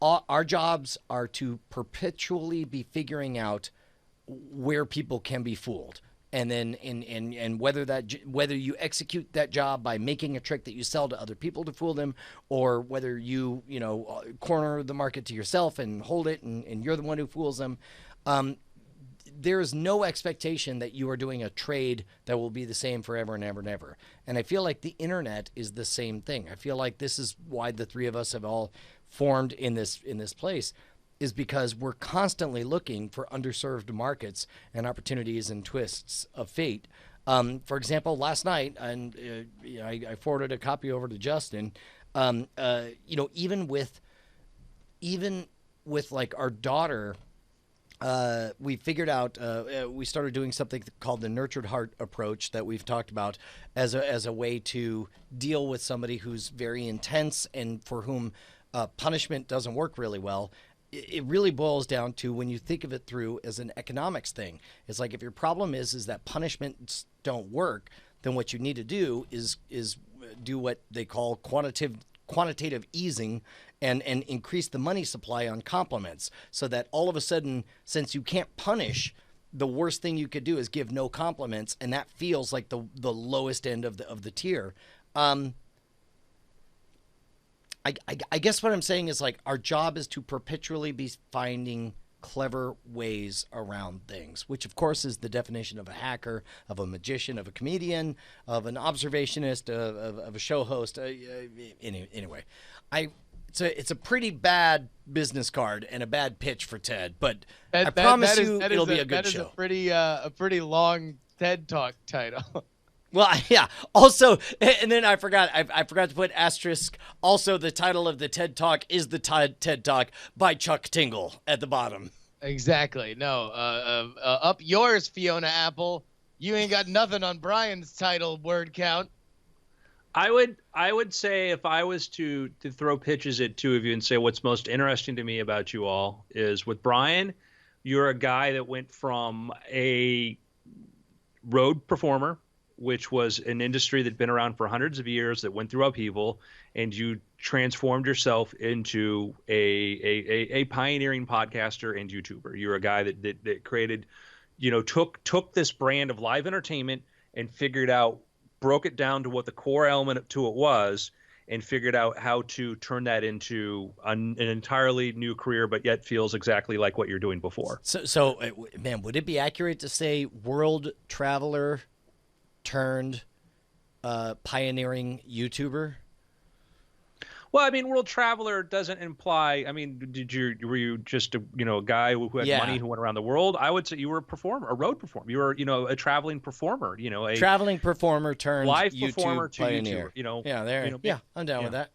Our jobs are to perpetually be figuring out where people can be fooled, and then and whether you execute that job by making a trick that you sell to other people to fool them, or whether you corner the market to yourself and hold it, and you're the one who fools them. There is no expectation that you are doing a trade that will be the same forever and ever and ever. And I feel like the internet is the same thing. I feel like this is why the three of us have all formed in this place, is because we're constantly looking for underserved markets and opportunities and twists of fate For example, last night, and I forwarded a copy over to Justin. Even with like our daughter, we figured out we started doing something called the nurtured heart approach that we've talked about as a way to deal with somebody who's very intense and for whom punishment doesn't work really well. It really boils down to, when you think of it through as an economics thing, it's like, if your problem is that punishments don't work, then what you need to do is do what they call quantitative easing and increase the money supply on compliments, so that all of a sudden, since you can't punish, the worst thing you could do is give no compliments, and that feels like the lowest end of the tier. I guess what I'm saying is, like, our job is to perpetually be finding clever ways around things, which of course is the definition of a hacker, of a magician, of a comedian, of an observationist, of a show host. Anyway, it's a pretty bad business card and a bad pitch for Ted, but I promise it'll be a good show. That is a pretty long TED Talk title. Well, yeah. Also, and then I forgot to put asterisk. Also, the title of the TED Talk is the TED Talk by Chuck Tingle at the bottom. Exactly. No. Up yours, Fiona Apple. You ain't got nothing on Brian's title word count. I would say, if I was to throw pitches at two of you and say what's most interesting to me about you all is, with Brian, you're a guy that went from a road performer, which was an industry that'd been around for hundreds of years, that went through upheaval, and you transformed yourself into a pioneering podcaster and YouTuber. You're a guy that created, took this brand of live entertainment and broke it down to what the core element to it was, and figured out how to turn that into an entirely new career, but yet feels exactly like what you're doing before. So, man, would it be accurate to say world traveler turned pioneering YouTuber? Well, I mean, world traveler doesn't imply. I mean, were you just a guy who had money who went around the world? I would say you were a performer, a road performer. You were a traveling performer. A traveling performer turned live YouTube performer to pioneer. YouTuber. I'm down with that.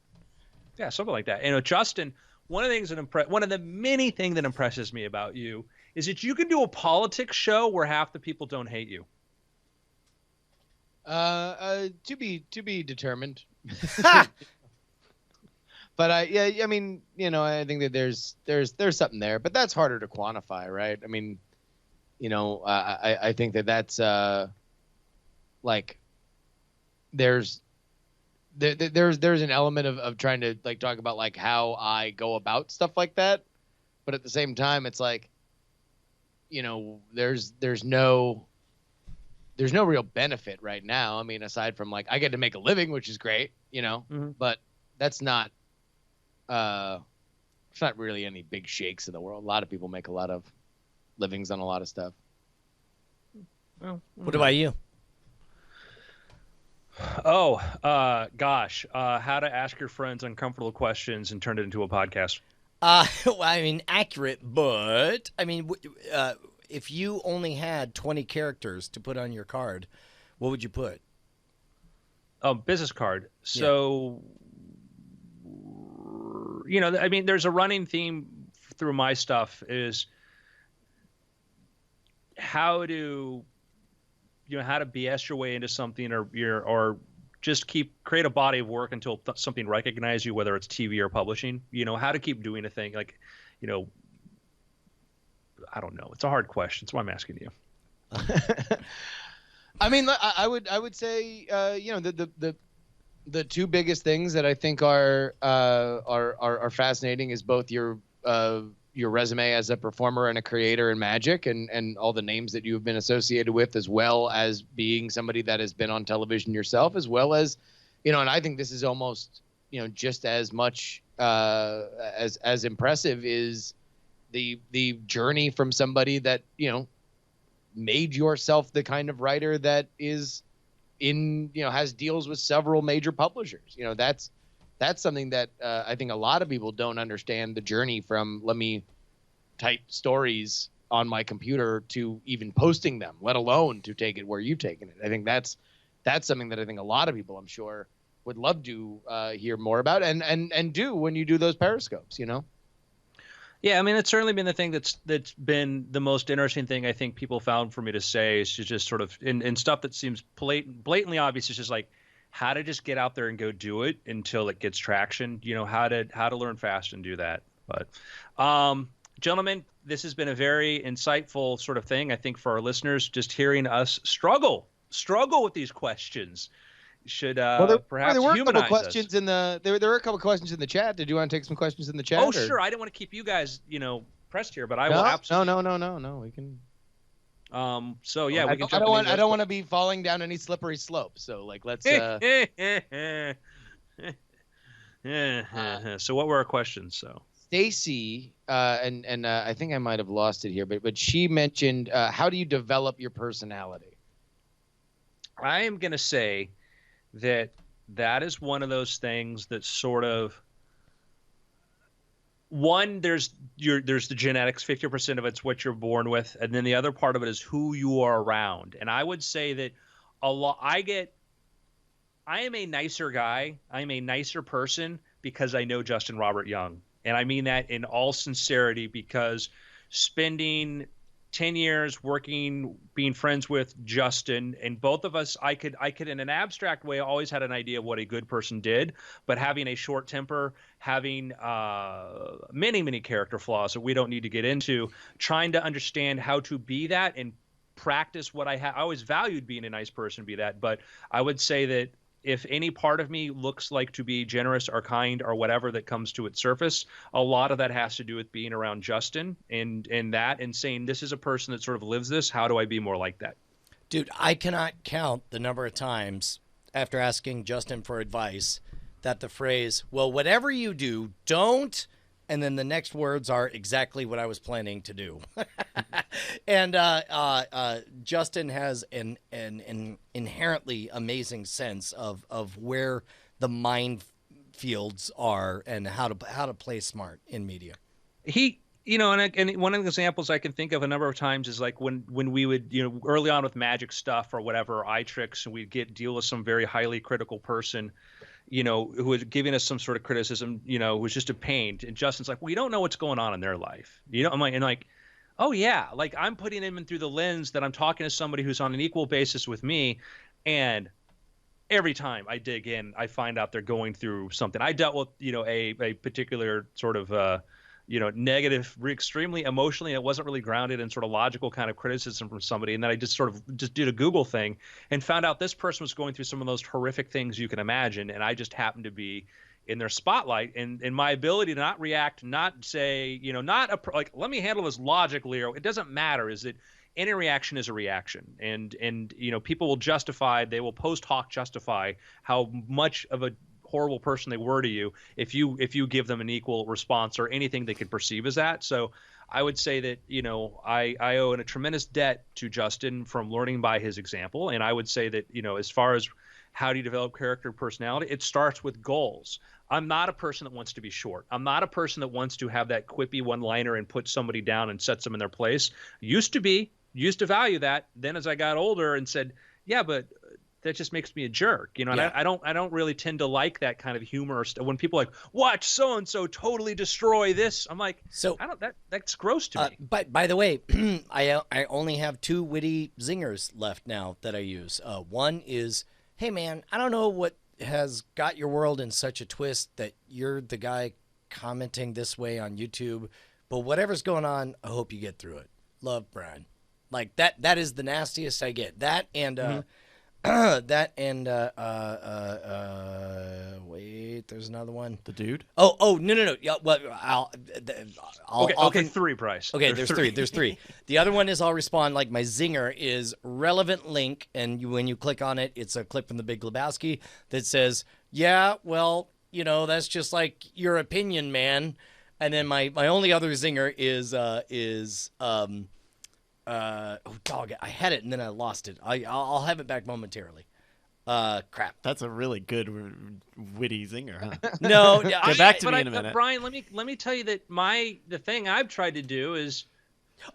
Yeah, something like that. Justin, one of the many things that impresses me about you is that you can do a politics show where half the people don't hate you. To be determined. But I mean, I think that there's something there, but that's harder to quantify, right? I mean, I think that's like there's an element of trying to like talk about like how I go about stuff like that, but at the same time, it's like, there's no real benefit right now. I mean, aside from like I get to make a living, which is great, but that's not. It's not really any big shakes in the world. A lot of people make a lot of livings on a lot of stuff. Well, what about you? Oh, gosh. How to ask your friends uncomfortable questions and turn it into a podcast. Well, I mean, accurate, but I mean, if you only had 20 characters to put on your card, what would you put? Business card. So, I mean, there's a running theme through my stuff is how to BS your way into something, or just create a body of work until something recognizes you, whether it's TV or publishing. How to keep doing a thing, like, I don't know. It's a hard question. That's why I'm asking you. I mean, I would say, the two biggest things that I think are fascinating is both your resume as a performer and a creator in magic, and all the names that you've been associated with, as well as being somebody that has been on television yourself, as well as, and I think this is almost, just as much as impressive is the journey from somebody that, made yourself the kind of writer that is has deals with several major publishers. That's something that I think a lot of people don't understand, the journey from let me type stories on my computer to even posting them, let alone to take it where you've taken it. I think that's something that I think a lot of people, I'm sure, would love to hear more about and do when you do those periscopes, you know? Yeah, I mean, it's certainly been the thing that's been the most interesting thing I think people found for me to say is to just sort of in stuff that seems blatantly obvious. It's just like how to just get out there and go do it until it gets traction. You know, how to learn fast and do that. But, gentlemen, this has been a very insightful sort of thing. I think for our listeners, just hearing us struggle with these questions should perhaps there were a couple humanize questions us. in the there were a couple questions in the chat. Did you want to take some questions in the chat? Oh, sure. I didn't want to keep you guys, pressed here, but I will absolutely. No. We can. So yeah, we can. I don't want to be falling down any slippery slope. So like, let's. So what were our questions? So Stacy, and I think I might have lost it here, but she mentioned how do you develop your personality? I am gonna say that is one of those things that sort of there's the genetics, 50% of it's what you're born with, and then the other part of it is who you are around. And I would say that I am a nicer guy. I'm a nicer person because I know Justin Robert Young. And I mean that in all sincerity, because spending 10 years being friends with Justin, and both of us, I could in an abstract way always had an idea of what a good person did, but having a short temper, having many character flaws that we don't need to get into, trying to understand how to be that and practice what I always valued being a nice person, be that. But I would say that if any part of me looks like to be generous or kind or whatever that comes to its surface, a lot of that has to do with being around Justin and saying, this is a person that sort of lives this. How do I be more like that? Dude, I cannot count the number of times after asking Justin for advice that the phrase, well, whatever you do, don't, and then the next words are exactly what I was planning to do. And Justin has an inherently amazing sense of where the minefields are and how to play smart in media. He, and one of the examples I can think of a number of times is like when we would, early on with magic stuff or whatever, eye tricks, and we'd deal with some very highly critical person, who was giving us some sort of criticism, was just a pain. And Justin's like, well, you don't know what's going on in their life. I'm like, oh yeah, like I'm putting him in through the lens that I'm talking to somebody who's on an equal basis with me. And every time I dig in, I find out they're going through something. I dealt with, a particular sort of, negative, extremely emotionally, it wasn't really grounded in sort of logical kind of criticism from somebody. And then I just did a Google thing and found out this person was going through some of those horrific things you can imagine. And I just happened to be in their spotlight, and my ability to not react, not say, let me handle this logically, or it doesn't matter, is that any reaction is a reaction. And people will they will post hoc justify how much of a horrible person they were to you if you give them an equal response or anything they could perceive as that. So I would say that I owe a tremendous debt to Justin from learning by his example. And I would say that as far as how do you develop character and personality, it starts with goals. I'm not a person that wants to be short. I'm not a person that wants to have that quippy one-liner and put somebody down and sets them in their place. Used to value that. Then as I got older and said, yeah, but that just makes me a jerk, And Yeah. I don't really tend to like that kind of humor. When people are like, watch so and so totally destroy this, I'm like, so that's gross to me. But by the way, I only have 2 witty zingers left now that I use. One is, hey man, I don't know what has got your world in such a twist that you're the guy commenting this way on YouTube, but whatever's going on, I hope you get through it. Love, Brian. Like that is the nastiest I get. That and wait, there's another one. The dude? Oh, no. Yeah, well, I'll Okay, 3, Bryce. Okay, there's 3. There's 3. The other one is I'll respond like my zinger is relevant link, and when you click on it, it's a clip from The Big Lebowski that says, "Yeah, well, that's just like your opinion, man." And then my only other zinger is oh dog, I had it and then I lost it. I'll have it back momentarily. Crap. That's a really good witty zinger, huh? No, Get back to me in a minute. Brian, let me tell you that the thing I've tried to do is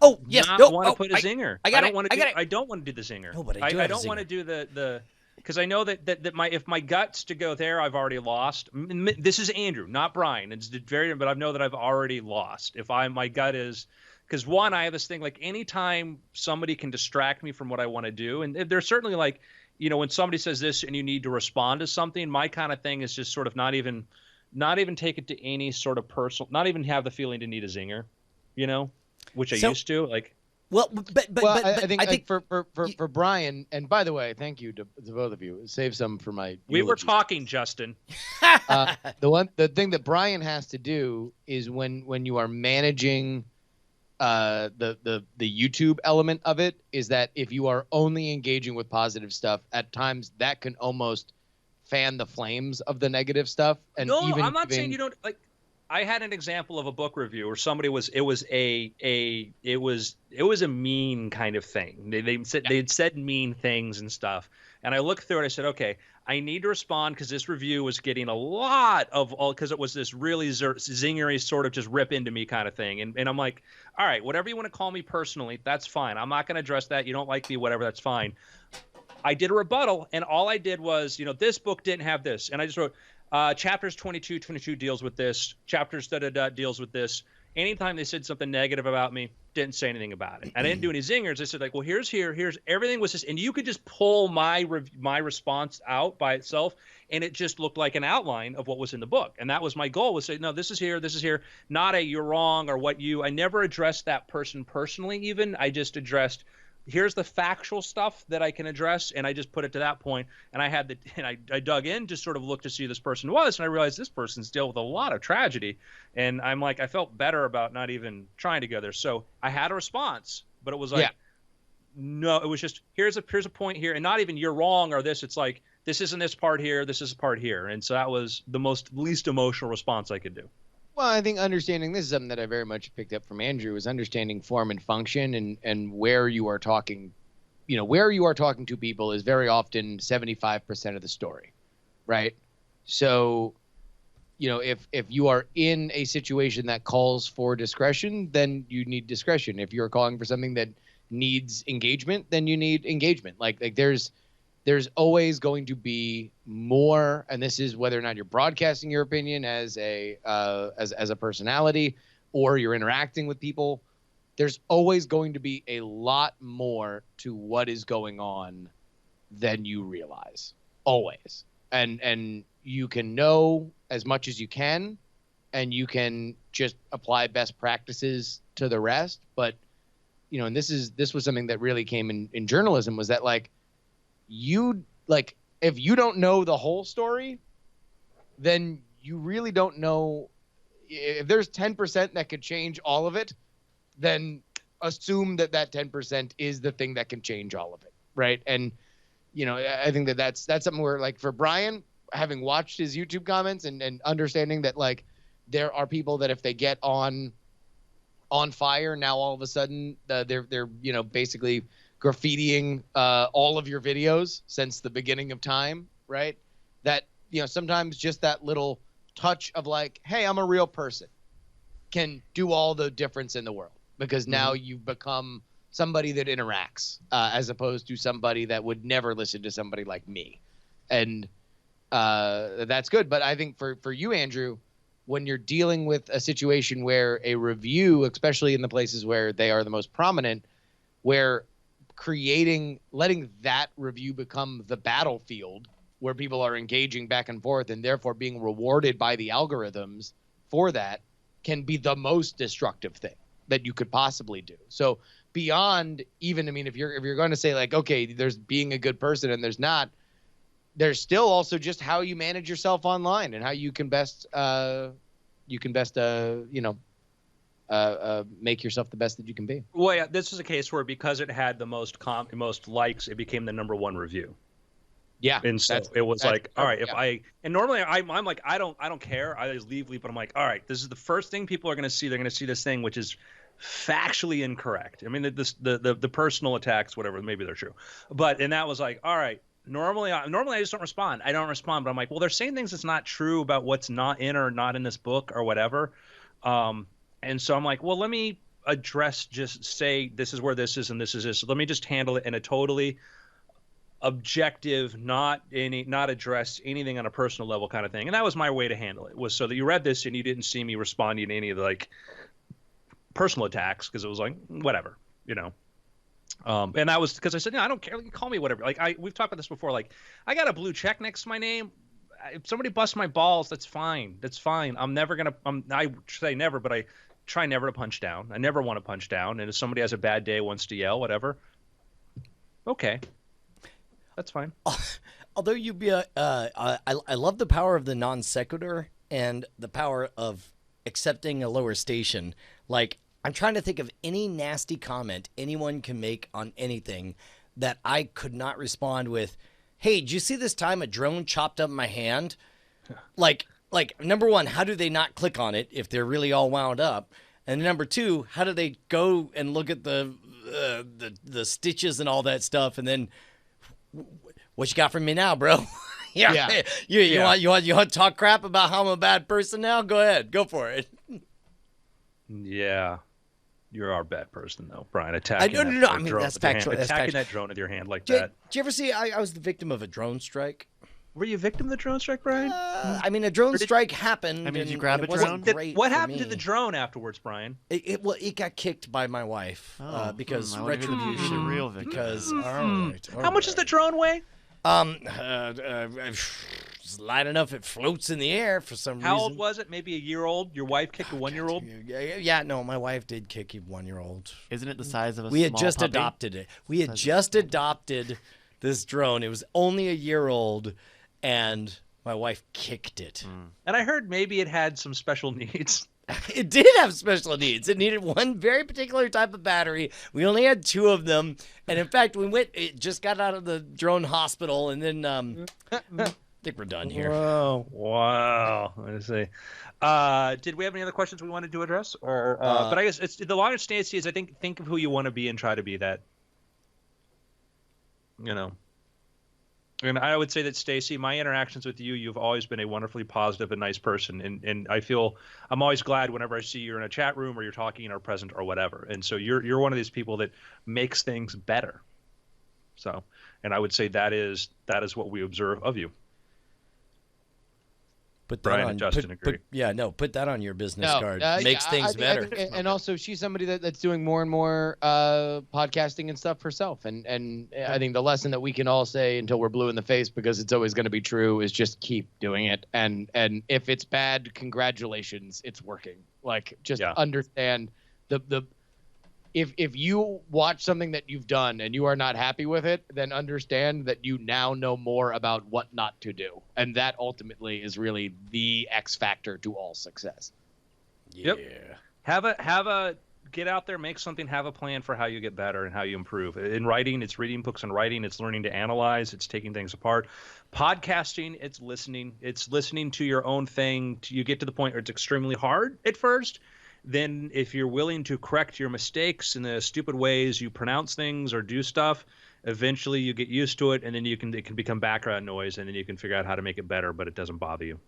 Oh yes, not no, want to oh, put a zinger. I got it. don't want to I do. got it. I don't want to do the zinger. No, but I do have a don't want zinger. to do the because I know that my if my guts to go there, I've already lost. This is Andrew, not Brian. It's very, but I know that I've already lost. If my gut is. Because one, I have this thing like anytime somebody can distract me from what I want to do, and there's certainly like, when somebody says this and you need to respond to something, my kind of thing is just sort of not even take it to any sort of personal, not even have the feeling to need a zinger, which I used to like. Well, but I think for Brian, and by the way, thank you to both of you. Save some for my. We were talking, Justin. The thing that Brian has to do is when you are managing the YouTube element of it, is that if you are only engaging with positive stuff, at times that can almost fan the flames of the negative stuff. And no, even I'm not saying you don't like. I had an example of a book review where somebody it was a mean kind of thing. They'd said mean things and stuff. And I looked through it. I said, okay, I need to respond because this review was getting a lot of because it was this really zingery sort of just rip into me kind of thing. And I'm like, all right, whatever you want to call me personally, that's fine. I'm not going to address that. You don't like me, whatever, that's fine. I did a rebuttal, and all I did was, this book didn't have this. And I just wrote, chapters 22 deals with this. Chapters deals with this. Anytime they said something negative about me, didn't say anything about it. I didn't do any zingers. I said like, well, here's everything was just, and you could just pull my response out by itself, and it just looked like an outline of what was in the book. And that was my goal, was say, no, this is here, not a you're wrong or what you. I never addressed that person personally. Even I just addressed. Here's the factual stuff that I can address, and I just put it to that point. And I dug in to sort of look to see who this person was, and I realized this person's dealt with a lot of tragedy. And I'm like, I felt better about not even trying to go there. So I had a response, but it was like, no, it was just here's a point here, and not even you're wrong or this. It's like this isn't this part here, this is a part here, and so that was the least emotional response I could do. Well, I think understanding this is something that I very much picked up from Andrew, is understanding form and function, and where you are talking, where you are talking to people is very often 75% of the story, right? So, if you are in a situation that calls for discretion, then you need discretion. If you're calling for something that needs engagement, then you need engagement. Like there's always going to be more, and this is whether or not you're broadcasting your opinion as a personality or you're interacting with people. There's always going to be a lot more to what is going on than you realize. Always. And you can know as much as you can, and you can just apply best practices to the rest. But, and this was something that really came in journalism, was that if you don't know the whole story, then you really don't know. If there's 10% that could change all of it, then assume that 10% is the thing that can change all of it, right? And I think that's something where, like, for Brian, having watched his YouTube comments and understanding that, like, there are people that if they get on fire, now all of a sudden they're basically graffitiing all of your videos since the beginning of time, right? That, sometimes just that little touch of like, hey, I'm a real person, can do all the difference in the world, because now you've become somebody that interacts as opposed to somebody that would never listen to somebody like me. And that's good. But I think for you, Andrew, when you're dealing with a situation where a review, especially in the places where they are the most prominent, where letting that review become the battlefield where people are engaging back and forth and therefore being rewarded by the algorithms for that, can be the most destructive thing that you could possibly do. So beyond even, if you're going to say like, okay, there's being a good person and there's not, there's still also just how you manage yourself online and how you can best make yourself the best that you can be. Well, yeah, this is a case where because it had the most likes, it became the number one review. Yeah, and so it was like, all right, normally I'm like, I don't care, I just leave, but I'm like, all right, this is the first thing people are going to see. They're going to see this thing which is factually incorrect. The personal attacks, whatever, maybe they're true, and that was like, all right. Normally I just don't respond. I don't respond, but I'm like, well, they're saying things that's not true about what's not in or not in this book or whatever. And so I'm like, well, let me address, just say this is where this is and this is this. Let me just handle it in a totally objective, not address anything on a personal level kind of thing. And that was my way to handle it, was so that you read this and you didn't see me responding to any of the like personal attacks, because it was like whatever, you know. And that was because I said, no, I don't care. You can call me whatever. Like we've talked about this before. Like I got a blue check next to my name. If somebody busts my balls, that's fine. That's fine. I'm never gonna. I say never, but I try never to punch down. I never want to punch down. And if somebody has a bad day, wants to yell, whatever. Okay, that's fine. Although I love the power of the non sequitur and the power of accepting a lower station. Like, I'm trying to think of any nasty comment anyone can make on anything that I could not respond with, hey, did you see this time a drone chopped up my hand? Like number one, how do they not click on it if they're really all wound up? And number two, how do they go and look at the stitches and all that stuff? And then, what you got from me now, bro? Yeah. You want to talk crap about how I'm a bad person now? Go ahead, go for it. Yeah. You're our bad person, though, Brian. Attacking no. I mean, that's factual. Attacking that drone with your hand like that. Did you ever see? I was the victim of a drone strike. Were you a victim of the drone strike, Brian? I mean, a drone strike happened. I mean, did you grab a drone? What happened to the drone afterwards, Brian? It got kicked by my wife because retribution. Real victim. Because all right. How much does the drone weigh? It's light enough it floats in the air for some reason. How old was it? Maybe a year old? Your wife kicked a 1-year-old? Yeah, no, my wife did kick a 1-year-old. Isn't it the size of a We had small just puppy? adopted it. We had just adopted this drone. It was only a year old, and my wife kicked it. And I heard maybe it had some special needs. It did have special needs. It needed one very particular type of battery. We only had 2 of them. And in fact, it just got out of the drone hospital, and then I think we're done here. Wow. I say, did we have any other questions we wanted to address? Or but I guess it's the long and Stacey is, I think of who you want to be and try to be that. You know. And I would say that, Stacey, my interactions with you, you've always been a wonderfully positive and nice person. And I feel I'm always glad whenever I see you're in a chat room or you're talking or present or whatever. And so you're one of these people that makes things better. So, and I would say that is what we observe of you. Put that Brian on, and Justin agree. Put that on your business card. Makes things better. And also, she's somebody that's doing more and more podcasting and stuff herself. And I think the lesson that we can all say until we're blue in the face, because it's always going to be true, is just keep doing it. And if it's bad, congratulations, it's working. Like, just understand the if you watch something that you've done and you are not happy with it, then understand that you now know more about what not to do. And that ultimately is really the X factor to all success. Yep. Have a get out there, make something, have a plan for how you get better and how you improve. In writing, it's reading books and writing, it's learning to analyze, it's taking things apart. Podcasting, it's listening. It's listening to your own thing. You get to the point where it's extremely hard at first. Then if you're willing to correct your mistakes and the stupid ways you pronounce things or do stuff, eventually you get used to it, and then it can become background noise, and then you can figure out how to make it better, but it doesn't bother you.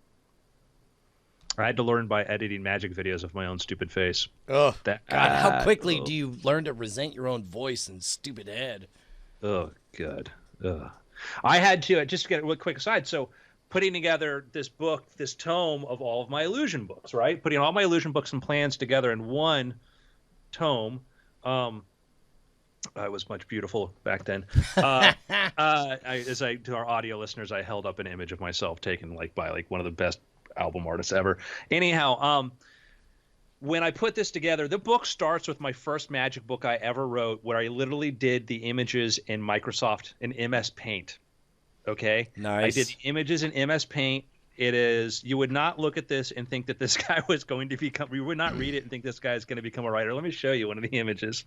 I had to learn by editing magic videos of my own stupid face. Oh, God, how quickly do you learn to resent your own voice and stupid head? Oh, God. I had to, just to get a real quick aside, so putting together this book, this tome of all of my illusion books, right? Putting all my illusion books and plans together in one tome. I was much beautiful back then. To our audio listeners, I held up an image of myself taken by one of the best album artists ever. Anyhow, when I put this together, the book starts with my first magic book I ever wrote, where I literally did the images in Microsoft in MS Paint. Okay. Nice. I did the images in MS Paint. It is, you would not look at this and think that this guy was going to become, you would not read it and think this guy is going to become a writer. Let me show you one of the images.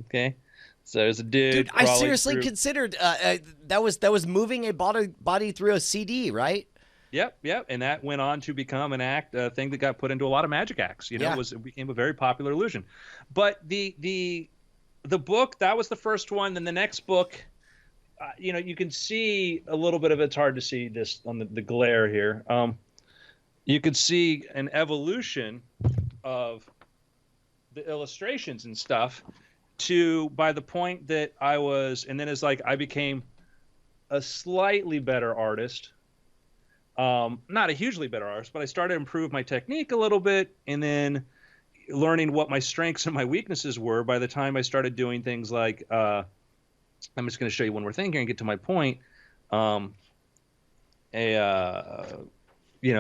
Okay. So there's a dude. I seriously considered that was moving a body through a CD, right? Yep. And that went on to become an thing that got put into a lot of magic acts. It became a very popular illusion. But the book, that was the first one. Then the next book, you can see a little bit of it's hard to see this on the glare here. You could see an evolution of the illustrations and stuff to by the point that I was, and then it's like I became a slightly better artist. Not a hugely better artist, but I started to improve my technique a little bit, and then learning what my strengths and my weaknesses were. By the time I started doing things like, I'm just going to show you one more thing here and get to my point. I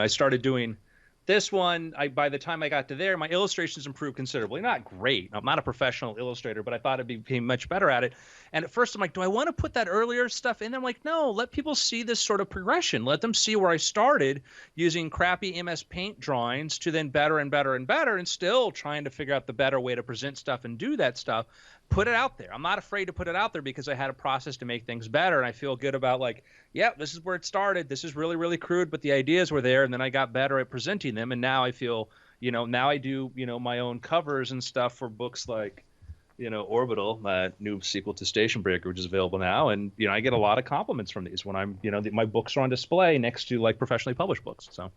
started doing this one. By the time I got to there, my illustrations improved considerably. Not great. I'm not a professional illustrator, but I thought I became much better at it. And at first I'm like, do I want to put that earlier stuff in? I'm like, no, let people see this sort of progression. Let them see where I started using crappy MS Paint drawings to then better and better and better, and still trying to figure out the better way to present stuff and do that stuff. Put it out there. I'm not afraid to put it out there because I had a process to make things better. And I feel good about like, yeah, this is where it started. This is really, really crude, but the ideas were there. And then I got better at presenting them. And now I feel, now I do, my own covers and stuff for books like, Orbital, my new sequel to Station Breaker, which is available now. And, I get a lot of compliments from these when I'm, my books are on display next to like professionally published books. So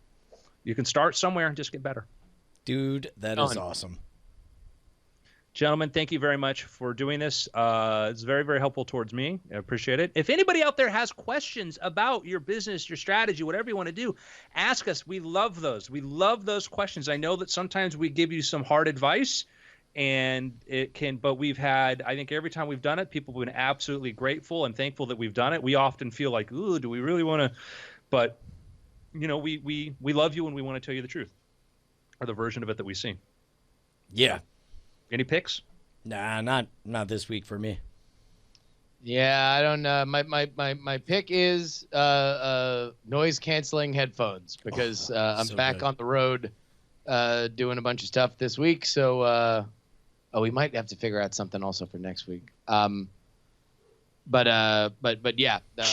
you can start somewhere and just get better. Dude, that is awesome. Gentlemen, thank you very much for doing this. It's very, very helpful towards me. I appreciate it. If anybody out there has questions about your business, your strategy, whatever you want to do, ask us. We love those. We love those questions. I know that sometimes we give you some hard advice, and but we've had, I think every time we've done it, people have been absolutely grateful and thankful that we've done it. We often feel like, ooh, do we really want to? But, we love you and we want to tell you the truth, or the version of it that we see. Yeah. Any picks? Nah, not this week for me. Yeah, I don't know. My pick is noise canceling headphones because I'm so back good. on the road doing a bunch of stuff this week. So we might have to figure out something also for next week. But yeah,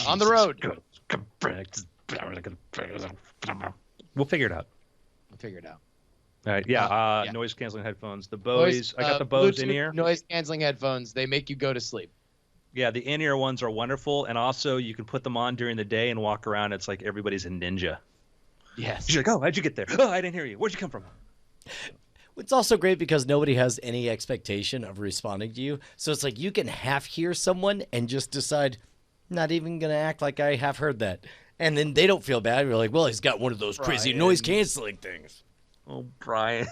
on the road. We'll figure it out. All right, yeah, yeah. noise canceling headphones. The Bose, I got the Bose Bluetooth in-ear. noise canceling headphones. They make you go to sleep. Yeah, the in-ear ones are wonderful, and also you can put them on during the day and walk around. It's like everybody's a ninja. Yes. You're like, oh, how'd you get there? Oh, I didn't hear you. Where'd you come from? It's also great because nobody has any expectation of responding to you. So it's like you can half hear someone and just decide, not even going to act like I have heard that. And then they don't feel bad. You're like, well, he's got one of those crazy noise canceling things. Oh, Brian.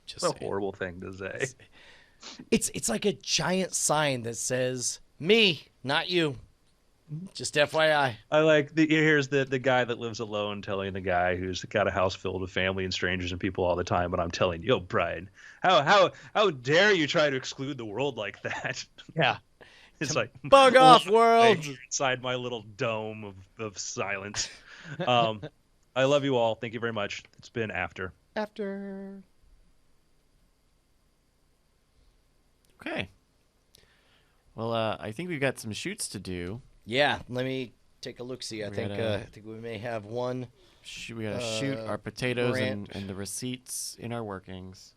Just What a horrible thing to say. It's like a giant sign that says, me, not you. Just FYI. I like here's the guy that lives alone telling the guy who's got a house filled with family and strangers and people all the time, but I'm telling you, Brian, how dare you try to exclude the world like that? Yeah. It's like Bug off, world. Inside my little dome of silence. I love you all. Thank you very much. It's been After. Okay. Well, I think we've got some shoots to do. Yeah, let me take a look-see. I We think gotta- I think we may have one. We gotta shoot our potatoes and Grant. the receipts in our workings.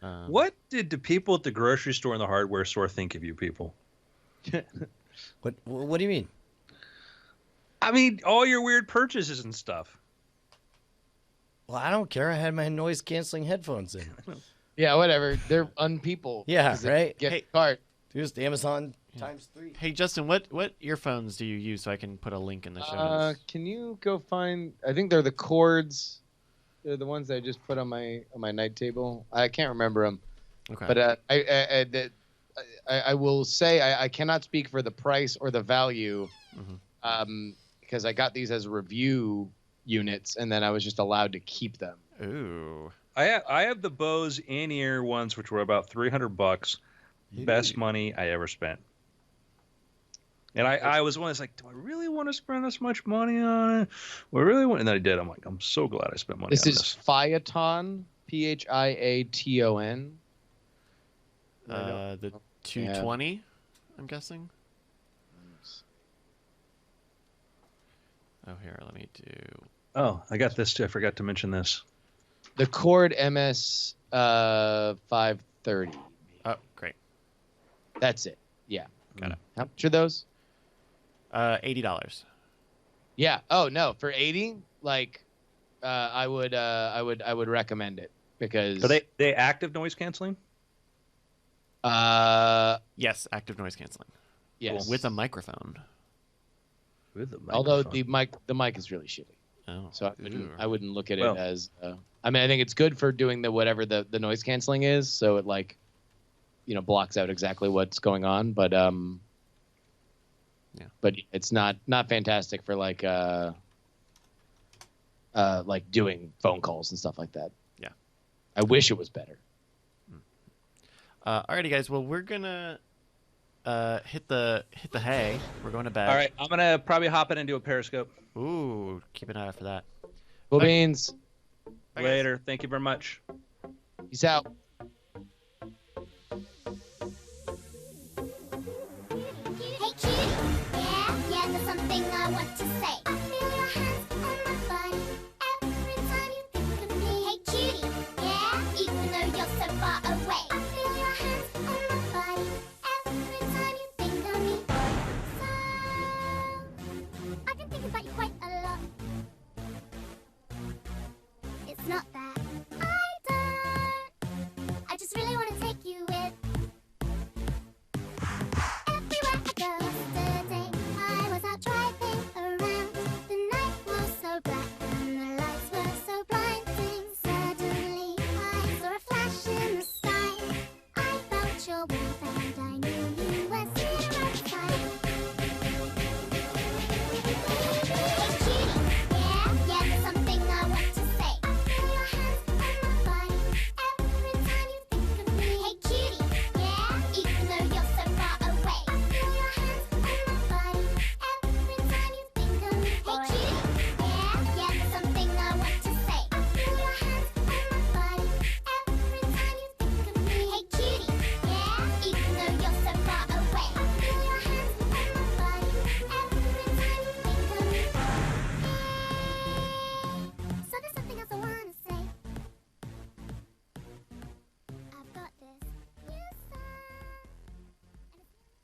What did the people at the grocery store and the hardware store think of you people? What do you mean? I mean, all your weird purchases and stuff. Well, I don't care. I had my noise-canceling headphones in. Yeah, whatever. They're unpeople. Yeah, 'cause they right? Get Hey. a cart. Here's Amazon times 3. Hey, Justin, what earphones do you use so I can put a link in the show notes? Can you go find? I think they're the cords. They're the ones that I just put on my night table. I can't remember them. Okay. But I will say I cannot speak for the price or the value, because I got these as review units and then I was just allowed to keep them. Ooh. I have the Bose in-ear ones, which were about $300. Best money I ever spent. And I was one that's like, do I really want to spend this much money on it? Well, I really want, and then I did. I'm like, I'm so glad I spent money This on is this. Phaeton, Phiaton. The 220, I'm guessing. Oh, here, let me do. Oh, I got this too. I forgot to mention this. The Cord MS 530. Oh, great. That's it. Yeah. Got it. How much are those? $80. Yeah. Oh no, for 80, like I would recommend it. because Are they active noise canceling? Yes, active noise canceling. Yes. With a microphone. With the Although microphone. the mic is really shitty. Oh. So I wouldn't look at Well- it as. I mean, I think it's good for doing whatever the noise canceling is, so it like, blocks out exactly what's going on. But but it's not fantastic for like doing phone calls and stuff like that. Yeah. I wish it was better. Alrighty, guys. Well, we're gonna hit the hay. We're going to bed. All right, I'm gonna probably hop in and do a Periscope. Ooh, keep an eye out for that. Cool beans. Bye, guys. Later. Thank you very much. Peace out.